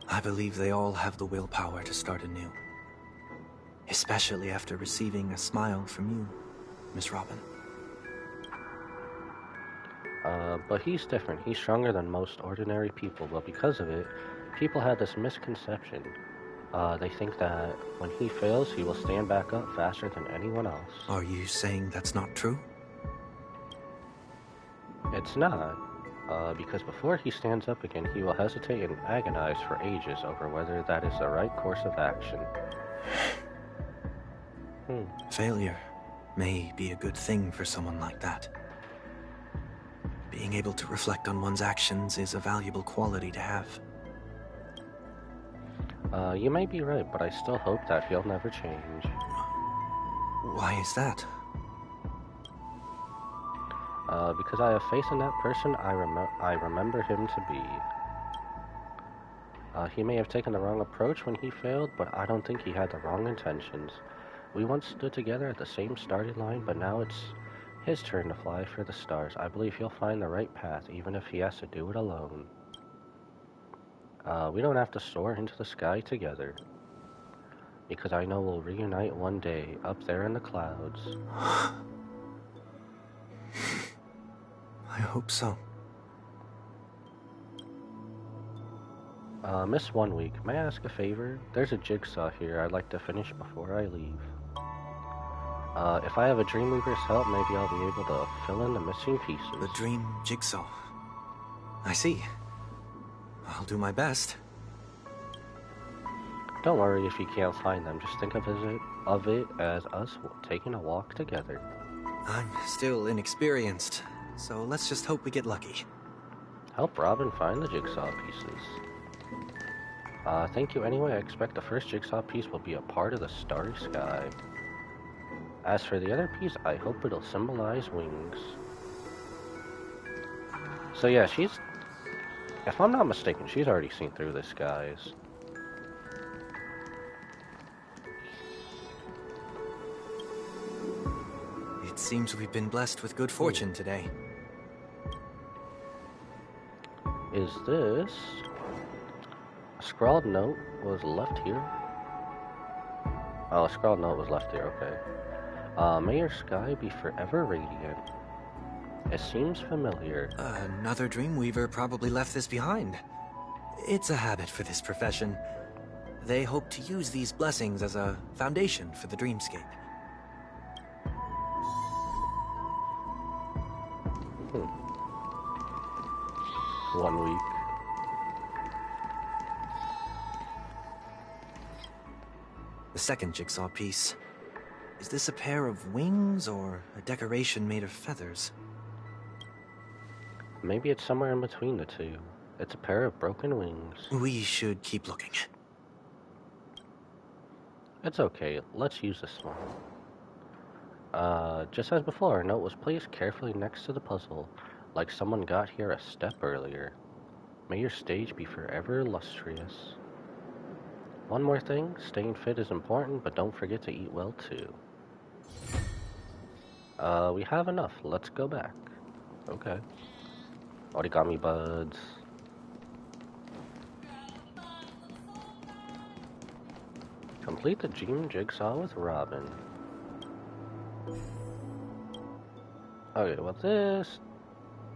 I believe they all have the willpower to start anew. Especially after receiving a smile from you, Miss Robin.
But he's different. He's stronger than most ordinary people, but because of it, people have this misconception. They think that when he fails, he will stand back up faster than anyone else.
Are you saying that's not true?
It's not. Because before he stands up again, he will hesitate and agonize for ages over whether that is the right course of action.
Failure may be a good thing for someone like that. Being able to reflect on one's actions is a valuable quality to have.
You may be right, but I still hope that he'll never change.
Why is that?
Because I have faith in that person I remember him to be. He may have taken the wrong approach when he failed, but I don't think he had the wrong intentions. We once stood together at the same starting line, but now it's his turn to fly for the stars. I believe he'll find the right path, even if he has to do it alone. We don't have to soar into the sky together. Because I know we'll reunite one day, up there in the clouds.
I hope so.
Miss 1 Week, may I ask a favor? There's a jigsaw here I'd like to finish before I leave. If I have a Dreamweaver's help, maybe I'll be able to fill in the missing pieces.
The dream jigsaw. I see. I'll do my best.
Don't worry if you can't find them. Just think of it as us taking a walk together.
I'm still inexperienced, so let's just hope we get lucky.
Help Robin find the jigsaw pieces. Thank you anyway. I expect the first jigsaw piece will be a part of the starry sky. As for the other piece, I hope it'll symbolize wings. So yeah, if I'm not mistaken, she's already seen through the skies.
It seems we've been blessed with good fortune today.
Is this... a scrawled note was left here? Oh, a scrawled note was left here, okay. May your sky be forever radiant. It seems familiar.
Another Dreamweaver probably left this behind. It's a habit for this profession. They hope to use these blessings as a foundation for the dreamscape.
1 week.
The second jigsaw piece. Is this a pair of wings or a decoration made of feathers?
Maybe it's somewhere in between the two. It's a pair of broken wings.
We should keep looking.
It's okay. Let's use this one. Just as before, a note was placed carefully next to the puzzle, like someone got here a step earlier. May your stage be forever illustrious. One more thing, staying fit is important, but don't forget to eat well too. We have enough. Let's go back. Okay. Origami buds. Complete the dream jigsaw with Robin. Okay, well this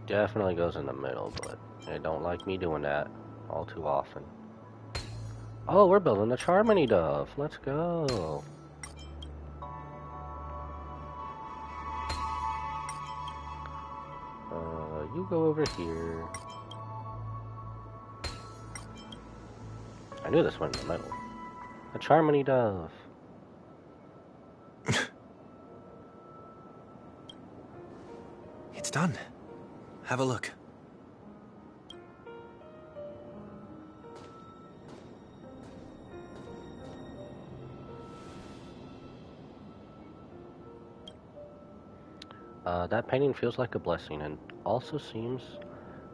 definitely goes in the middle, but I don't like me doing that all too often. Oh, we're building the Charmony Dove. Let's go. You go over here. I knew this went in the middle. A Charmony Dove.
It's done. Have a look.
That painting feels like a blessing and also seems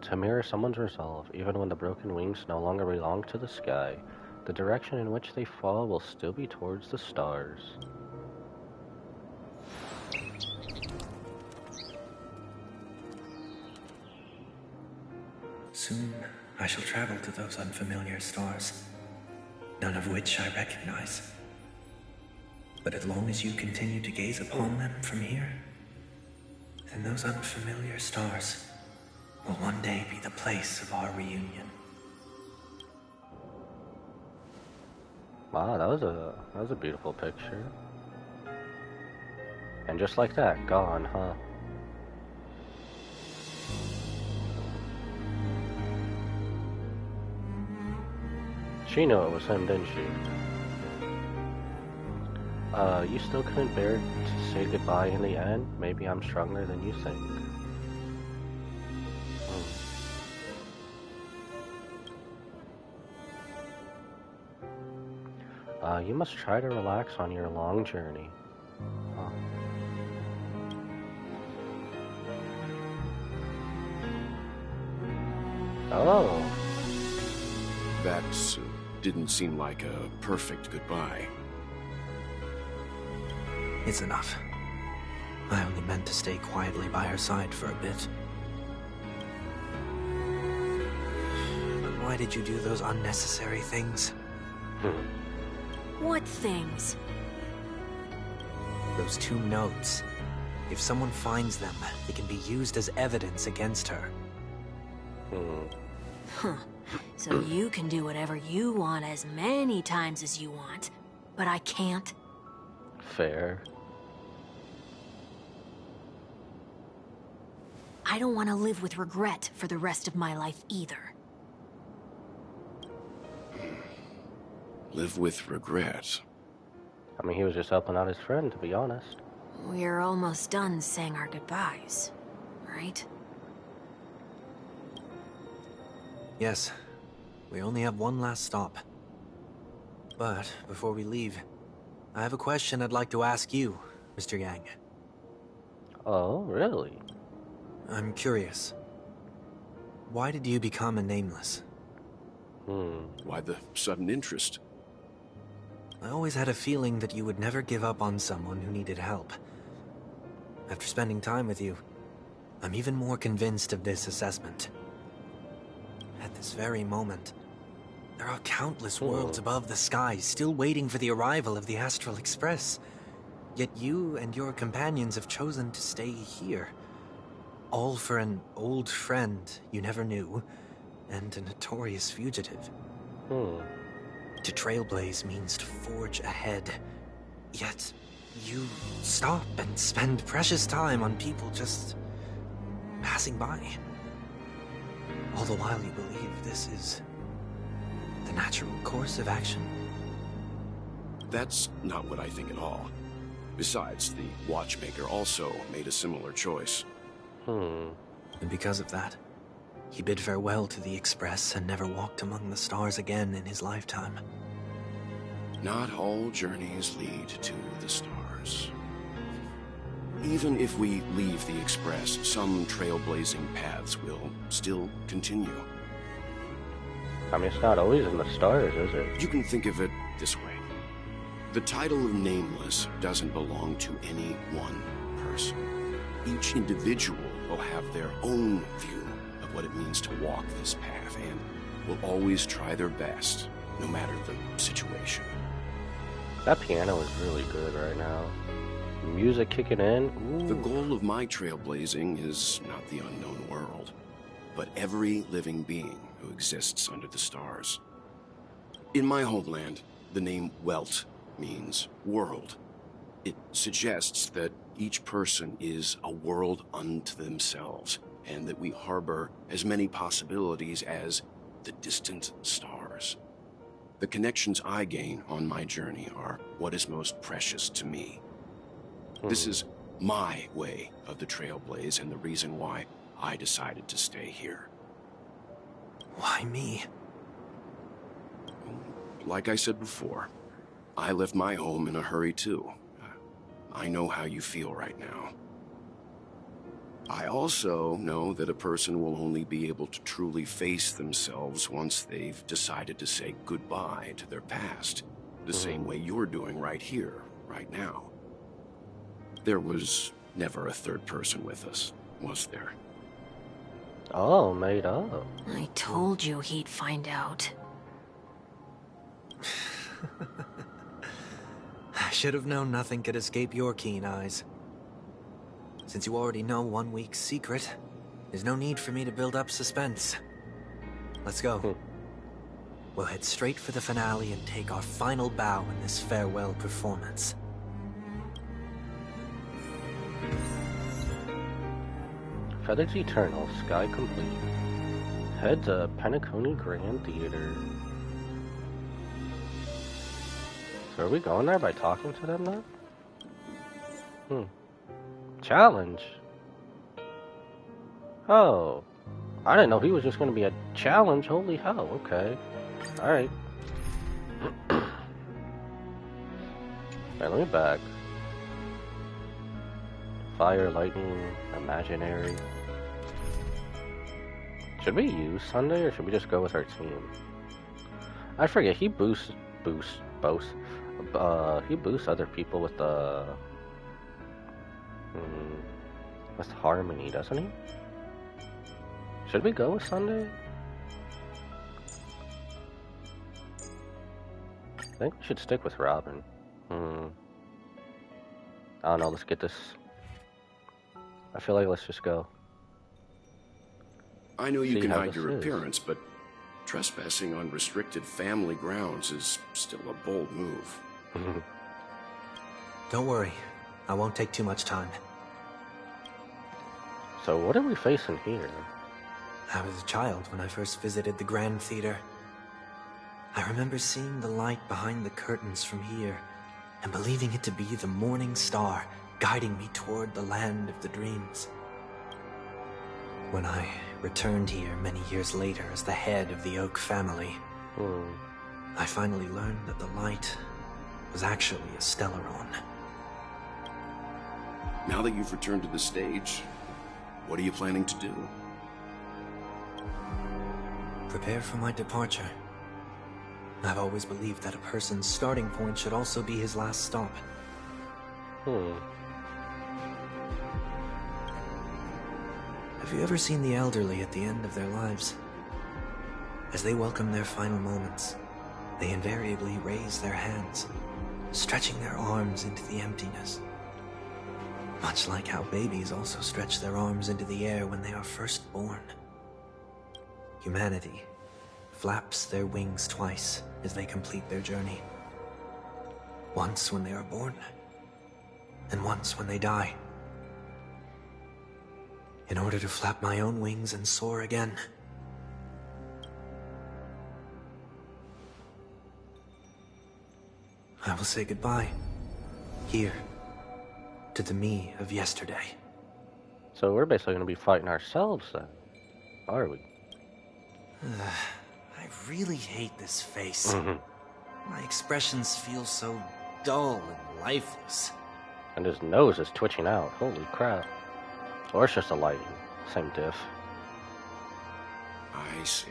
To mirror someone's resolve, even when the broken wings no longer belong to the sky, the direction in which they fall will still be towards the stars.
Soon, I shall travel to those unfamiliar stars, none of which I recognize. But as long as you continue to gaze upon them from here, then those unfamiliar stars will one day be the place of our reunion.
Wow, that was a beautiful picture. And just like that, gone, huh? She knew it was him, didn't she? You still couldn't bear to say goodbye in the end? Maybe I'm stronger than you think. You must try to relax on your long journey. Huh. Oh.
That didn't seem like a perfect goodbye.
It's enough. I only meant to stay quietly by her side for a bit. But why did you do those unnecessary things?
What things?
Those 2 notes. If someone finds them, they can be used as evidence against her.
Huh. So you can do whatever you want as many times as you want, but I can't?
Fair.
I don't want to live with regret for the rest of my life either.
Live with regret?
I mean, he was just helping out his friend, to be honest.
We're almost done saying our goodbyes, right?
Yes. We only have one last stop. But before we leave, I have a question I'd like to ask you, Mr. Yang.
Oh, really?
I'm curious. Why did you become a Nameless?
Why the sudden interest?
I always had a feeling that you would never give up on someone who needed help. After spending time with you, I'm even more convinced of this assessment. At this very moment, there are countless worlds above the sky still waiting for the arrival of the Astral Express. Yet you and your companions have chosen to stay here. All for an old friend you never knew, and a notorious fugitive. To trailblaze means to forge ahead. Yet, you stop and spend precious time on people just passing by. All the while you believe this is the natural course of action.
That's not what I think at all. Besides, the Watchmaker also made a similar choice.
And because of that, he bid farewell to the Express and never walked among the stars again in his lifetime.
Not all journeys lead to the stars. Even if we leave the Express, some trailblazing paths will still continue.
I mean, it's not always in the stars, is it?
You can think of it this way. The title of Nameless doesn't belong to any one person. Each individual will have their own view of what it means to walk this path and will always try their best, no matter the situation.
That piano is really good right now. Music kicking in. Ooh.
The goal of my trailblazing is not the unknown world, but every living being who exists under the stars. In my homeland, the name Welt means world. It suggests that each person is a world unto themselves, and that we harbor as many possibilities as the distant stars. The connections I gain on my journey are what is most precious to me. This is my way of the Trailblaze and the reason why I decided to stay here.
Why me?
Like I said before, I left my home in a hurry too. I know how you feel right now. I also know that a person will only be able to truly face themselves once they've decided to say goodbye to their past, the same way you're doing right here, right now. There was never a third person with us, was there?
Oh, made up.
I told you he'd find out.
I should have known nothing could escape your keen eyes. Since you already know 1 week's secret, there's no need for me to build up suspense. Let's go. We'll head straight for the finale and take our final bow in this farewell performance.
Feathers Eternal, Sky Complete. Head to Penacony Grand Theater. So are we going there by talking to them now? Challenge? Oh. I didn't know he was just going to be a challenge. Holy hell, okay. Alright. Alright, let me back. Fire, lightning, imaginary. Should we use Sunday or should we just go with our team? I forget, he boosts other people with the with harmony, doesn't he? Should we go with Sunday? I think we should stick with Robin. I don't know, let's get this. I feel like let's just go.
I know you can hide your appearance, but trespassing on restricted family grounds is still a bold move.
Don't worry, I won't take too much time.
So what are we facing here?
I was a child when I first visited the Grand Theater. I remember seeing the light behind the curtains from here, and believing it to be the morning star guiding me toward the land of the dreams. When I returned here many years later as the head of the Oak family, I finally learned that the light was actually a Stellaron.
Now that you've returned to the stage, what are you planning to do?
Prepare for my departure. I've always believed that a person's starting point should also be his last stop. Have you ever seen the elderly at the end of their lives? As they welcome their final moments, they invariably raise their hands, stretching their arms into the emptiness. Much like how babies also stretch their arms into the air when they are first born. Humanity flaps their wings twice as they complete their journey. Once when they are born, and once when they die. In order to flap my own wings and soar again. I will say goodbye, here, to the me of yesterday.
So we're basically going to be fighting ourselves then, are we?
I really hate this face. My expressions feel so dull and lifeless.
And his nose is twitching out, holy crap. Or it's just a lighting, same diff.
I see.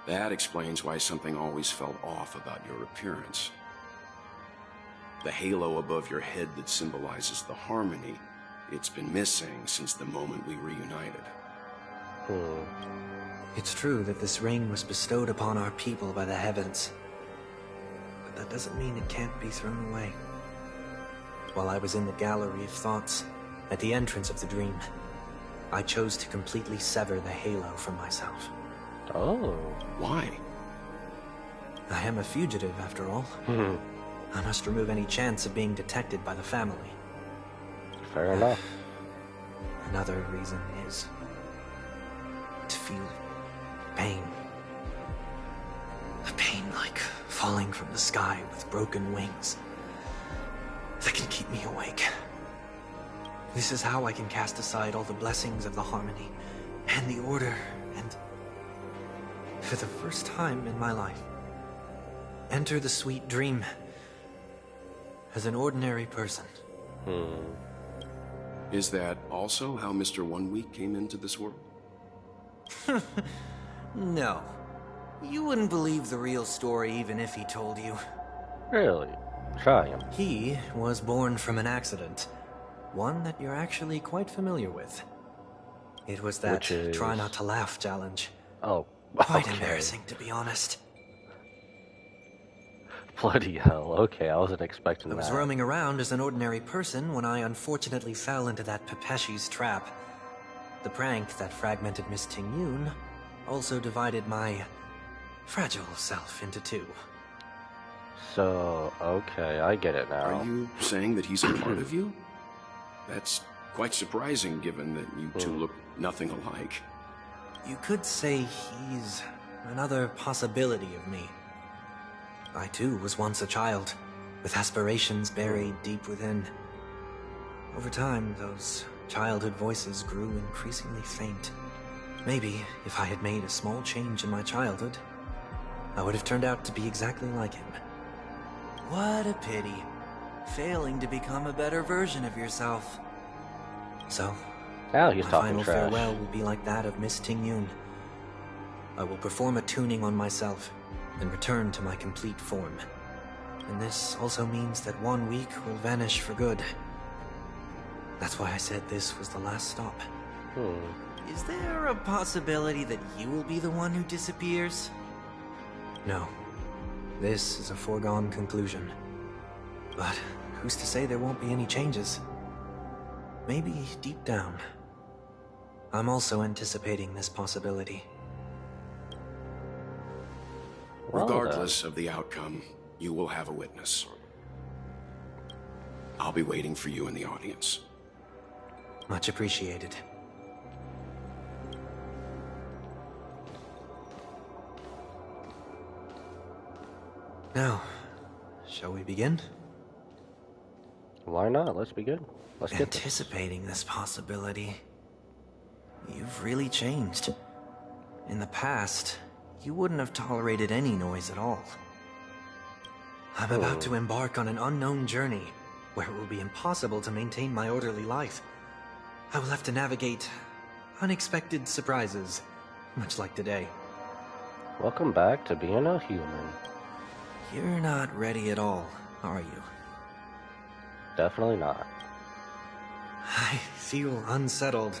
That explains why something always felt off about your appearance. The halo above your head that symbolizes the harmony, it's been missing since the moment we reunited.
It's true that this ring was bestowed upon our people by the heavens. But that doesn't mean it can't be thrown away. While I was in the gallery of thoughts, at the entrance of the dream, I chose to completely sever the halo from myself.
Oh.
Why?
I am a fugitive, after all. I must remove any chance of being detected by the family.
Fair enough.
Another reason is to feel pain. A pain like falling from the sky with broken wings that can keep me awake. This is how I can cast aside all the blessings of the harmony and the order and, for the first time in my life, enter the sweet dream as an ordinary person.
Is that also how Mr. One Week came into this world?
No. You wouldn't believe the real story even if he told you.
Really? Try him.
He was born from an accident. One that you're actually quite familiar with. It was that try not to laugh challenge.
Oh,
quite
okay.
embarrassing, to be honest.
Bloody hell, okay, I wasn't expecting that.
I was roaming around as an ordinary person when I unfortunately fell into that Pepeshi's trap. The prank that fragmented Miss Ting-Yun also divided my fragile self into two.
So, okay, I get it now.
Are you saying that he's a part of you? That's quite surprising given that you two look nothing alike.
You could say he's another possibility of me. I too was once a child, with aspirations buried deep within. Over time, those childhood voices grew increasingly faint. Maybe if I had made a small change in my childhood, I would have turned out to be exactly like him. What a pity. Failing to become a better version of yourself. So,
now he's
my
talking
final
trash.
farewell will be like that of Miss Ting-Yun. I will perform a tuning on myself, and return to my complete form. And this also means that 1 week will vanish for good. That's why I said this was the last stop. Is there a possibility that you will be the one who disappears? No. This is a foregone conclusion. But who's to say there won't be any changes? Maybe deep down, I'm also anticipating this possibility.
Regardless of the outcome, you will have a witness. I'll be waiting for you in the audience.
Much appreciated. Now, shall we begin?
Why not? Let's begin. Let's get
Anticipating this possibility. You've really changed. In the past, you wouldn't have tolerated any noise at all. I'm about to embark on an unknown journey, where it will be impossible to maintain my orderly life. I will have to navigate unexpected surprises, much like today.
Welcome back to being a human.
You're not ready at all, are you?
Definitely not.
I feel unsettled,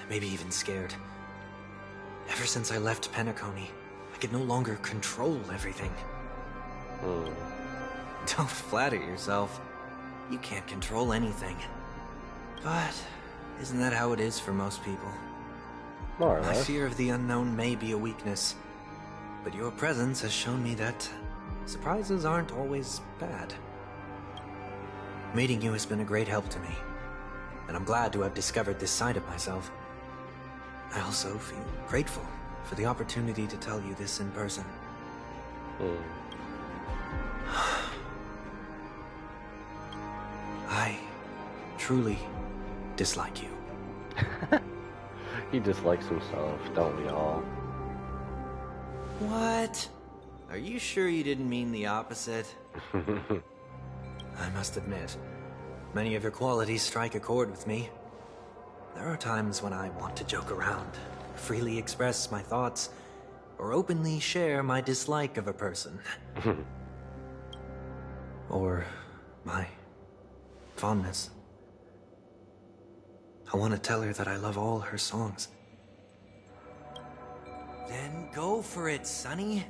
maybe even scared. Ever since I left Penacony, I could no longer control everything. Don't flatter yourself. You can't control anything. But isn't that how it is for most people?
More or
My
less.
fear of the unknown may be a weakness, but your presence has shown me that surprises aren't always bad. Meeting you has been a great help to me, and I'm glad to have discovered this side of myself. I also feel grateful for the opportunity to tell you this in person. I truly dislike you.
He dislikes himself, don't we all?
What? Are you sure you didn't mean the opposite? I must admit, many of your qualities strike a chord with me. There are times when I want to joke around, freely express my thoughts, or openly share my dislike of a person. Or my fondness. I want to tell her that I love all her songs. Then go for it, Sonny.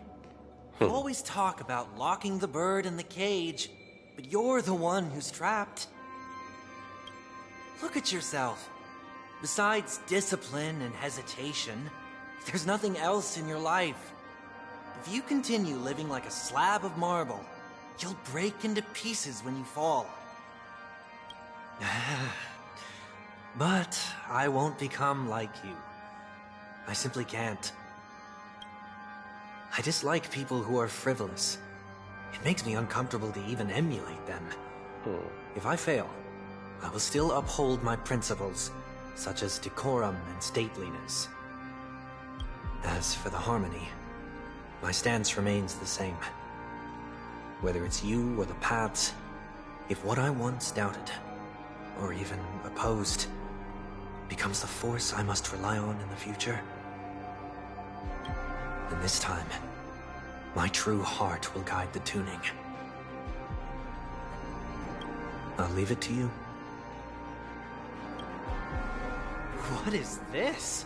You always talk about locking the bird in the cage, but you're the one who's trapped. Look at yourself. Besides discipline and hesitation, there's nothing else in your life. If you continue living like a slab of marble, you'll break into pieces when you fall. But I won't become like you. I simply can't. I dislike people who are frivolous. It makes me uncomfortable to even emulate them. If I fail, I will still uphold my principles, such as decorum and stateliness. As for the harmony, my stance remains the same. Whether it's you or the paths, if what I once doubted or even opposed, becomes the force I must rely on in the future. And this time, my true heart will guide the tuning. I'll leave it to you.
What is this?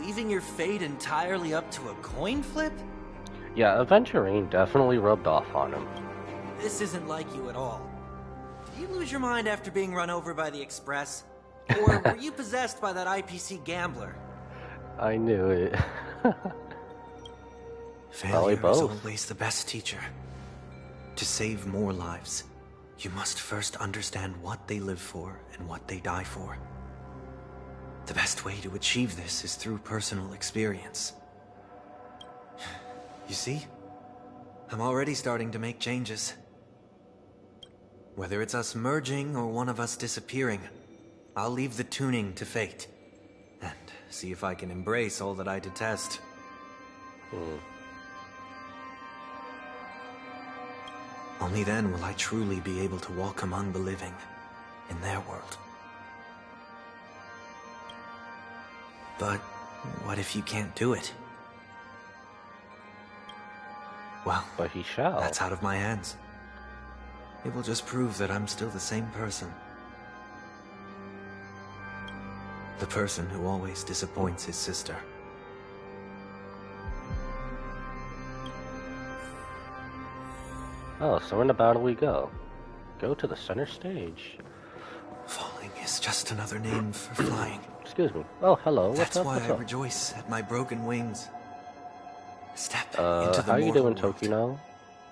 Leaving your fate entirely up to a coin flip?
Yeah, Aventurine definitely rubbed off on him.
This isn't like you at all. Did you lose your mind after being run over by the Express? Or were you possessed by that IPC gambler?
I knew it.
Failure is always the best teacher. To save more lives, you must first understand what they live for and what they die for. The best way to achieve this is through personal experience. You see? I'm already starting to make changes. Whether it's us merging or one of us disappearing, I'll leave the tuning to fate. And see if I can embrace all that I detest. Only then will I truly be able to walk among the living in their world. But what if you can't do it? Well,
but he shall.
That's out of my hands. It will just prove that I'm still the same person. The person who always disappoints his sister.
Oh, so in the battle we go. Go to the center stage.
Falling is just another name for flying.
Excuse me. Oh, hello.
That's
why
I rejoice at my broken wings. Step into the
how you doing,
world
Tokino?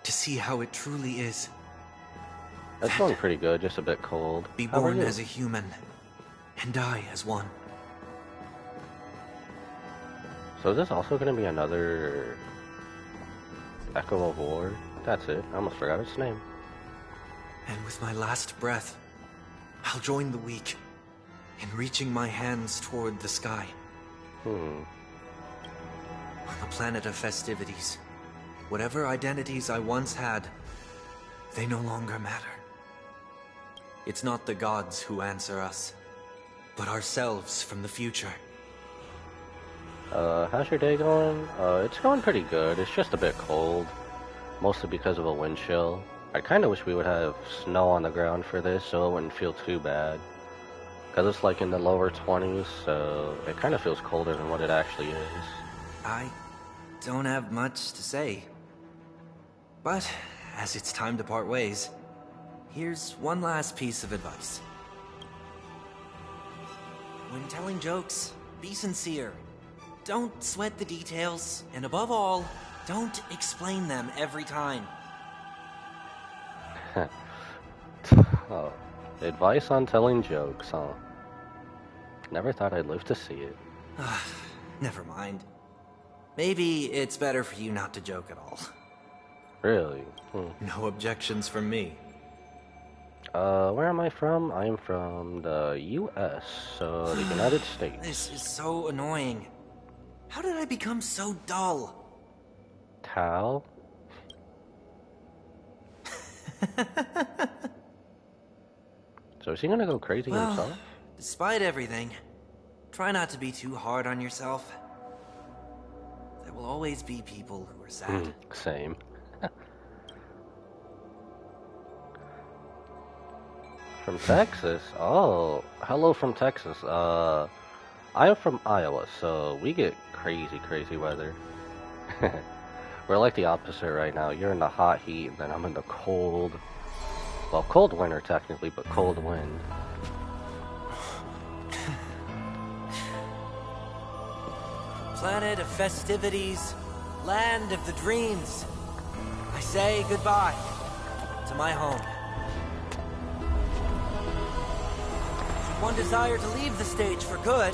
to see how it truly is.
That's going pretty good, just a bit cold.
Be
How are
born
you?
as a human and die as one.
So is this also going to be another Echo of War? That's it. I almost forgot its name.
And with my last breath, I'll join the weak in reaching my hands toward the sky. On the planet of festivities, whatever identities I once had, they no longer matter. It's not the gods who answer us, but ourselves from the future.
How's your day going? It's going pretty good. It's just a bit cold. Mostly because of a wind chill. I kind of wish we would have snow on the ground for this so it wouldn't feel too bad. Because it's like in the lower 20s, so it kind of feels colder than what it actually is.
I don't have much to say. But, as it's time to part ways, here's one last piece of advice. When telling jokes, be sincere. Don't sweat the details, and above all, don't explain them every time.
Oh, advice on telling jokes, huh? Never thought I'd live to see it.
Never mind. Maybe it's better for you not to joke at all.
Really?
No objections from me.
Where am I from? I'm from the U.S., so the United States.
This is so annoying. How did I become so dull?
Tal? So is he gonna go crazy himself?
Despite everything, try not to be too hard on yourself. There will always be people who are sad.
Same. From Texas? Oh, hello from Texas. I'm from Iowa, so we get crazy weather. We're like the opposite right now. You're in the hot heat, and then I'm in the cold. Well, cold winter technically, but cold wind.
Planet of festivities, land of the dreams. I say goodbye to my home. Should one desire to leave the stage for good,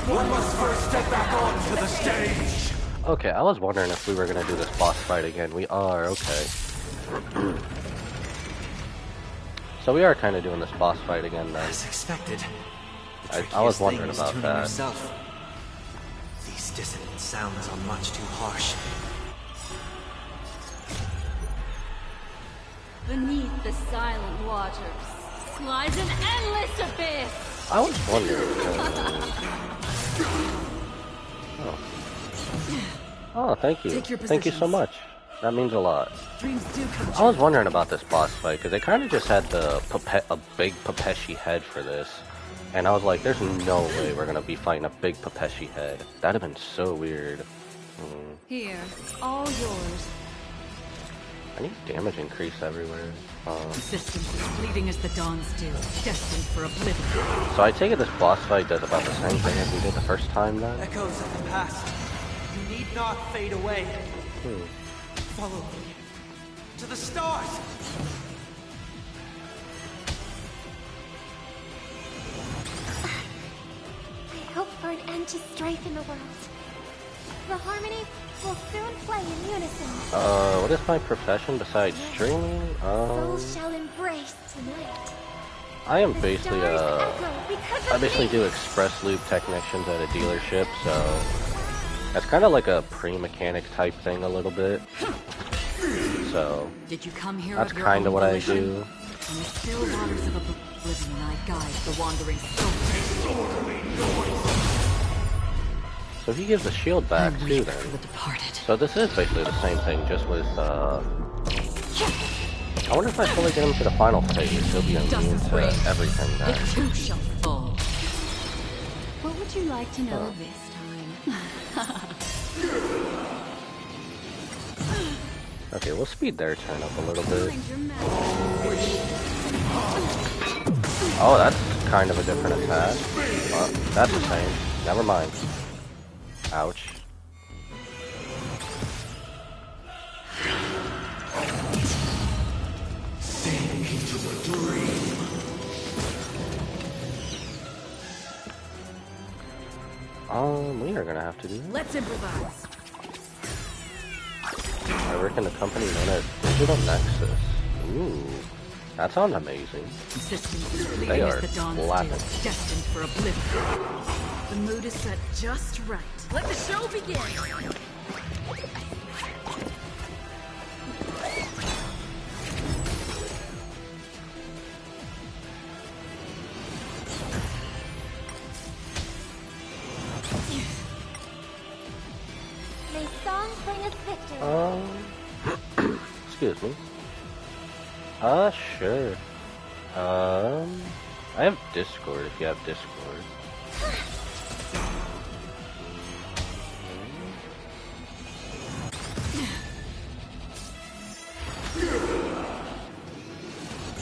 one must first step back onto the stage.
Okay, I was wondering if we were gonna do this boss fight again. We are, okay. So we are kind of doing this boss fight again then.
As expected.
I was wondering about that.
Yourself. These dissonant sounds are much too harsh.
Beneath the silent waters lies an endless abyss.
I was wondering. Oh, thank you. Thank you so much. That means a lot. I was wondering about this boss fight because they kind of just had a big Pepeshi head for this, and I was like, "There's no way we're gonna be fighting a big Pepeshi head. That'd have been so weird."
Here, all yours.
I need damage increase everywhere.
Resistance is fleeting as the dawn's dew, destined for oblivion.
So I take it this boss fight does about the same thing as we did the first time then?
Echoes of the past. You need not fade away. Follow me. To the stars!
I hope for an end to strife in the world. The harmony will soon play in unison.
What is my profession besides streaming?
Souls shall embrace tonight.
I am basically I basically do express loop technicians at a dealership, so that's kind of like a pre-mechanic type thing a little bit. So
Did you come here
that's kind of what I do.
In the still waters of oblivion, I guide the wandering soul.
So he gives the shield back too then. So this is basically the same thing, just with I wonder if I fully get him to the final phase, he'll be immune to everything then.
Too shall fall.
What would you like to know this time?
Okay, we'll speed their turn up a little bit. Oh, that's kind of a different attack. That's the same. Never mind. Ouch.
Into a dream.
We are gonna have to do that.
Let's improvise.
I work in a company known as Digital Nexus. Ooh, that sounds amazing. They are laughing.
Destined for oblivion. The mood is set just right. Let the show begin.
May song bring us victory.
Excuse me. Sure. I have Discord if you have Discord.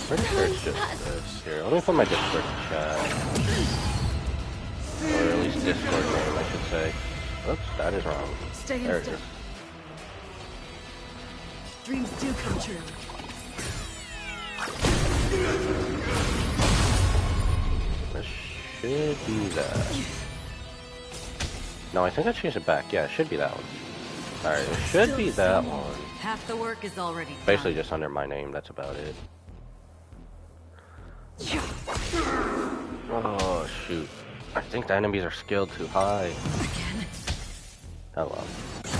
Pretty sure it's just this. Here, let me put my Discord in chat. Or at least Discord name, I should say. Oops, that is wrong. There it is.
Dreams do come true.
This should be that. No, I think I changed it back. Yeah, it should be that one. Alright, it should be that one.
Half the work is already done.
Basically just under my name, that's about it. Oh, shoot. I think the enemies are skilled too high. Oh well.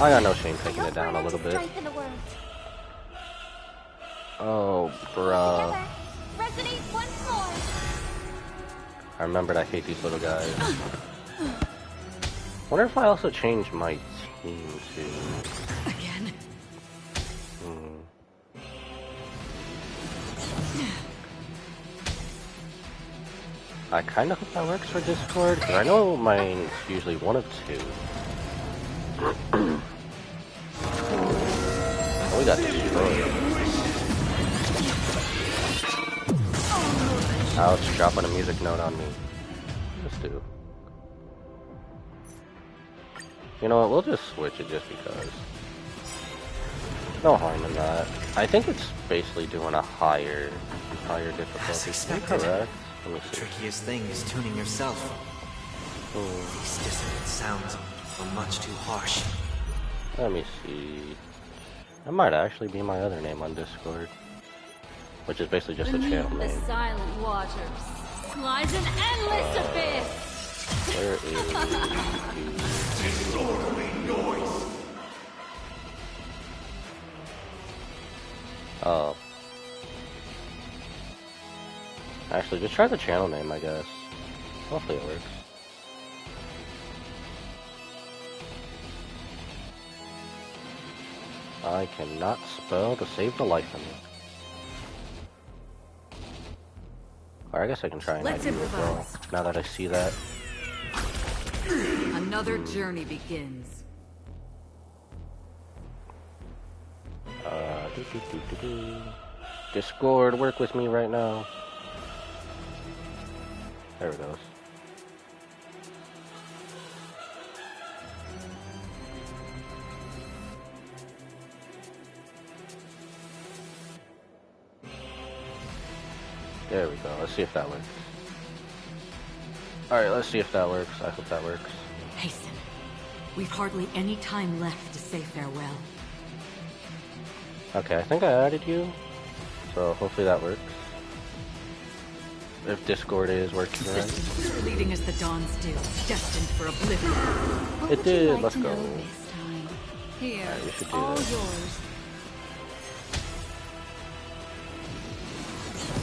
I got no shame taking it down a little bit. Oh, bruh.
Resonate once more.
I remembered I hate these little guys. Wonder if I also change my team to...
Again?
I kind of hope that works for Discord, because I know mine's usually one of two. Oh, we got destroyed. Ouch, dropping a music note on me. Just do. You know what, we'll just switch it just because. No harm in that. I think it's basically doing a higher difficulty.
As expected.
Correct?
The trickiest thing is tuning yourself. These dissonant sounds are much too harsh.
Let me see. That might actually be my other name on Discord. Which is basically just a channel
Beneath
name.
the silent waters lies an endless abyss.
Where is Oh. Actually, just try the channel name, I guess. Hopefully it works. I cannot spell to save the life of me. Or I guess I can try an ID as well, now that I see that.
Another journey begins.
Discord, work with me right now. There it goes. There we go. Let's see if that works. Alright, let's see if that works. I hope that works.
Hasten. We've hardly any time left to say farewell.
Okay, I think I added you. So hopefully that works. If Discord is working right.
Leading as the dawns do, destined for oblivion.
It did. Let's go.
Here,
right, we should do
all
this.
yours.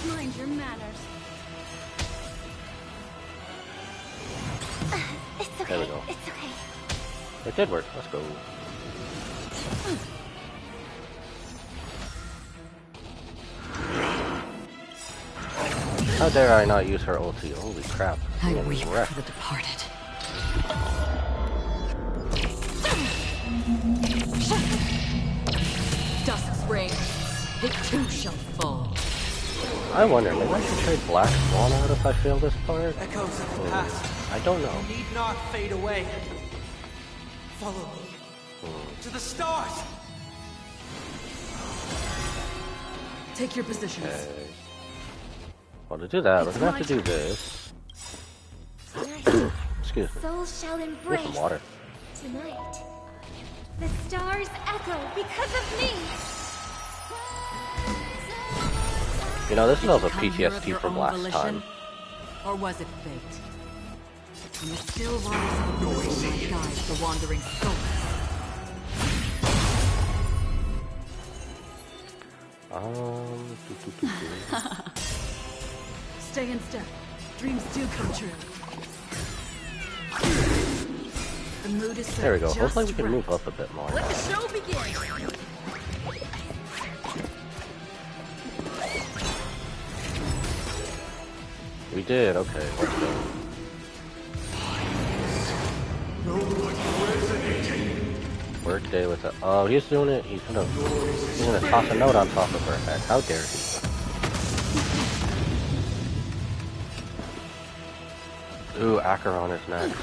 Mind your manners.
It's okay.
There we go.
It's okay.
It did work. Let's go. How dare I not use her ulti? Holy crap.
I
I'm
weep
wrecked.
for the departed. Dusk's reign, it too shall fall.
I wonder, maybe I should trade Black Swan out if I fail this part?
Echoes of the past.
I don't know.
Need not fade away. Follow me. To the stars.
Take your positions.
Okay. Well, to do that, we're gonna have to do this. Excuse me.
Souls shall
Get
embrace
some water.
tonight. The stars echo because of me.
You know, this is also
Come here of
PTSD
your
from
own
last
volition,
time.
Or was it fate? In the still waters of oblivion guides the wandering souls. Stay in step. Dreams do come true. The mood is set
There we go.
just
Hopefully we can
right.
move up a bit more.
Let the show begin.
We did. Okay, let's go. Workday with a. Oh, he's doing it. He's gonna toss a note on top of her head. How dare he? Ooh, Acheron is next.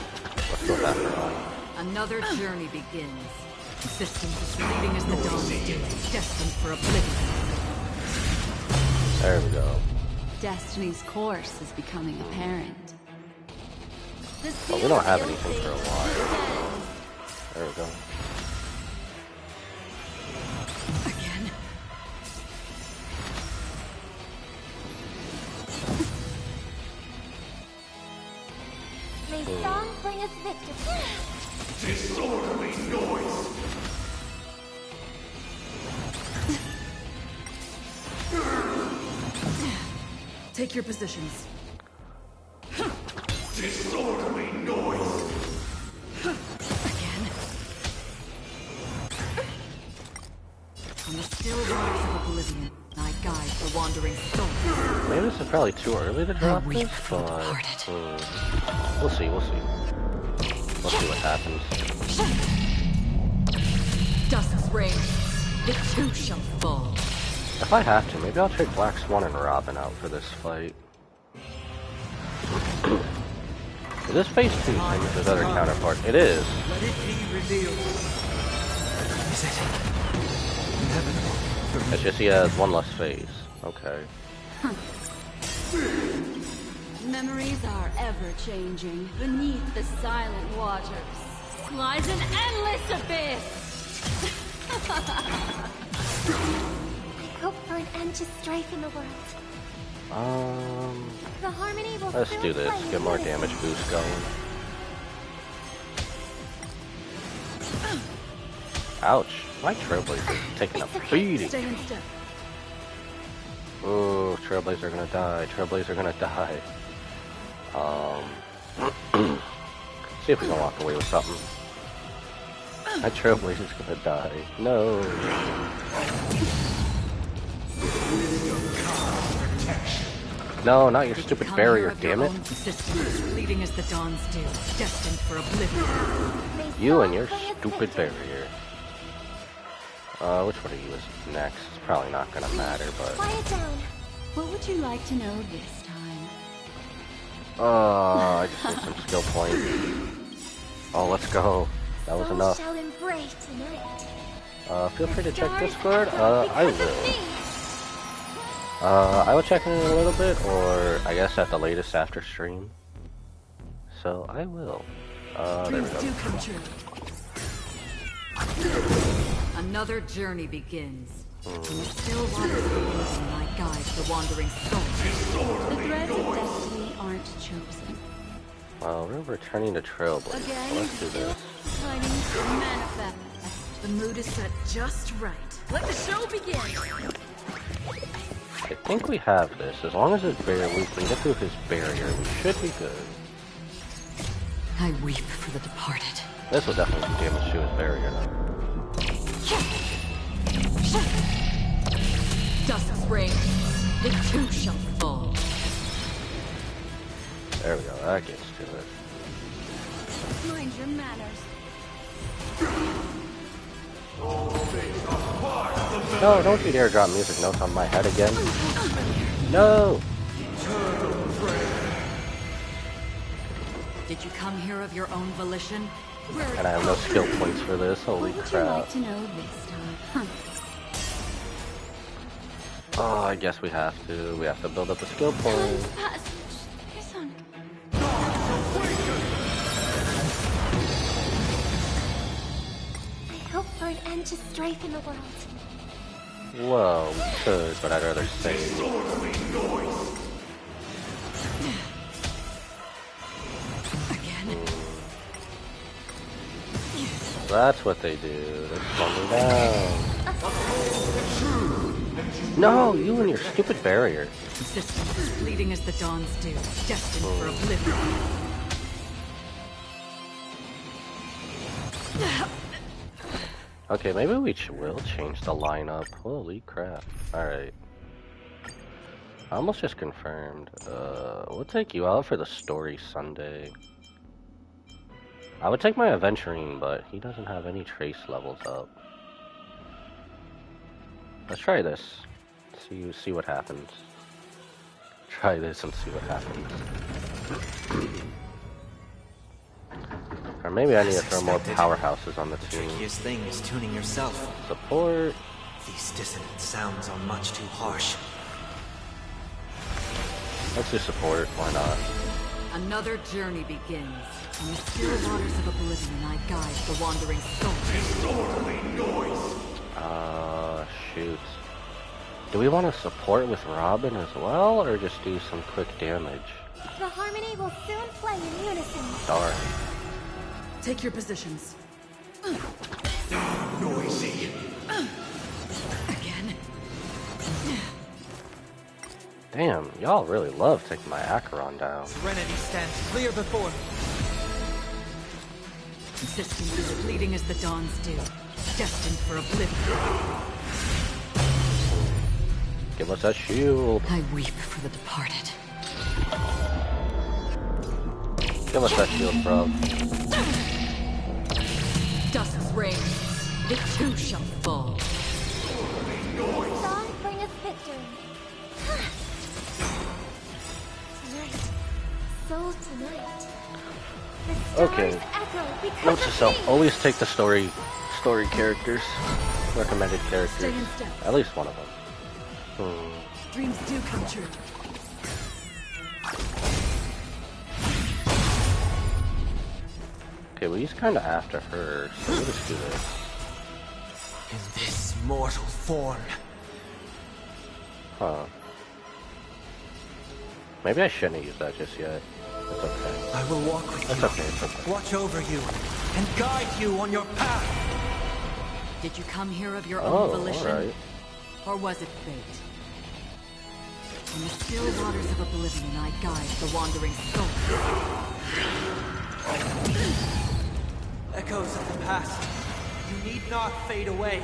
Let's go with Acheron.
Another journey begins. Systems as fleeting as the dawn do, destined for oblivion.
There we go.
Destiny's course is becoming apparent.
Oh, we don't have anything for a while. There we go.
Again.
May song bring us victory.
Disorderly noise!
Take your positions.
Disorderly noise!
Again. On the still waters of oblivion, I guide the wandering soul.
Maybe this is probably too early to drop this, but we'll see. We'll see. We'll see what happens.
Dusk's reign, it too shall fall.
If I have to, maybe I'll trade Black Swan and Robin out for this fight. Is this phase 2 same as his other counterpart? It is.
Let it be revealed. Is it inevitable?
It's just he has one less phase. Okay.
Memories are ever changing. Beneath the silent waters lies an endless abyss.
I hope for an end to strife in the world. The harmony will
Let's
still
do this.
play
Get more
in
damage boost going. Ouch. My Trailblazer is taking a beating.
Stay in step.
Oh, Trailblazer gonna die. Trailblazer gonna die. See if we can walk away with something. That Trailblazer's gonna die. No. No, not your stupid barrier, damn it.
Bleeding as the dawns do, destined for oblivion.
You and your stupid barrier. Which one of you is next? It's probably not gonna matter, but...
Quiet down. What would you like to know this time?
I just need some skill points. Oh, let's go. That was enough.
Shall embrace tonight.
Feel free to check Discord. I will. I will check in a little bit, or I guess at the latest after stream. So I will. There we go.
Another journey begins. From the still waters of the living light guides the wandering soul.
The threads of destiny aren't chosen.
Well, we're returning to Trailblazer. So let's do this.
Timing to manifest. The mood is set just right. Let the show begin.
I think we have this. As long as we can get through his barrier, we should be good.
I weep for the departed.
This will definitely do damage to his barrier.
Dusk's reign, it too shall fall.
There we go, that gets to it.
Mind your manners.
No, don't you dare drop music notes on my head again. No!
Did you come here of your own volition?
And I have no skill points for this, holy
What would
crap.
you like to know this time?
Oh, I guess we have to. We have to build up a skill point.
I hope for an end to strife in the world.
Well, we could, but I'd rather save. That's what they do. They slow me down. No, you and your stupid barrier.
Existence is fleeting as the dawns do, destined for oblivion.
Okay, maybe we will change the lineup. Holy crap. Alright. I almost just confirmed. We'll take you out for the story Sunday. I would take my Aventurine, but he doesn't have any trace levels up. Let's try this. See what happens. Try this and see what happens. Or maybe I need to throw more powerhouses on the team.
The trickiest thing is tuning yourself.
Support.
These dissonant sounds are much too harsh.
Let's do support. Why not?
Another journey begins. In the still waters of oblivion, I guide the wandering soul.
Disorderly noise.
Shoot. Do we want to support with Robin as well, or just do some quick damage?
The harmony will soon play in unison.
Darn.
Take your positions.
Noisy.
Again.
Damn, y'all really love taking my Acheron down.
Serenity stands clear before me.
Existence is fleeting as the dawns do, destined for oblivion.
Give us a shield.
I weep for the departed.
Give us that shield, bro.
Dusk's reign, it too shall fall.
Song bring us victory. Tonight. So tonight.
Okay. Note to self, always take the story characters. Recommended characters. At least one of them.
Dreams do come true.
Okay, well he's kinda after her, so we'll just do this.
In this mortal form.
Huh. Maybe I shouldn't have used that just yet. It's okay.
I will walk with you.
It's okay, it's okay.
Watch over you and guide you on your path.
Did you come here of your own volition?
Alright.
Or was it fate?
In the still waters of oblivion, I guide the wandering soul.
Echoes of the past. You need not fade away.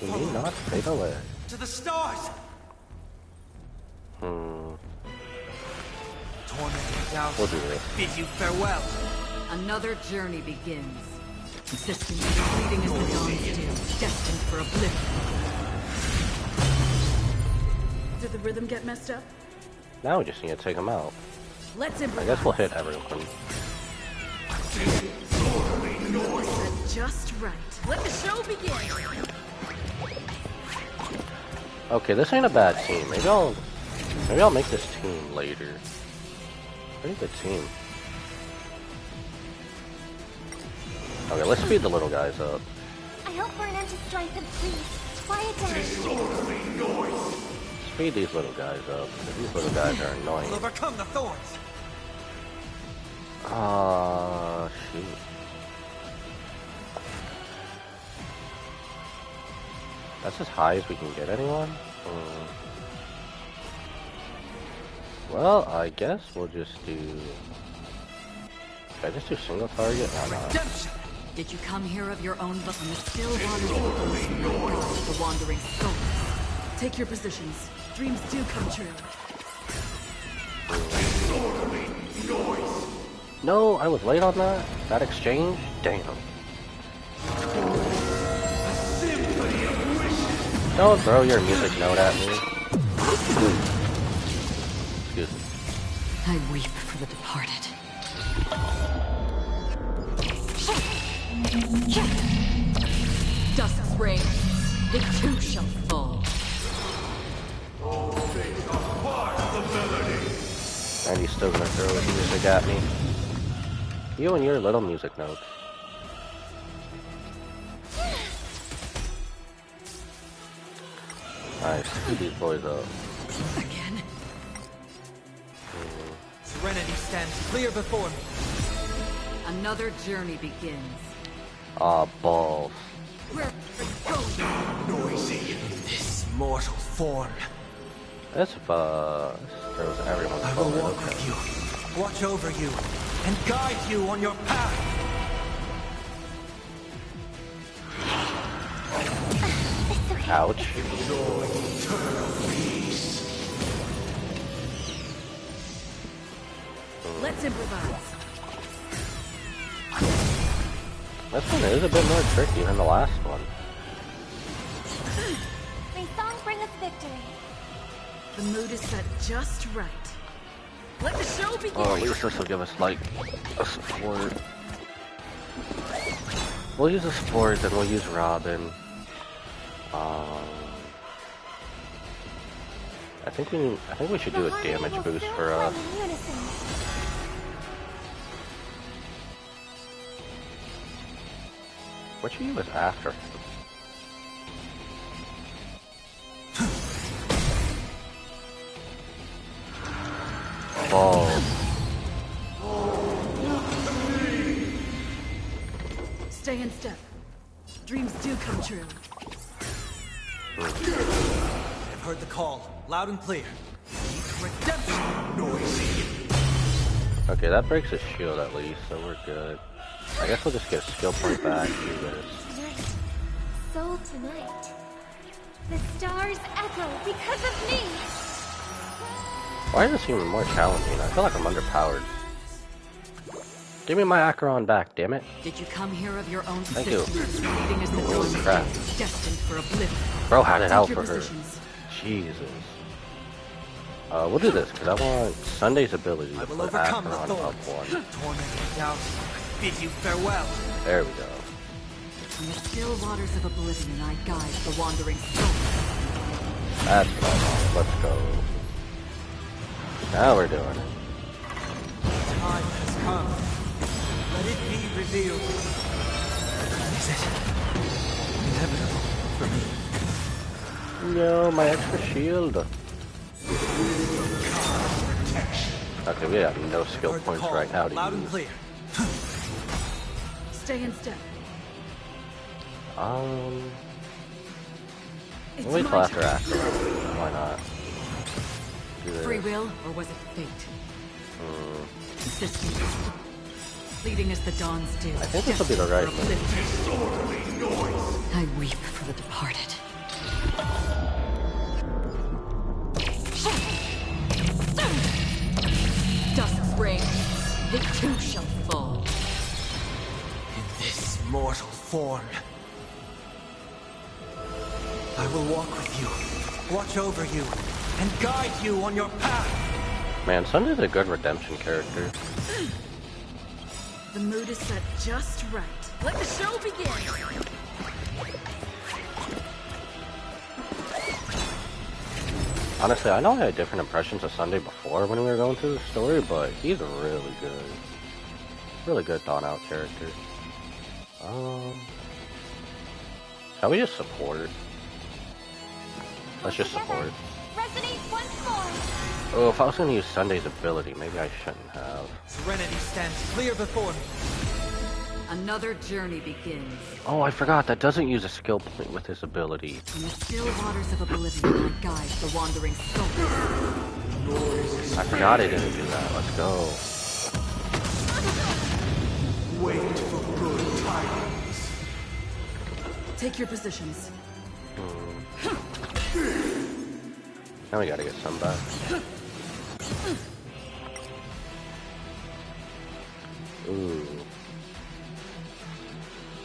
You need not fade away.
To the stars! Tormented doubt.
We'll do this.
Bid you farewell.
Another journey begins. Existence is fleeting as the dawn still, destined for oblivion.
Did the rhythm get messed up?
Now we just need to take them out.
Let's
I
improvise.
guess we'll hit everyone.
Just right. Let the show begin.
Okay, this ain't a bad team. Maybe I'll make this team later. Pretty good team. Okay, let's speed the little guys up.
I hope we're an end to strife and please, quiet down.
Speed these little guys up. These little guys are annoying.
Overcome the thorns.
Shoot. That's as high as we can get anyone? Well, I guess we'll just do... Should I just do single target? Why not?
Did you come here of your own book on the still waters of oblivion, the wandering soul?
Take your positions. Dreams do come true.
No, I was late on that? That exchange? Damn. Don't throw your music note at me. Excuse me.
I weep for the departed. Dusk's reign, it too shall fall.
And he's still gonna throw his music at me. You and your little music notes. Nice. Speed these boys up.
Again?
Serenity stands clear before me.
Another journey begins.
Aw, balls.
Where goes
Noisy. This mortal form.
This throws everyone
I will
forward.
walk with you, watch over you, and guide you on your path.
Ouch.
Let's improvise.
This one is a bit more tricky than the last one.
May song bring us victory.
The mood is set just right. Let the show begin.
Oh, at least this will give us, like, a support. We'll use a support, then we'll use Robin. I think we should do a damage boost for us. What you was after? Balls.
Stay in step. Dreams do come true.
I've heard the call, loud and clear. Redemption! Noisy.
Okay, that breaks his shield at least, so we're good. I guess we'll just get a skill point back. Do this.
Tonight, so tonight, the stars echo because of me.
Why is this even more challenging? I feel like I'm underpowered. Give me my Acheron back, damn it.
Did you come here of your own
Thank you.
Fleeting as the
Holy
dawn
crap.
still, destined for oblivion.
Bro had it
Take
out
your
for her.
positions.
Jesus. We'll do this, because I want Sunday's ability to
I will
put
overcome the
Acheron up
thorns.
one.
Tormented doubt, I bid you farewell.
There we go.
In the still waters of oblivion, I guide the wandering soul.
That's what I want. Let's go. Now we're doing it.
Time has come. Let it be revealed. Is it inevitable for me?
No, my extra shield. Okay, we have no skill points right now to
Loud and
use.
clear.
Stay in step.
Wait till after Acheron. Why not? do this.
Free will, or was it fate? Consistent. Fleeting as the dawn's dew.
I think this will be the right move.
I weep for the departed. Dusk reigns. It too shall fall.
In this mortal form, I will walk with you, watch over you, and guide you on your path.
Man, Sunday's a good redemption character.
The mood is set just right. Let the show begin!
Honestly, I know I had different impressions of Sunday before when we were going through the story, but he's really good. Really good thought-out character. Shall we just support? Let's just support.
Resonate once more.
Oh, if I was going to use Sunday's ability, maybe I shouldn't have.
Serenity stands clear before me.
Another journey begins.
Oh, I forgot, that doesn't use a skill point with his ability.
In the still waters of oblivion, I guide the wandering soul.
I forgot I didn't do that. Let's go.
Wait for good tidings.
Take your positions.
Now we gotta get some back. Ooh.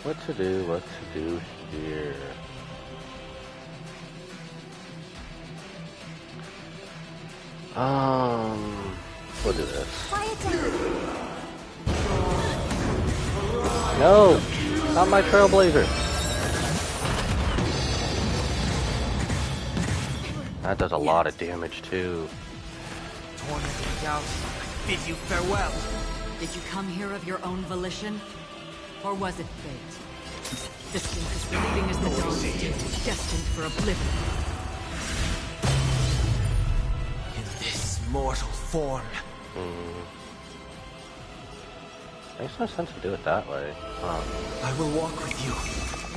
What to do here? We'll do this. No! Not my Trailblazer! That does a lot of damage too.
Tormenting doubt, I bid you farewell.
Did you come here of your own volition? Or was it fate? Distant as fleeting as the dawn's dew, destined for oblivion.
In this mortal form.
Makes no sense to do it that way.
I will walk with you,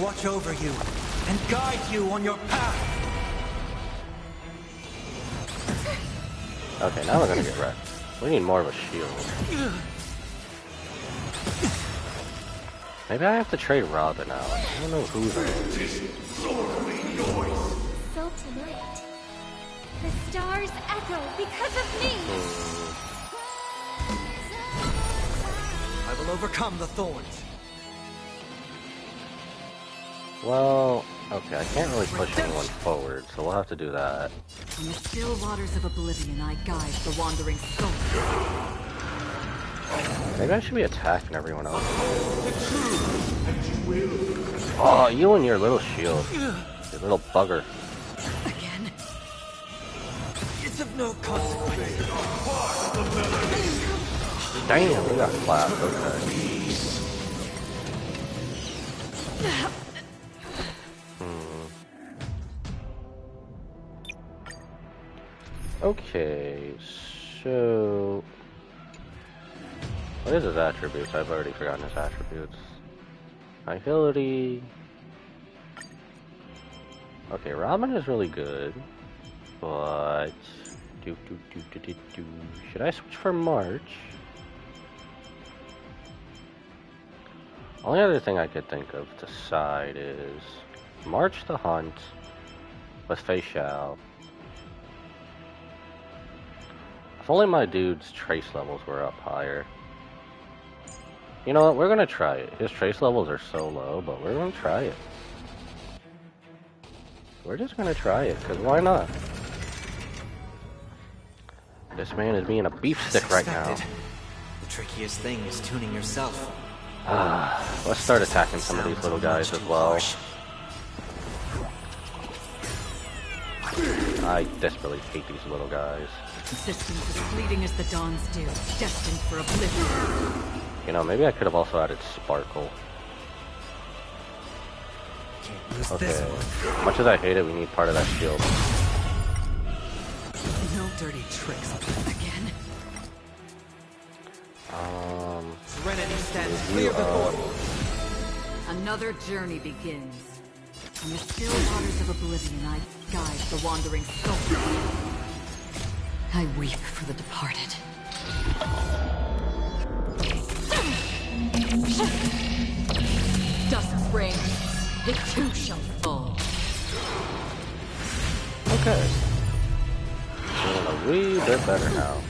watch over you, and guide you on your path.
Okay, now we're gonna get wrecked. We need more of a shield. Maybe I have to trade Robin out. I don't know who that is.
So tonight, the stars echo because of me.
I will overcome the thorns.
Well, okay, I can't really push anyone forward, so we'll have to do that.
In the still waters of oblivion, I guide the wandering soul.
Maybe I should be attacking everyone else. Oh, you and your little shield. You little bugger.
Again?
It's of no consequence.
Damn, we got clapped, okay. Okay, so... What is his attributes? I've already forgotten his attributes. Agility... Okay, Robin is really good, but... Should I switch for March? Only other thing I could think of to side is... March the Hunt with Fei Xiao. If only my dude's trace levels were up higher. You know what, we're gonna try it. His trace levels are so low, but we're gonna try it. We're just gonna try it, because why not? This man is being a beef stick right now.
The trickiest thing is tuning yourself.
Let's start attacking some of these little guys as well. I desperately hate these little guys.
Consistent as fleeting as the dawn's dew, destined for oblivion.
You know, maybe I could have also added Sparkle. Okay, much as I hate it, we need part of that shield.
No dirty tricks again.
Serenity stands clear before me.
Another journey begins. In the still waters of oblivion, I guide the wandering soul. I weep for the departed. Dusk's reign, it too shall fall.
Okay. Feeling a wee bit better now.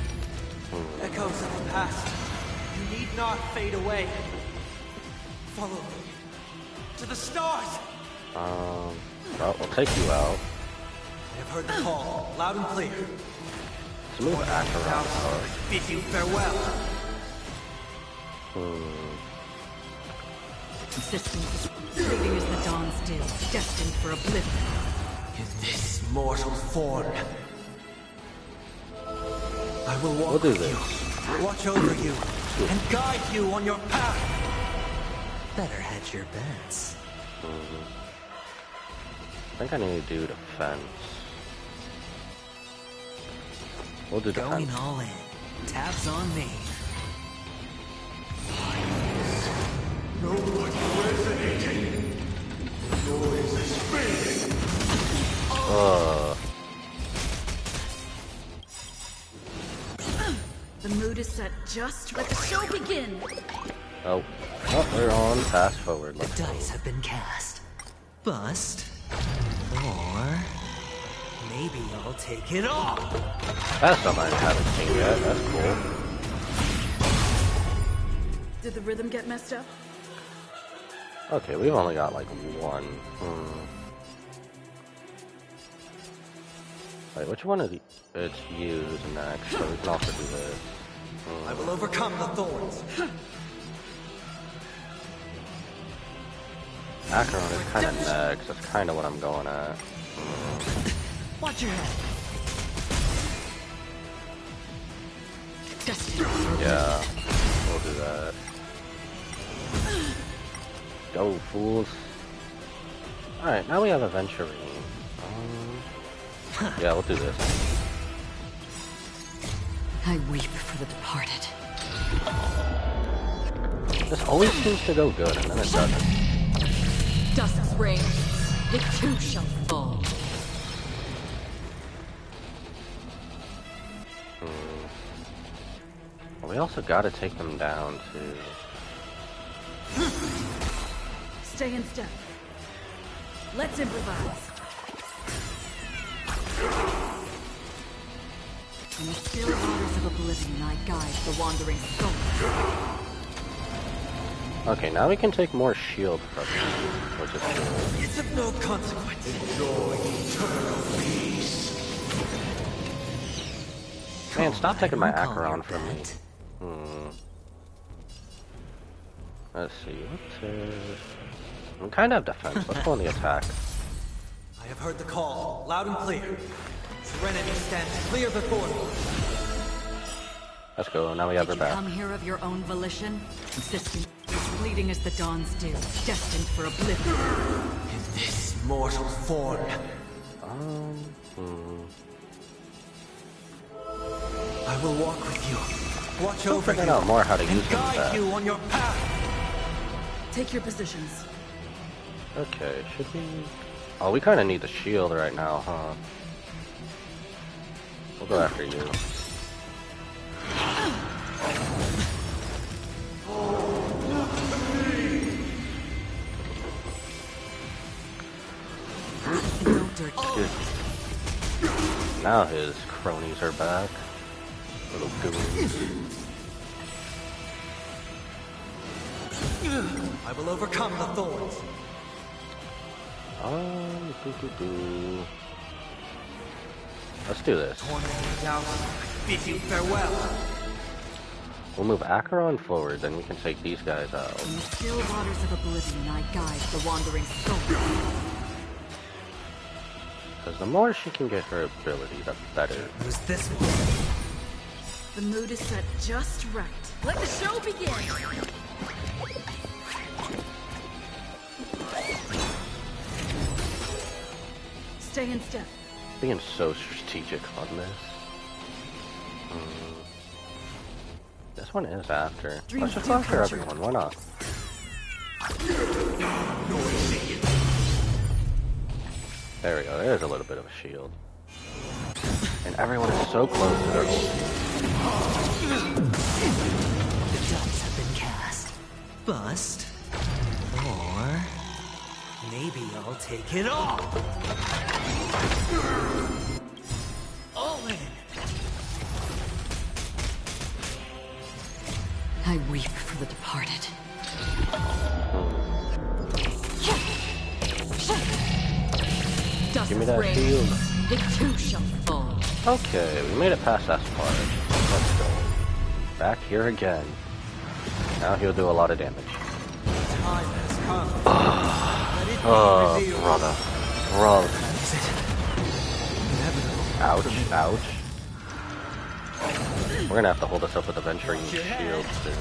Echoes of the past. You need not fade away. Follow me. To the stars!
Well, we'll take you out.
I have heard the call, loud and clear.
Let's move Acheron out.
Bid you farewell.
Existence is fleeting as the dawn's dew, destined for oblivion.
In this mortal form, I will walk
do
with you, watch over you, and guide you on your path. Better hedge your bets.
I think I need to do defense. We'll do defense.
Going all in. Tabs on me.
Nobody resonating. Noise is fading.
The mood is set just. Let the show begin.
Oh, we're on fast forward.
The dice have been cast. Bust. Or maybe I'll take it off.
That's something I haven't seen yet. That's cool.
Did the rhythm get messed up?
Okay, we've only got like one. Wait, which one of the? It's used next, so we can also do this.
I will overcome the thorns.
Acheron is kind of next. That's kind of what I'm going at.
Watch your head.
Yeah, we'll do that. Go, fools. Alright, now we have Aventurine. Yeah, we'll do this.
I weep for the departed.
This always seems to go good, and then it doesn't.
Dusk's reign, it too shall fall.
Well, we also gotta take them down, too.
Stay in step. Let's improvise. In the still waters of oblivion, I guide the wandering soul.
Okay, now we can take more shield from them, which is cool.
It's of no consequence. Enjoy eternal peace.
Man, stop taking my Acheron from me. Let's see, what's I'm kind of defense. Let's go on the attack.
I have heard the call, loud and clear. Serenity stands clear before me.
Let's go, now we have her back.
Come here of your own volition, insisting as fleeting as the dawn's dew, destined for oblivion.
In this mortal form. I will walk with you, watch over you,
out more how to use
and
them
guide you on your path.
Take your positions.
Okay, should we? Oh, we kind of need the shield right now, huh? We'll go after you. Now his cronies are back. Little goons.
I will overcome the thorns.
Let's do this.
Bid you farewell.
We'll move Acheron forward, then we can take these guys out.
In the still waters of oblivion, I guide the wandering soul.
Because the more she can get her ability, the better.
Who's this one?
The mood is set just right. Let the show begin! Stay in step.
Being so strategic on this. This one is after. Let's just go after everyone, why not? There we go, there's a little bit of a shield. And everyone is so close to their ulti.
The dice have been cast. Bust. Or maybe I'll take it all. All in.
I weep for the departed.
Give me that shield.
It too shall fall.
Okay, we made it past that part. Let's go. Back here again. Now he'll do a lot of damage.
Time has come.
Oh, brother. Brother. Ouch, ouch. We're gonna have to hold this up with a venturing shield soon.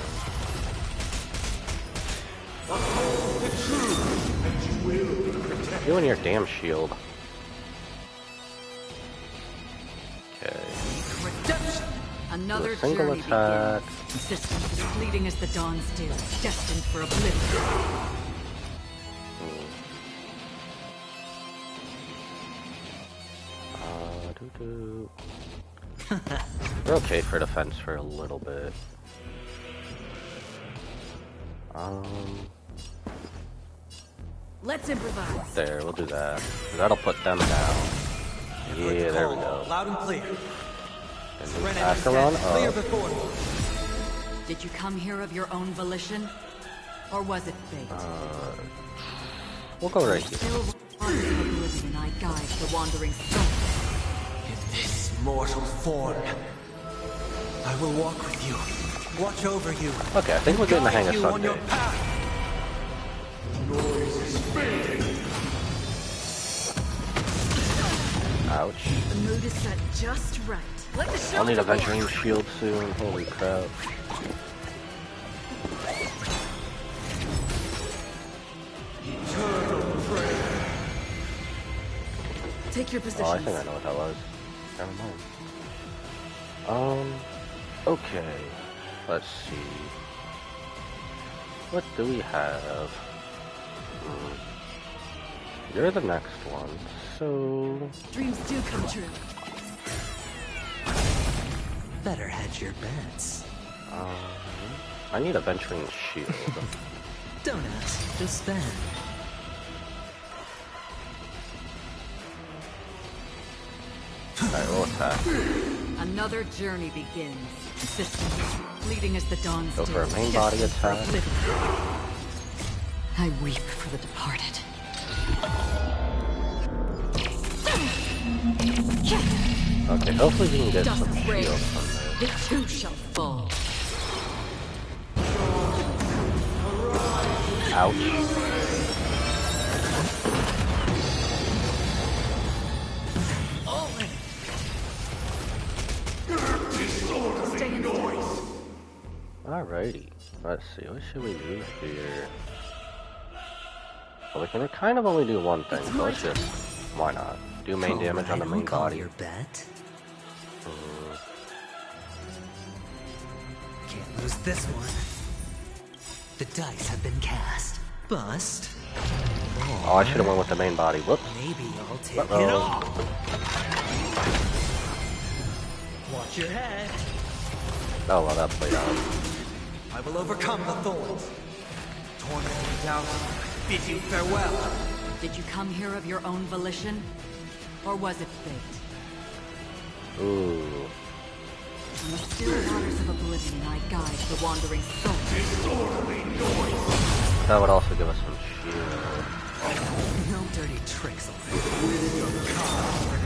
You and your damn shield. Okay.
Another
single
journey
attack.
begins. Systems as fleeting as the dawn's dew, destined for oblivion.
We're okay for defense for a little bit.
Let's improvise.
There, we'll do that. That'll put them down. Yeah, there we go.
Loud and clear.
And move Acheron
Clear
up.
before me.
Did you come here of your own volition? Or was it fate?
We'll go right here.
Still waters of oblivion I guide the wandering soul.
In this mortal form, I will walk with you, watch over you.
Okay, I think we're getting the hang of
guide you on your
Sunday.
path.
Noise is fading.
Ouch.
The mood is set just right. Let the show
I'll need a
begin.
venturing shield soon. Holy crap.
Take your
Oh,
positions.
I think I know what that was. Never mind. Okay. Let's see. What do we have? You're the next one, so...
Dreams do come true.
Better hedge your bets.
I need a venturing shield.
Don't ask, just spend.
Alright, we'll attack.
Another journey begins. Systems fleeting as the dawn's
Go for a
dew,
main body
destined for
attack.
oblivion. I weep for the departed.
Okay, hopefully we can get
Dust
some
rays.
shield from there.
It too shall fall.
Ouch. Alrighty. Let's see, what should we do here? Well, we can kind of only do one thing, so let's just... Why not? Do main damage on the main body.
Your bet. Can't lose this one. The dice have been cast. Bust.
Oh, I should have went with the main body. Whoops.
Maybe I'll take
Uh-oh.
it all. Watch your head.
Oh, well, that played out.
I will overcome the thorns. Tormenting doubt, bid you farewell.
Did you come here of your own volition? Or was it fate?
Ooh.
On the still waters of oblivion I guide the wandering soul.
That would also give us some shield.
No dirty tricks will fit.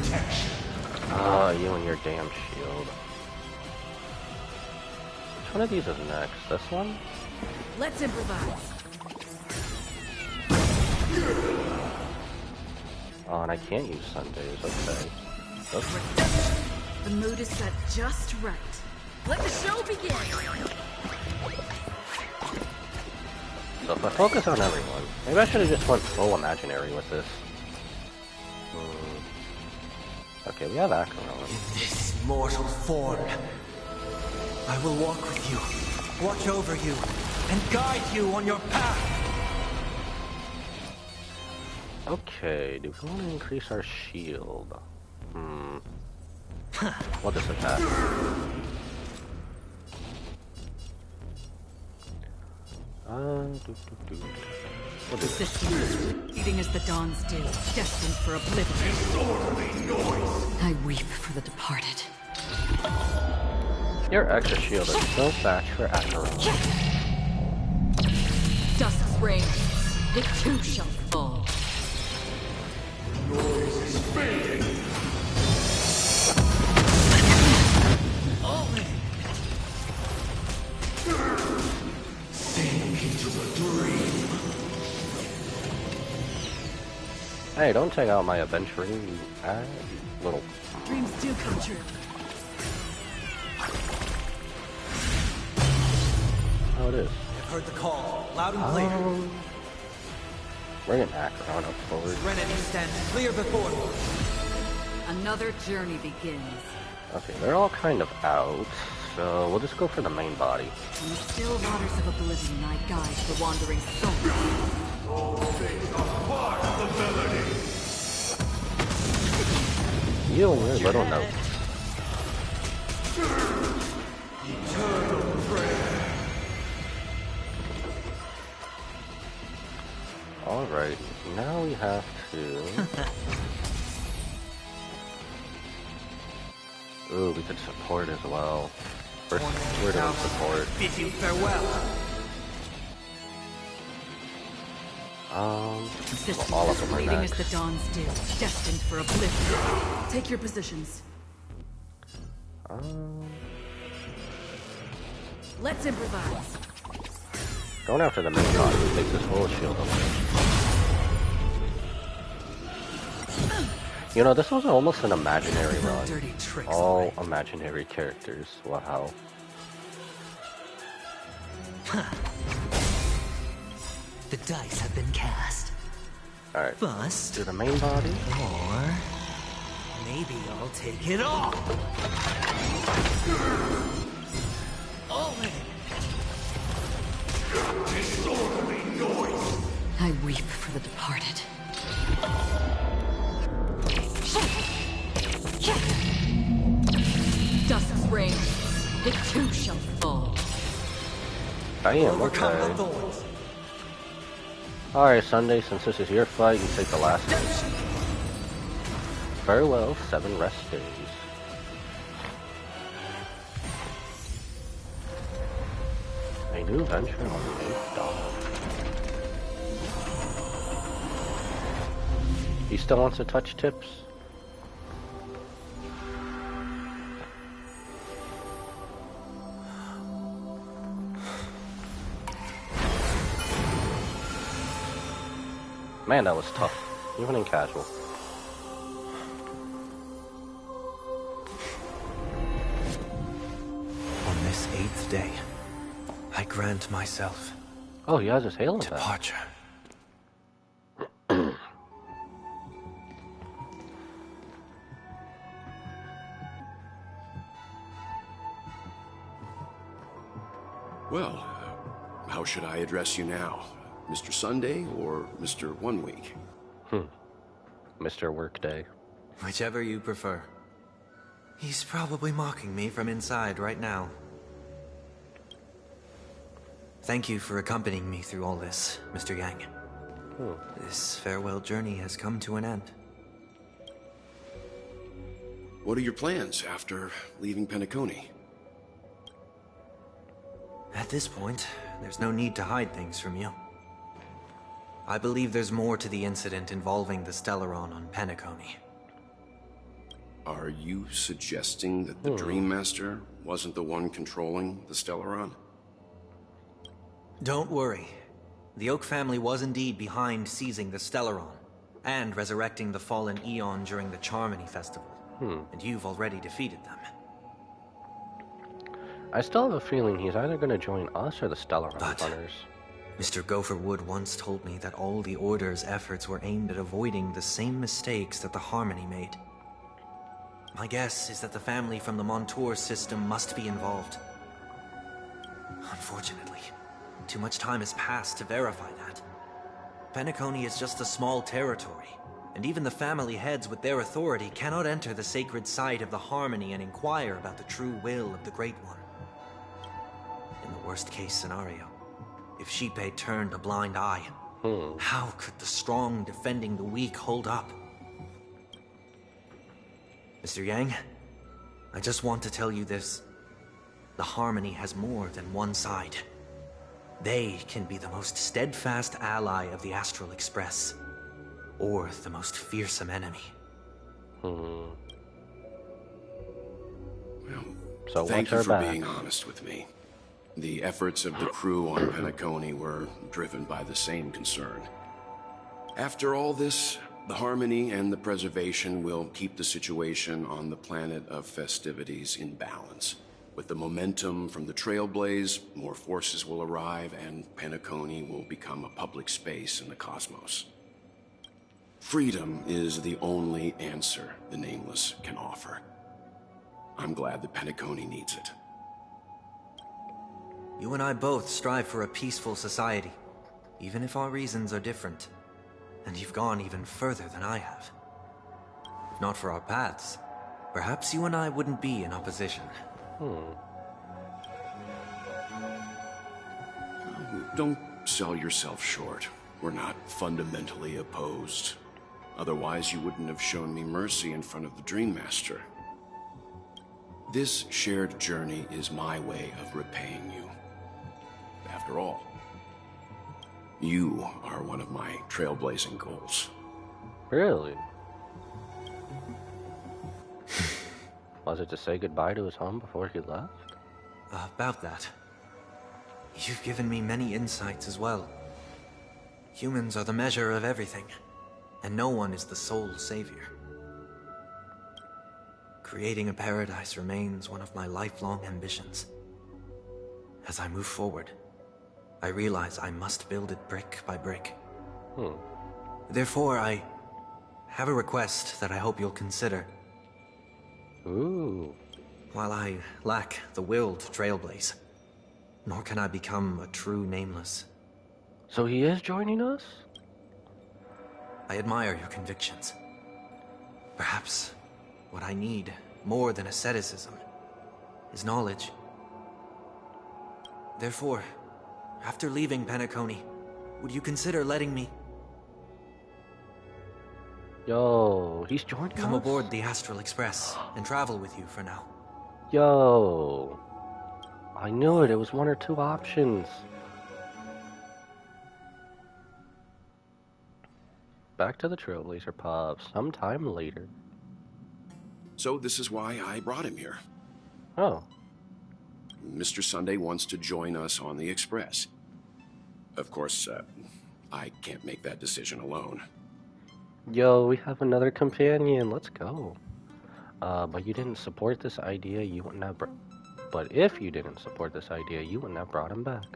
Protection.
Oh, you and your damn shield. Which one of these is next? This one?
Let's improvise.
Oh, and I can't use Sundays. Okay. Oops.
The mood is set just right. Let the show begin!
So if I focus on everyone, maybe I should have just went full imaginary with this. Okay, we have Acheron.
In this mortal form, I will walk with you, watch over you, and guide you on your path.
Okay, do we want to increase our shield? We'll just attack. We'll do this.
Eating as the dawns do, destined for oblivion. I weep for the departed.
Your extra shield is no match for Acheron.
Dusk's reign, it too shall fall.
Noise is fading. Sink into a dream.
Hey, don't take out my adventuring, little.
Dreams do come true.
Oh, it is.
I've heard the call, loud and clear.
Bring an Acheron up forward.
Serenity stands clear before me.
Another journey begins.
Okay, they're all kind of out, so we'll just go for the main body.
In the still waters of oblivion, I guide the wandering soul.
All things are part of the melody.
You and your little note.
Eternal prayer.
Alright, now we have to... Ooh, we could support as well. First, we're doing support.
Bid you farewell.
Well, all of them are
Bleeding as
next.
the dawns do, destined for oblivion. Take your positions. Let's improvise.
Going after the main body takes this whole shield away. You know, this was almost an imaginary run. All imaginary characters. Wow.
The dice have been cast.
Alright.
First,
do the main body.
Or maybe I'll take it all. All in.
Disorderly noise.
I weep for the departed. Dusk's reign, it too shall fall.
I am, okay. Alright, Sunday, since this is your fight, you take the last one. Farewell, 7 rest days. A new venture on the 8th dawn. He still wants to touch tips? Man, that was tough, even in casual.
On this 8th day, I grant myself...
Oh, he has his halo back.
Departure.
Well, how should I address you now? Mr. Sunday or Mr. 1 Week?
Mr. Workday.
Whichever you prefer. He's probably mocking me from inside right now. Thank you for accompanying me through all this, Mr. Yang. This farewell journey has come to an end.
What are your plans after leaving Penacony?
At this point, there's no need to hide things from you. I believe there's more to the incident involving the Stellaron on Penacony.
Are you suggesting that the Dream Master wasn't the one controlling the Stellaron?
Don't worry. The Oak family was indeed behind seizing the Stellaron, and resurrecting the fallen Eon during the Charmony Festival. And you've already defeated them.
I still have a feeling he's either going to join us or the Stellaron Hunters.
Mr. Gopher Wood once told me that all the Order's efforts were aimed at avoiding the same mistakes that the Harmony made. My guess is that the family from the Montour system must be involved. Unfortunately, too much time has passed to verify that. Penacony is just a small territory, and even the family heads with their authority cannot enter the sacred site of the Harmony and inquire about the true will of the Great One. In the worst-case scenario, if Xipe turned a blind eye, how could the strong defending the weak hold up? Mr. Yang, I just want to tell you this. The Harmony has more than one side. They can be the most steadfast ally of the Astral Express, or the most fearsome enemy.
Well,
so
thank you
watch our
for
back.
being honest with me. The efforts of the crew on Penacony were driven by the same concern. After all this, the Harmony and the Preservation will keep the situation on the planet of festivities in balance. With the momentum from the Trailblaze, more forces will arrive and Penacony will become a public space in the cosmos. Freedom is the only answer the Nameless can offer. I'm glad that Penacony needs it.
You and I both strive for a peaceful society, even if our reasons are different. And you've gone even further than I have. If not for our paths, perhaps you and I wouldn't be in opposition.
Don't sell yourself short. We're not fundamentally opposed. Otherwise, you wouldn't have shown me mercy in front of the Dream Master. This shared journey is my way of repaying you. After all, you are one of my trailblazing goals.
Really? Was it to say goodbye to his home before he left?
About that. You've given me many insights as well. Humans are the measure of everything, and no one is the sole savior. Creating a paradise remains one of my lifelong ambitions. As I move forward, I realize I must build it brick by brick. Therefore, I have a request that I hope you'll consider.
Ooh.
While I lack the will to trailblaze, nor can I become a true Nameless.
So he is joining us?
I admire your convictions. Perhaps what I need, more than asceticism, is knowledge. Therefore, after leaving Penacony, would you consider letting me...
Yo, he's joining
Come
us?
aboard the Astral Express and travel with you for now.
Yo. I knew it. It was one or two options. Back to the Trailblazer pub sometime later.
So this is why I brought him here.
Oh.
Mr. Sunday wants to join us on the Express. Of course, I can't make that decision alone.
Yo, we have another companion. Let's go. But you didn't support this idea. You wouldn't have. But if you didn't support this idea, you wouldn't have brought him back.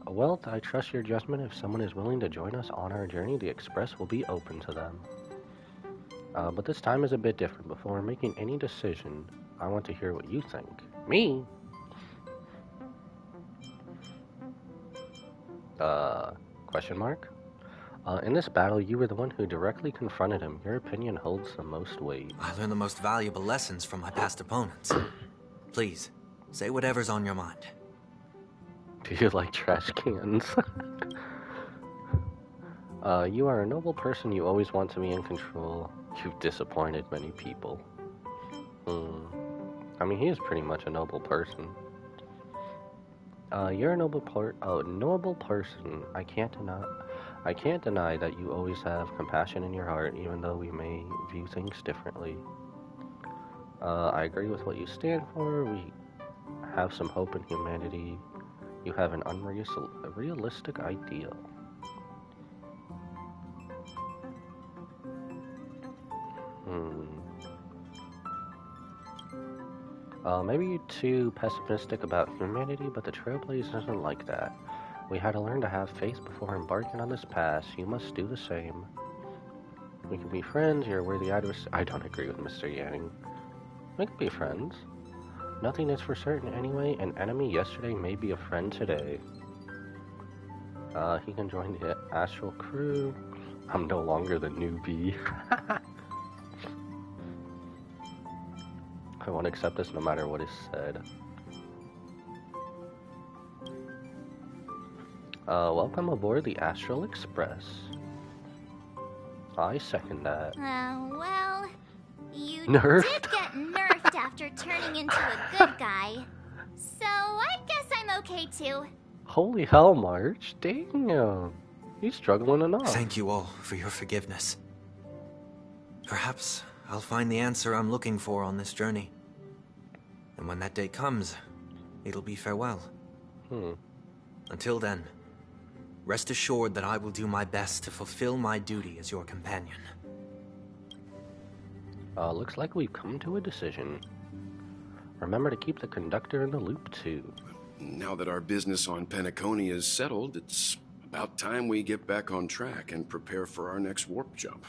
Well, I trust your judgment. If someone is willing to join us on our journey, the Express will be open to them. But this time is a bit different. Before making any decision, I want to hear what you think. Me? Question mark? In this battle, you were the one who directly confronted him. Your opinion holds the most weight.
I learned the most valuable lessons from my past opponents. Please, say whatever's on your mind.
Do you like trash cans? You are a noble person. You always want to be in control. You've disappointed many people. I mean, he is pretty much a noble person. You're a noble person. I can't deny that you always have compassion in your heart, even though we may view things differently. I agree with what you stand for. We have some hope in humanity. You have an unrealistic ideal. Maybe you're too pessimistic about humanity, but the Trailblaze isn't like that. We had to learn to have faith before embarking on this path. You must do the same. We can be friends. You're worthy adversary. I don't agree with Mr. Yang. We can be friends. Nothing is for certain anyway. An enemy yesterday may be a friend today. He can join the Astral crew. I'm no longer the newbie. I won't accept this no matter what is said. Welcome aboard the Astral Express. I second that.
Well, you
Nerfed?
did get nerfed after turning into a good guy. So I guess I'm okay too.
Holy hell, March. Damn. He's struggling enough.
Thank you all for your forgiveness. Perhaps I'll find the answer I'm looking for on this journey. And when that day comes, it'll be farewell. Until then, rest assured that I will do my best to fulfill my duty as your companion.
Looks like we've come to a decision. Remember to keep the conductor in the loop, too.
Now that our business on Penacony is settled, it's about time we get back on track and prepare for our next warp jump.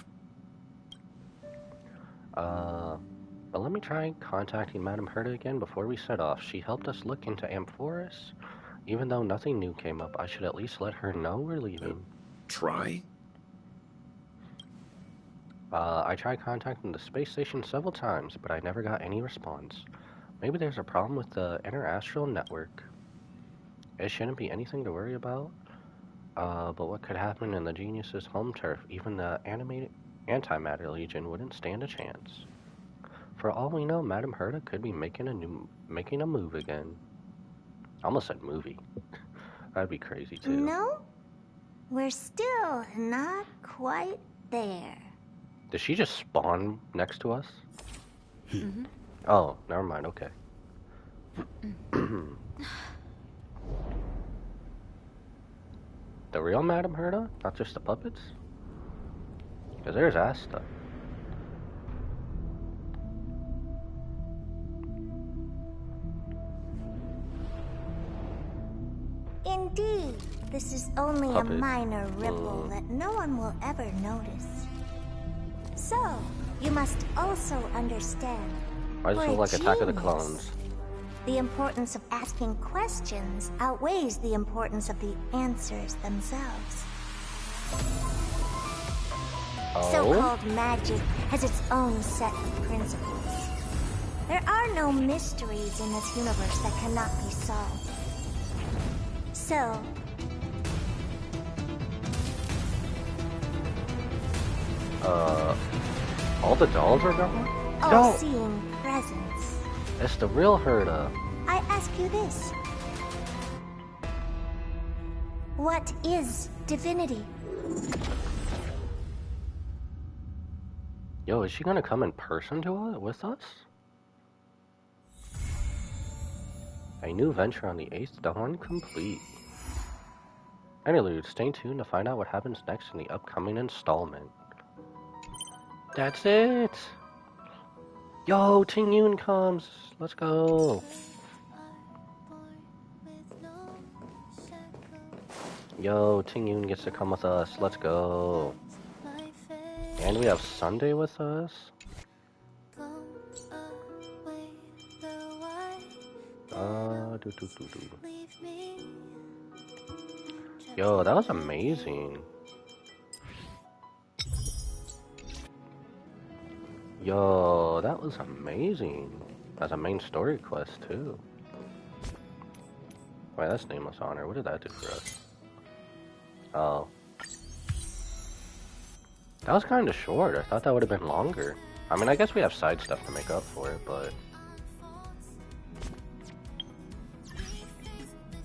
But let me try contacting Madame Herta again before we set off. She helped us look into Amphoris. Even though nothing new came up, I should at least let her know we're leaving.
Try?
I tried contacting the space station several times, but I never got any response. Maybe there's a problem with the interastral network. It shouldn't be anything to worry about. But what could happen in the Genius's home turf? Even the Antimatter Legion wouldn't stand a chance. For all we know, Madame Herta could be making a move again. I almost said movie. That'd be crazy too.
No, we're still not quite there.
Did she just spawn next to us? Oh, never mind. Okay. The real Madame Herta, not just the puppets. Because there's Asta.
Indeed, this is only
Puppet.
a minor ripple that no one will ever notice. So, you must also understand.
I just
for
feel like Attack of the
genius,
Clones.
The importance of asking questions outweighs the importance of the answers themselves.
Oh?
So-called magic has its own set of principles. There are no mysteries in this universe that cannot be solved. So,
All the dolls are gone?
all-seeing presence.
It's the real Herta.
I ask you this. What is divinity?
Yo, is she gonna come in person to it with us? A new venture on the 8th Dawn complete. Interlude, stay tuned to find out what happens next in the upcoming installment. That's it! Yo, Ting Yun comes! Let's go! Yo, Ting Yun gets to come with us. Let's go! And we have Sunday with us. Yo, that was amazing. Yo, that was amazing. As a main story quest, too. Wait, that's Nameless Honor. What did that do for us? Oh. That was kind of short. I thought that would have been longer. I mean, I guess we have side stuff to make up for it, but...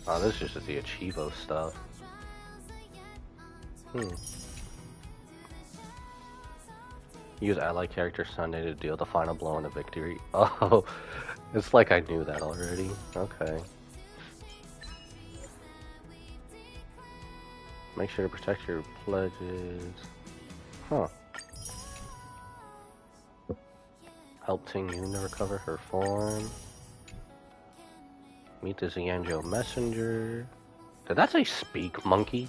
Oh, this is just the Achivo stuff. Use ally character Sunday to deal the final blow in a victory. Oh, it's like I knew that already. Okay. Make sure to protect your pledges. Huh. Help Ting Yun to recover her form. Meet the Xianzhou messenger. Did that say speak, monkey?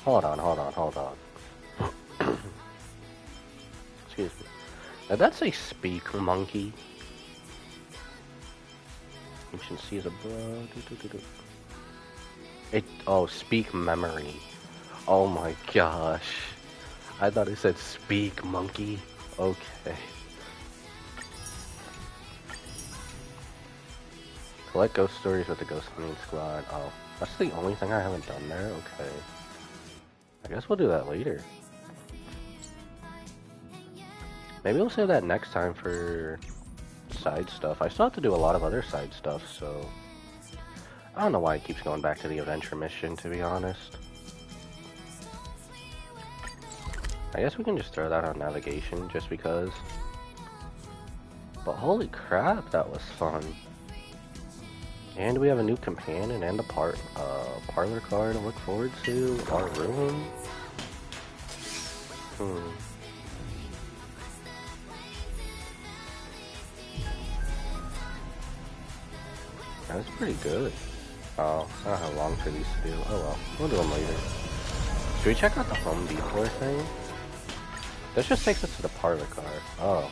Hold on. Excuse me. Did that say speak, monkey? Ancient Caesar, bro. Oh, speak memory. Oh my gosh. I thought it said speak, monkey. Okay. Collect ghost stories with the ghost hunting squad. Oh, that's the only thing I haven't done there? Okay. I guess we'll do that later. Maybe we'll save that next time for side stuff. I still have to do a lot of other side stuff, so... I don't know why it keeps going back to the adventure mission, to be honest. I guess we can just throw that on navigation, just because. But holy crap, that was fun. And we have a new companion and a parlor car to look forward to. Our room. That's pretty good. Oh, I don't know how long for these to do. Oh well, we'll do them later. Should we check out the Home Depot thing? This just takes us to the parlor car. Oh.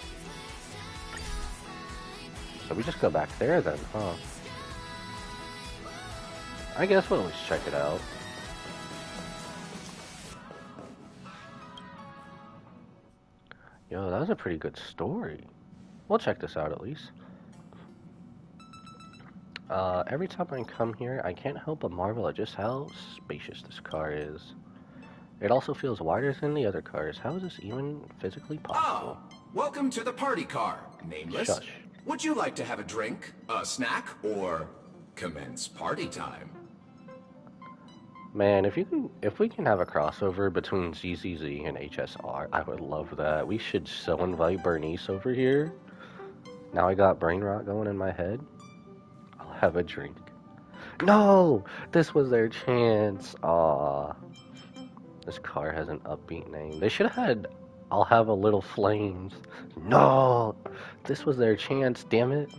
So we just go back there then, huh? I guess we'll at least check it out. Yo, that was a pretty good story. We'll check this out at least. Every time I come here, I can't help but marvel at just how spacious this car is. It also feels wider than the other cars. How is this even physically possible?
Oh, welcome to the party car, Nameless.
Shush.
Would you like to have a drink, a snack, or commence party time?
Man, if we can have a crossover between ZZZ and HSR, I would love that. We should so invite Bernice over here. Now I got brain rot going in my head. I'll have a drink. No! This was their chance. Aww. This car has an upbeat name. They should have had I'll have a little flames. No! This was their chance, damn it.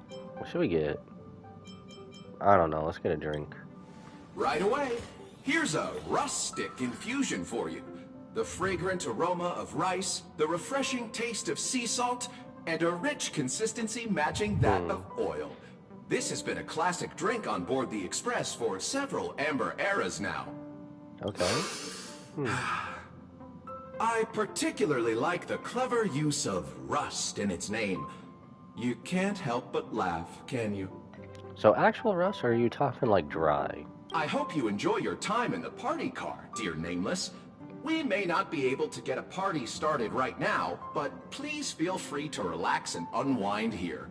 What should we get? I don't know, let's get a drink.
Right away. Here's a rustic infusion for you. The fragrant aroma of rice, the refreshing taste of sea salt, and a rich consistency matching that of oil. This has been a classic drink on board the Express for several Amber eras now.
Okay.
I particularly like the clever use of rust in its name. You can't help but laugh, can you?
So actual rust, or are you talking like dry?
I hope you enjoy your time in the party car, dear Nameless. We may not be able to get a party started right now, but please feel free to relax and unwind here.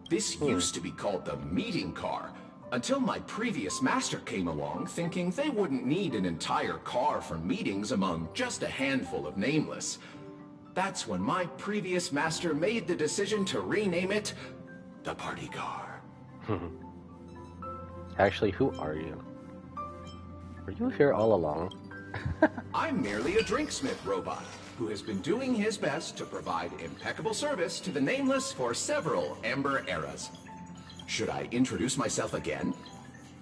This used to be called the meeting car, until my previous master came along thinking they wouldn't need an entire car for meetings among just a handful of Nameless. That's when my previous master made the decision to rename it the party car.
Actually, who are you? Were you here all along?
I'm merely a drinksmith robot who has been doing his best to provide impeccable service to the Nameless for several Amber eras. Should I introduce myself again?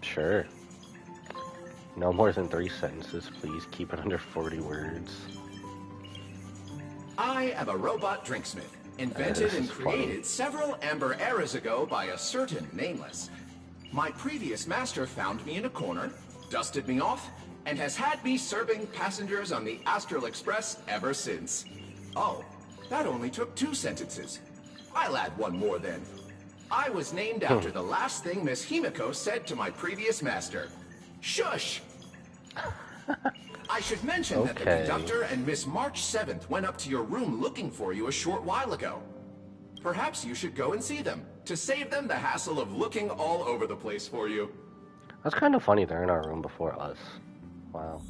Sure. No more than 3 sentences, please. Keep it under 40 words.
I am a robot drinksmith, invented and created several Amber eras ago by a certain Nameless. My previous master found me in a corner, dusted me off, and has had me serving passengers on the Astral Express ever since. Oh, that only took 2 sentences. I'll add one more then. I was named after the last thing Miss Himiko said to my previous master. Shush! I should mention that the conductor and Miss March 7th went up to your room looking for you a short while ago. Perhaps you should go and see them, to save them the hassle of looking all over the place for you.
That's kind of funny, they're in our room before us. Wow.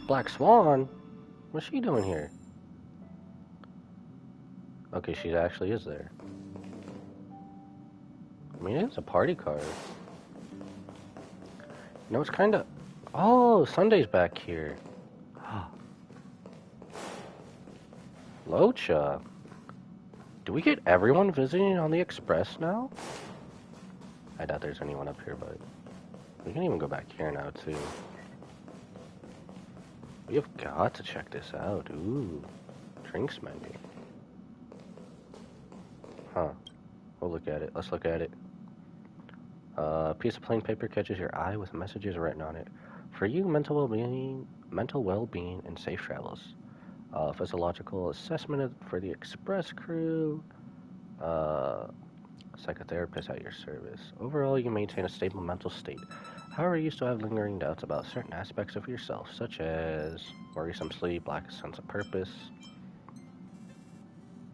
Black Swan? What's she doing here? Okay, she actually is there. I mean, it's a party car. You know, it's kind of... Oh, Sunday's back here. Locha. Do we get everyone visiting on the Express now? I doubt there's anyone up here, but... We can even go back here now, too. We have got to check this out. Ooh. Drinks menu. Huh. We'll look at it. Let's look at it. A piece of plain paper catches your eye with messages written on it. For you, mental well-being, and safe travels. Physiological assessment for the express crew. Psychotherapist at your service. Overall, you maintain a stable mental state. However, you still have lingering doubts about certain aspects of yourself, such as worrisome sleep, lack of sense of purpose.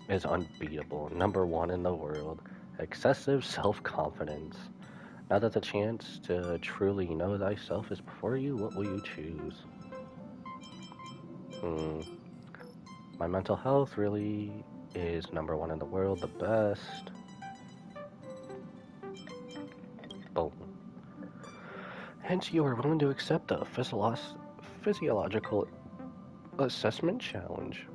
Is unbeatable. Number 1 in the world. Excessive self-confidence. Now that the chance to truly know thyself is before you, what will you choose? My mental health really is number 1 in the world, the best. Boom. Hence, you are willing to accept the physiological assessment challenge.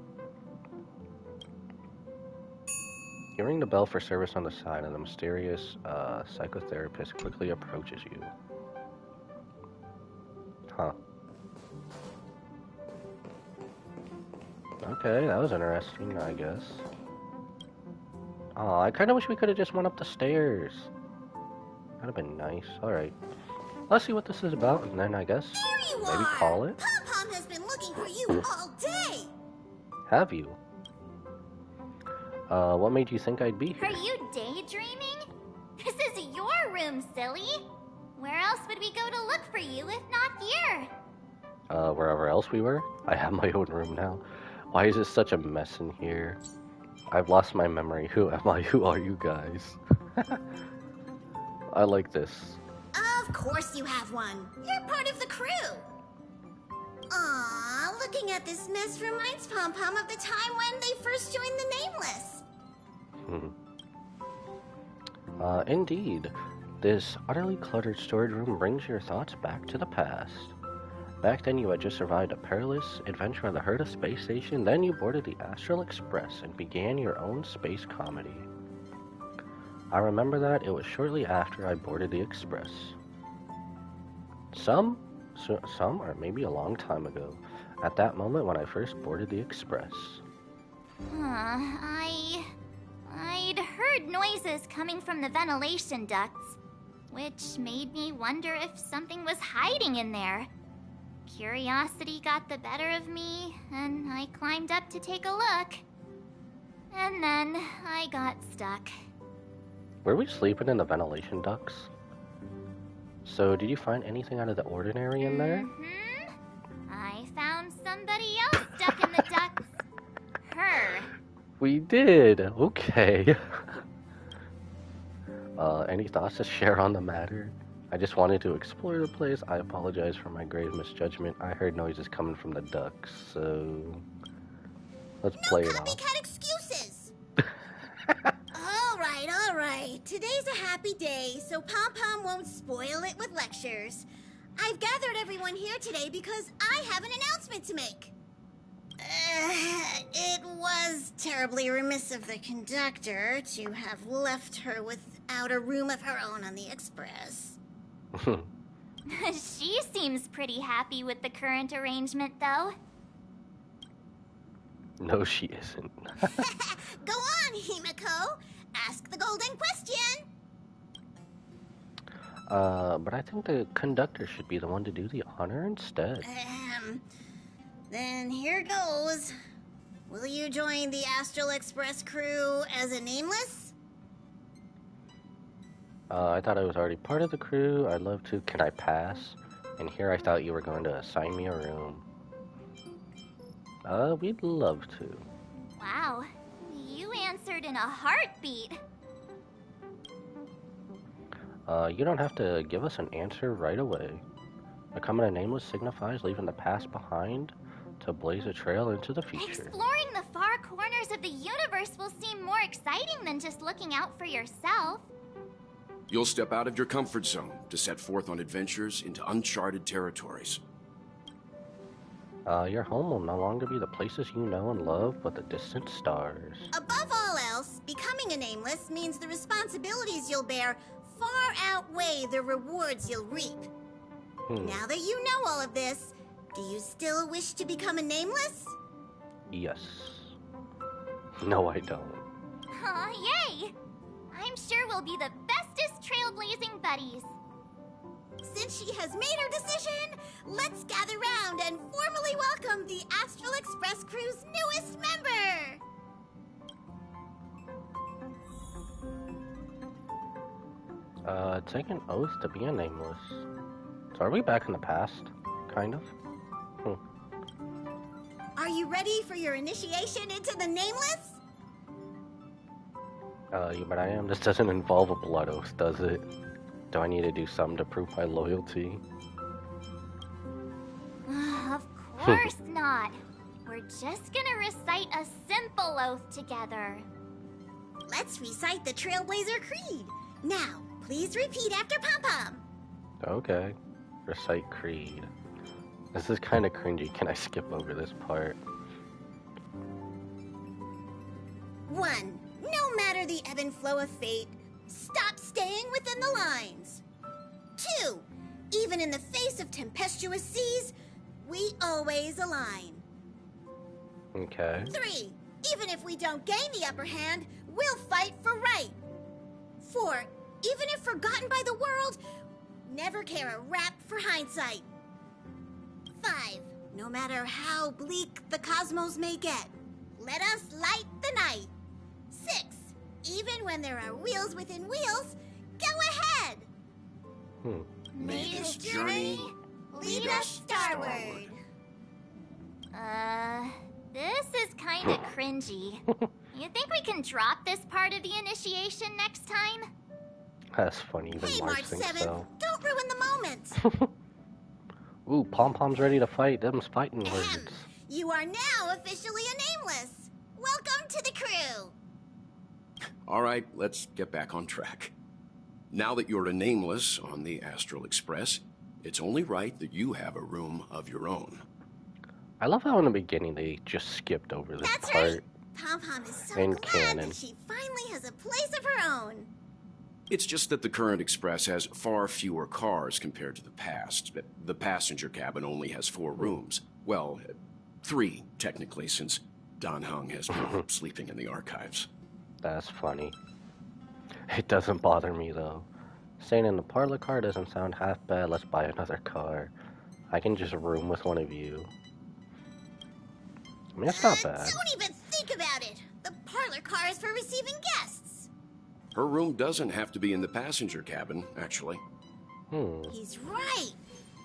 You ring the bell for service on the side, and the mysterious psychotherapist quickly approaches you. Huh. Okay, that was interesting, I guess. Oh, I kind of wish we could have just went up the stairs. That'd have been nice. Alright. Let's see what this is about, and then I guess maybe call it.
Pom-Pom has been looking for you all day!
Have you? What made you think I'd be here?
Are you daydreaming? This is your room, silly! Where else would we go to look for you if not here?
Wherever else we were? I have my own room now. Why is this such a mess in here? I've lost my memory. Who am I? Who are you guys? I like this.
Of course you have one. You're part of the crew. Aww, looking at this mess reminds Pom-Pom of the time when they first joined the Nameless.
Indeed. This utterly cluttered storage room brings your thoughts back to the past. Back then you had just survived a perilous adventure on the Herta space station, then you boarded the Astral Express and began your own space comedy. I remember that it was shortly after I boarded the Express. Some or maybe a long time ago, at that moment when I first boarded the Express.
I'd heard noises coming from the ventilation ducts, which made me wonder if something was hiding in there. Curiosity got the better of me, and I climbed up to take a look. And then I got stuck.
Were we sleeping in the ventilation ducts? So, did you find anything out of the ordinary in there?
I found somebody else stuck in the ducts. Her.
We did! Okay. Any thoughts to share on the matter? I just wanted to explore the place. I apologize for my grave misjudgment. I heard noises coming from the ducts, so... Let's play it off.
No copycat excuses! Alright. Today's a happy day, so Pom-Pom won't spoil it with lectures. I've gathered everyone here today because I have an announcement to make. It was terribly remiss of the conductor to have left her without a room of her own on the Express.
She seems pretty happy with the current arrangement, though.
No, she isn't.
Go on, Himiko. Ask the golden question.
But I think the conductor should be the one to do the honor instead.
Then here goes. Will you join the Astral Express crew as a Nameless?
I thought I was already part of the crew. I'd love to. Can I pass? And here I thought you were going to assign me a room. We'd love to.
Wow, you answered in a heartbeat.
You don't have to give us an answer right away. Becoming a Nameless signifies leaving the past behind to blaze a trail into the future.
Exploring the far corners of the universe will seem more exciting than just looking out for yourself.
You'll step out of your comfort zone to set forth on adventures into uncharted territories.
Your home will no longer be the places you know and love, but the distant stars.
Above all else, becoming a Nameless means the responsibilities you'll bear far outweigh the rewards you'll reap. Now that you know all of this, do you still wish to become a Nameless?
Yes. No, I don't.
Aw, yay! I'm sure we'll be the bestest trailblazing buddies.
Since she has made her decision, let's gather round and formally welcome the Astral Express crew's newest member!
Take an oath to be a nameless. So are we back in the past? Kind of?
Are you ready for your initiation into the Nameless?
Yeah, but I am. This doesn't involve a blood oath, does it? Do I need to do something to prove my loyalty?
Of course not. We're just gonna recite a simple oath together.
Let's recite the Trailblazer Creed. Now, please repeat after Pom-Pom.
Okay. Recite Creed. This is kind of cringy. Can I skip over this part?
1. No matter the ebb and flow of fate, stop staying within the lines. 2. Even in the face of tempestuous seas, we always align.
Okay.
3. Even if we don't gain the upper hand, we'll fight for right. 4. Even if forgotten by the world, never care a rap for hindsight. 5. No matter how bleak the cosmos may get, let us light the night. 6. Even when there are wheels within wheels, go ahead.
May this journey
lead us starward.
This is kinda cringy. You think we can drop this part of the initiation next time?
That's funny. Even
Hey,
March
March
thinks
7th,
so.
don't ruin the moment.
Ooh, Pom-Pom's ready to fight. Them's fighting words.
You are now officially a Nameless. Welcome to the crew.
All right, let's get back on track. Now that you're a Nameless on the Astral Express, it's only right that you have a room of your own.
I love how in the beginning they just skipped over this
That's
part.
right. Pom-Pom is so
In
glad
canon.
that she finally has a place of her own.
It's just that the current Express has far fewer cars compared to the past. The passenger cabin only has 4 rooms. Well, 3, technically, since Dan Heng has been sleeping in the archives.
That's funny. It doesn't bother me though. Staying in the parlor car doesn't sound half bad. Let's buy another car. I can just room with one of you. I mean, it's not bad.
Don't even think about it. The parlor car is for receiving guests.
Her room doesn't have to be in the passenger cabin, actually.
He's right.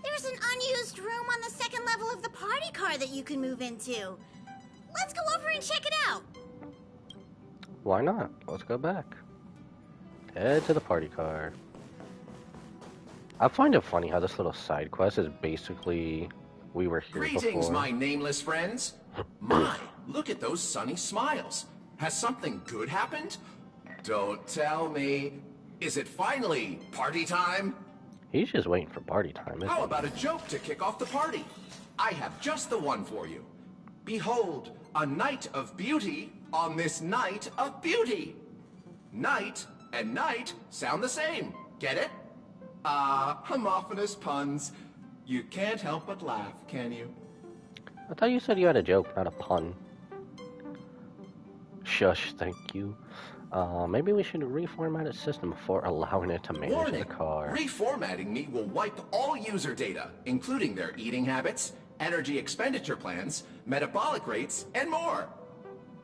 There's an unused room on the second level of the party car that you can move into. Let's go over and check it out.
Why not? Let's go back. Head to the party car. I find it funny how this little side quest is basically we were here
Greetings,
before.
my nameless friends. My, look at those sunny smiles. Has something good happened? Don't tell me. Is it finally party time?
He's just waiting for party time, isn't
How
he?
about a joke to kick off the party? I have just the one for you. Behold, a night of beauty on this night of beauty. Night and night sound the same. Get it? Homophonous puns. You can't help but laugh, can you?
I thought you said you had a joke, not a pun. Shush, thank you. Maybe we should reformat its system before allowing it to manage
Warning!
the car.
Reformatting me will wipe all user data, including their eating habits, energy expenditure plans, metabolic rates, and more.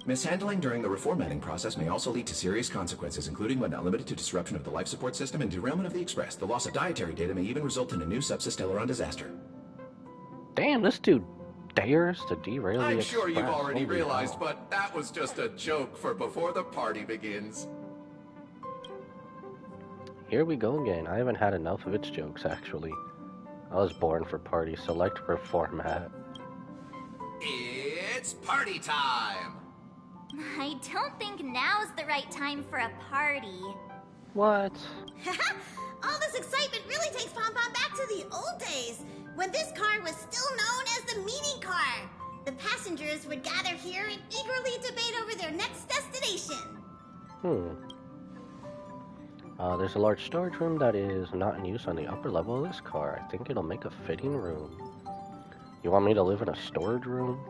Mishandling during the reformatting process may also lead to serious consequences, including but not limited to disruption of the life support system and derailment of the Express. The loss of dietary data may even result in a new subsysteleron disaster.
Damn, this dude dares to derail the
I'm
Express.
sure you've already
Holy
realized,
hell.
but that was just a joke for before the party begins.
Here we go again. I haven't had enough of its jokes, actually. I was born for party. Select reformat.
It's party time!
I don't think now's the right time for a party.
What?
All this excitement really takes Pom-Pom back to the old days, when this car was still known as the meeting car. The passengers would gather here and eagerly debate over their next destination.
There's a large storage room that is not in use on the upper level of this car. I think it'll make a fitting room. You want me to live in a storage room?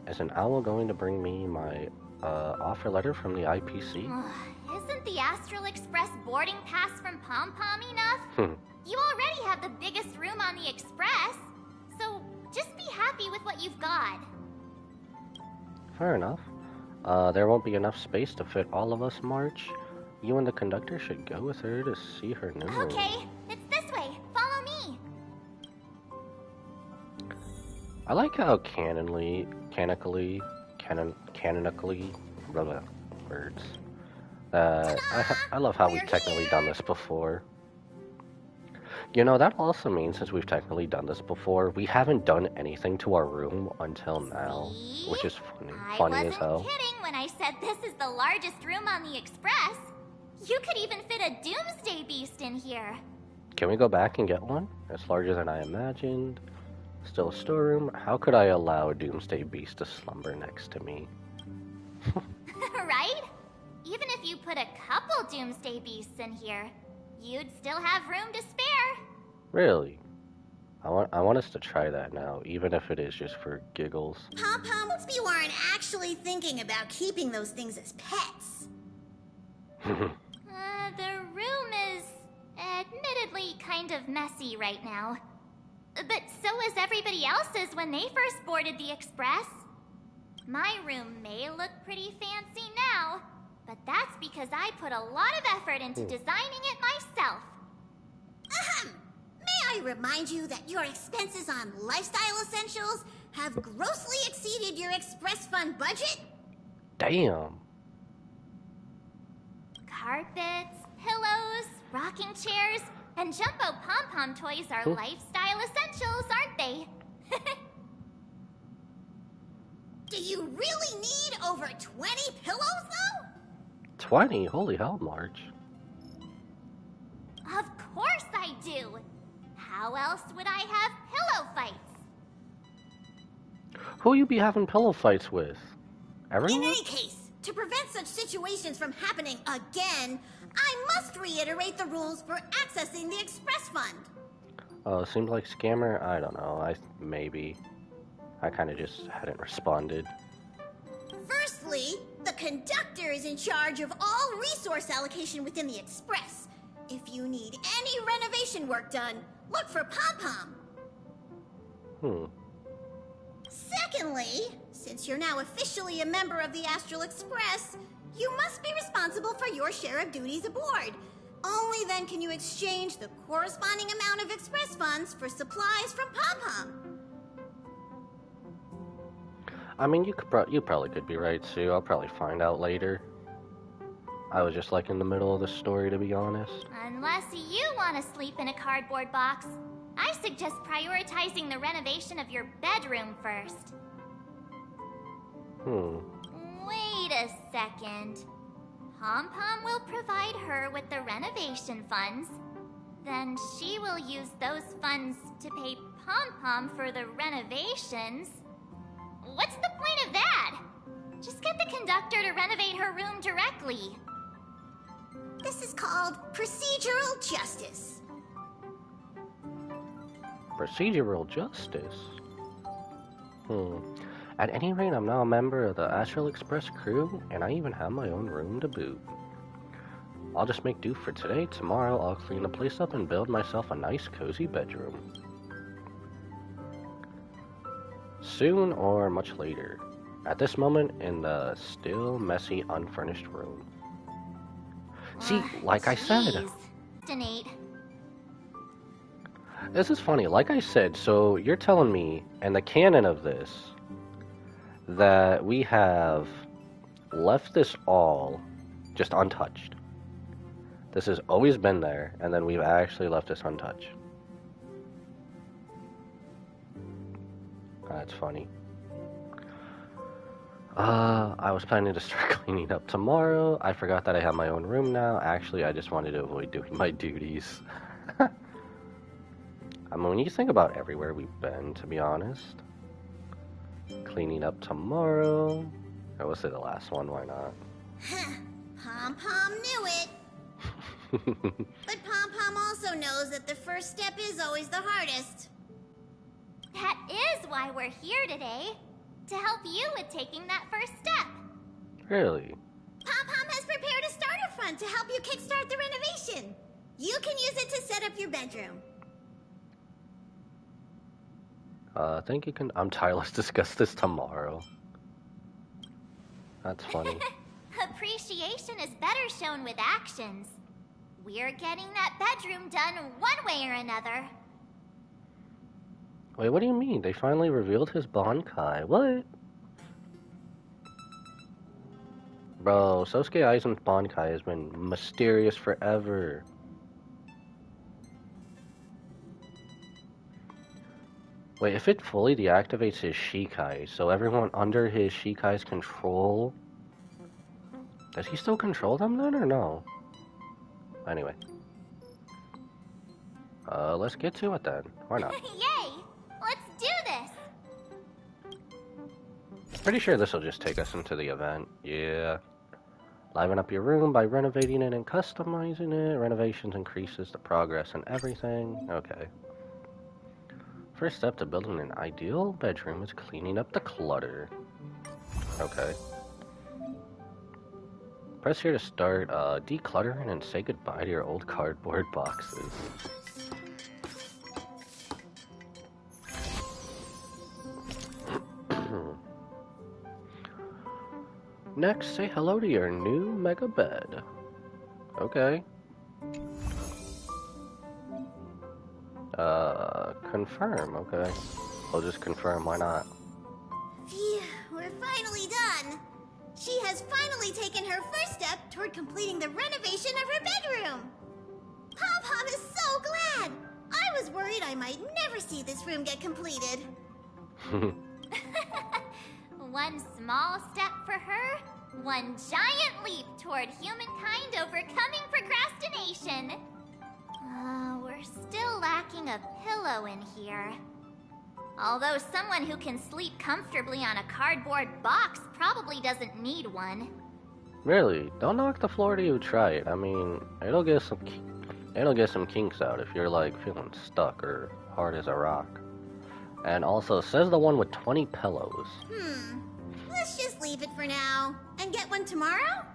Is an owl going to bring me my offer letter from the IPC?
Isn't the Astral Express boarding pass from Pom Pom enough? You already have the biggest room on the Express, so just be happy with what you've got.
Fair enough. There won't be enough space to fit all of us, March. You and the conductor should go with her to see her new room.
Okay, it's this way. Follow me.
I like how canonically, blah, blah, words. I love how we've technically done this before. You know, that also means since we've technically done this before, we haven't done anything to our room until now, which is funny as hell.
I wasn't kidding when I said this is the largest room on the Express. You could even fit a Doomsday Beast in here.
Can we go back and get one? It's larger than I imagined. Still a storeroom. How could I allow a Doomsday Beast to slumber next to me?
Right? Even if you put a couple Doomsday Beasts in here, you'd still have room to spare.
Really? I want us to try that now, even if it is just for giggles.
Pom Pom, hope you aren't actually thinking about keeping those things as pets.
The room is admittedly kind of messy right now. But so is everybody else's when they first boarded the Express. My room may look pretty fancy now, but that's because I put a lot of effort into designing it myself.
May I remind you that your expenses on lifestyle essentials have grossly exceeded your Express Fund budget?
Damn.
Carpets, pillows, rocking chairs, and jumbo pom-pom toys are lifestyle essentials, aren't they?
Do you really need over 20 pillows, though?
20? Holy hell, March.
Of course I do. How else would I have pillow fights?
Who you be having pillow fights with? Everyone?
In any case, to prevent such situations from happening again, I must reiterate the rules for accessing the Express Fund.
Oh, seems like scammer? I don't know. Maybe. I kind of just hadn't responded.
Firstly, the conductor is in charge of all resource allocation within the Express. If you need any renovation work done, look for Pom Pom. Secondly, since you're now officially a member of the Astral Express, you must be responsible for your share of duties aboard. Only then can you exchange the corresponding amount of Express funds for supplies from Pom Pom.
I mean, you probably could be right, Sue. I'll probably find out later. I was just like in the middle of the story, to be honest.
Unless you want to sleep in a cardboard box, I suggest prioritizing the renovation of your bedroom first. Wait a second. Pom Pom will provide her with the renovation funds. Then she will use those funds to pay Pom Pom for the renovations. What's the point of that? Just get the conductor to renovate her room directly.
This is called procedural justice.
Procedural justice? At any rate, I'm now a member of the Astral Express crew, and I even have my own room to boot. I'll just make do for today. Tomorrow, I'll clean the place up and build myself a nice, cozy bedroom. Soon or much later. At this moment, in the still messy, unfurnished room. See, like I said... This is funny. Like I said, so you're telling me, in the canon of this, that we have left this all just untouched. This has always been there, and then we've actually left this untouched. That's funny. I was planning to start cleaning up tomorrow. I forgot that I have my own room now. Actually, I just wanted to avoid doing my duties. I mean, when you think about everywhere we've been, to be honest. Cleaning up tomorrow. I will say the last one, why not?
Pom Pom knew it. But Pom Pom also knows that the first step is always the hardest.
That is why we're here today. To help you with taking that first step.
Really?
Pom Pom has prepared a starter fund to help you kickstart the renovation. You can use it to set up your bedroom.
I think you can... Ty, let's discuss this tomorrow. That's funny.
Appreciation is better shown with actions. We're getting that bedroom done one way or another.
Wait, what do you mean? They finally revealed his Bankai. What? Bro, Sosuke Aizen's Bankai has been mysterious forever. Wait, if it fully deactivates his Shikai, so everyone under his Shikai's control... Does he still control them then, or no? Anyway. Let's get to it then. Why not?
Yay! Let's do this!
Pretty sure this will just take us into the event. Yeah. Liven up your room by renovating it and customizing it. Renovations increases the progress and everything. Okay. First step to building an ideal bedroom is cleaning up the clutter. Okay. Press here to start decluttering and say goodbye to your old cardboard boxes. Next, say hello to your new mega bed. Okay. Confirm, okay. We'll just confirm, why not?
Phew, we're finally done. She has finally taken her first step toward completing the renovation of her bedroom. Pom-Pom is so glad. I was worried I might never see this room get completed.
One small step for her, one giant leap toward humankind overcoming procrastination. We're still lacking a pillow in here. Although someone who can sleep comfortably on a cardboard box probably doesn't need one.
Really? Don't knock the floor till you try it. I mean, it'll get some kinks out if you're like feeling stuck or hard as a rock. And also, says the one with 20 pillows.
Let's just leave it for now and get one tomorrow?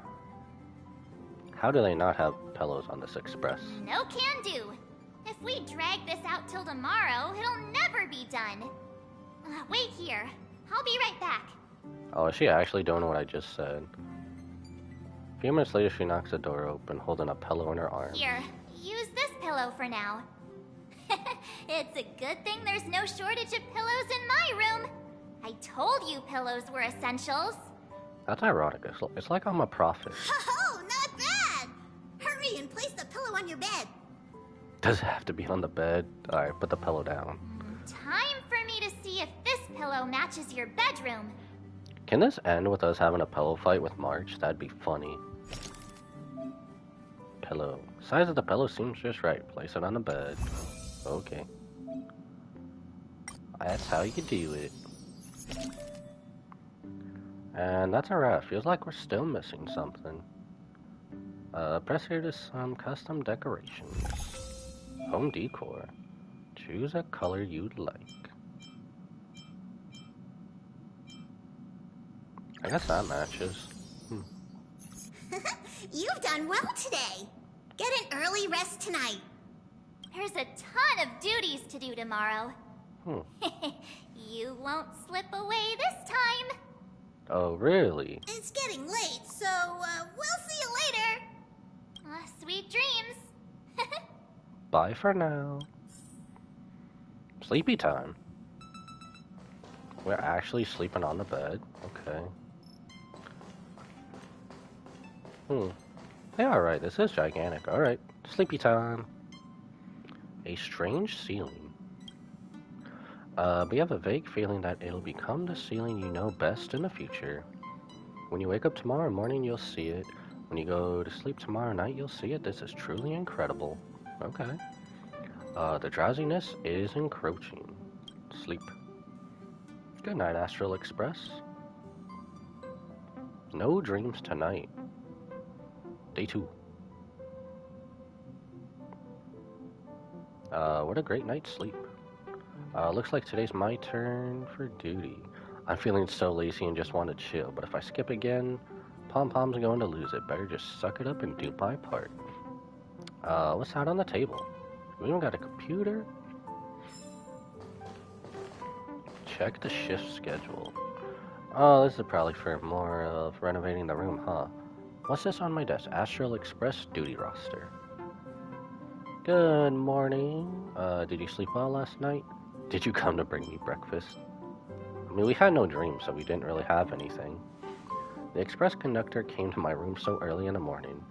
How do they not have pillows on this express?
No can do. If we drag this out till tomorrow, it'll never be done. Wait here. I'll be right back.
Oh, is she actually doing what I just said? A few minutes later, she knocks the door open, holding a pillow in her arm.
Here, use this pillow for now. It's a good thing there's no shortage of pillows in my room. I told you pillows were essentials.
That's ironic. It's like I'm a prophet.
Oh, not bad! Hurry and place the pillow on your bed.
Does it have to be on the bed? Alright, put the pillow down.
Time for me to see if this pillow matches your bedroom.
Can this end with us having a pillow fight with March? That'd be funny. Pillow. Size of the pillow seems just right. Place it on the bed. Okay. That's how you do it. And that's a wrap. Feels like we're still missing something. Press here to some custom decorations. Home decor. Choose a color you'd like. I guess that matches.
You've done well today. Get an early rest tonight.
There's a ton of duties to do tomorrow. You won't slip away this time.
Oh, really?
It's getting late, so we'll see you later.
Sweet dreams.
Bye for now. Sleepy time. We're actually sleeping on the bed. Okay. Yeah, alright, this is gigantic. Alright, sleepy time. A strange ceiling. We have a vague feeling that it'll become the ceiling you know best in the future. When you wake up tomorrow morning, you'll see it. When you go to sleep tomorrow night, you'll see it. This is truly incredible. Okay. The drowsiness is encroaching. Sleep. Good night, Astral Express. No dreams tonight. Day 2. What a great night's sleep. Looks like today's my turn for duty. I'm feeling so lazy and just want to chill, but if I skip again, Pom Pom's going to lose it. Better just suck it up and do my part. What's out on the table? We don't got a computer? Check the shift schedule. Oh, this is probably for more of renovating the room, huh? What's this on my desk? Astral Express duty roster. Good morning. Did you sleep well last night? Did you come to bring me breakfast? I mean, we had no dreams, so we didn't really have anything. The express conductor came to my room so early in the morning.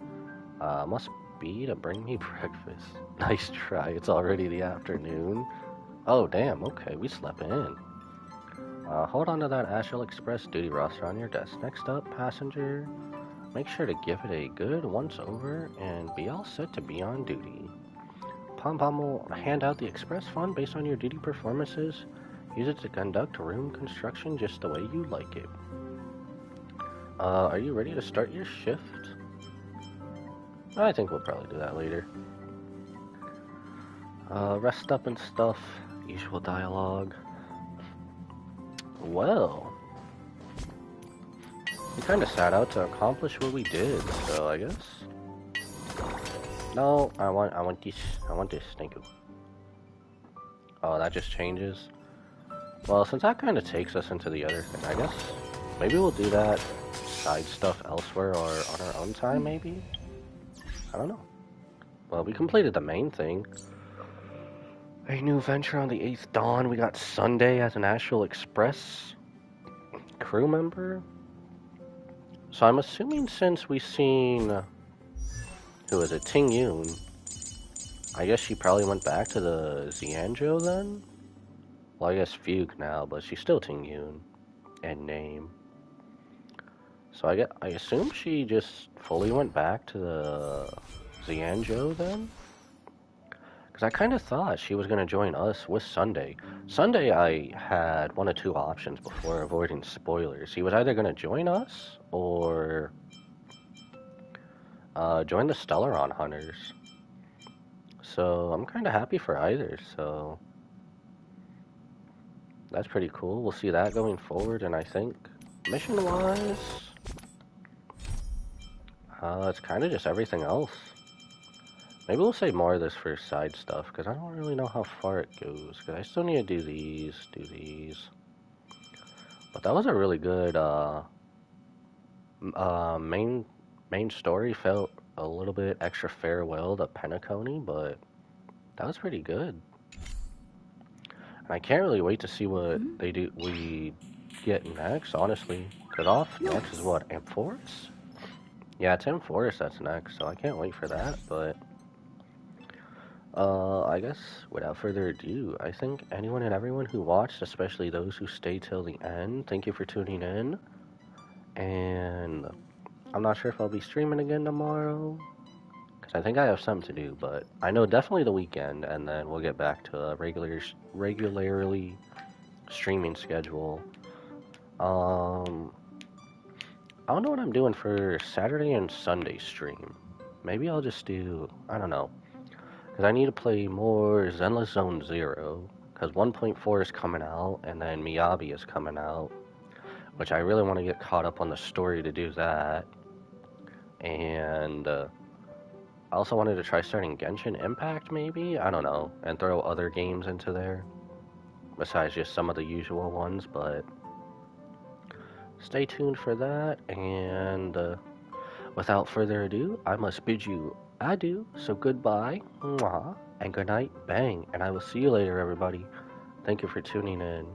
Must be to bring me breakfast. Nice try. It's already the afternoon. Oh, damn. Okay, we slept in. Hold on to that Astral Express duty roster on your desk. Next up, passenger. Make sure to give it a good once-over and be all set to be on duty. Pom Pom will hand out the express fund based on your duty performances. Use it to conduct room construction just the way you like it. Are you ready to start your shift? I think we'll probably do that later. Rest up and stuff. Usual dialogue. Well, we kind of sat out to accomplish what we did, so I guess. No, I want this. Thank you. Oh, that just changes. Well, since that kind of takes us into the other thing, I guess maybe we'll do that side stuff elsewhere or on our own time, maybe? I don't know. Well, we completed the main thing. A new venture on the 8th Dawn. We got Sunday as an Astral Express crew member. So I'm assuming since we've seen... who is it? Ting Yun. I guess she probably went back to the Xianzhou then? Well, I guess Fugue now, but she's still Ting Yun. And name. So I assume she just fully went back to the Xianzhou then? Because I kind of thought she was going to join us with Sunday. Sunday, I had one of two options before avoiding spoilers. He was either going to join us or join the Stellaron Hunters. So I'm kind of happy for either, so that's pretty cool. We'll see that going forward, and I think mission-wise, it's kind of just everything else. Maybe we'll save more of this for side stuff, because I don't really know how far it goes, because I still need to do these. But that was a really good, main story. Felt a little bit extra farewell to Penacony, but that was pretty good. And I can't really wait to see what we get next, honestly. Because off next is what, Amphoris? Yeah, it's Amphoris that's next, so I can't wait for that, but... I guess, without further ado, I think anyone and everyone who watched, especially those who stayed till the end, thank you for tuning in. And I'm not sure if I'll be streaming again tomorrow, because I think I have something to do, but I know definitely the weekend, and then we'll get back to a regularly streaming schedule. I don't know what I'm doing for Saturday and Sunday stream. Maybe I'll just do, I don't know. Because I need to play more Zenless Zone Zero. Because 1.4 is coming out, and then Miyabi is coming out. Which I really want to get caught up on the story to do that. And I also wanted to try starting Genshin Impact, maybe? I don't know. And throw other games into there. Besides just some of the usual ones, but... stay tuned for that, and without further ado, I must bid you adieu, so goodbye, mwah, and good night, bang, and I will see you later, everybody. Thank you for tuning in.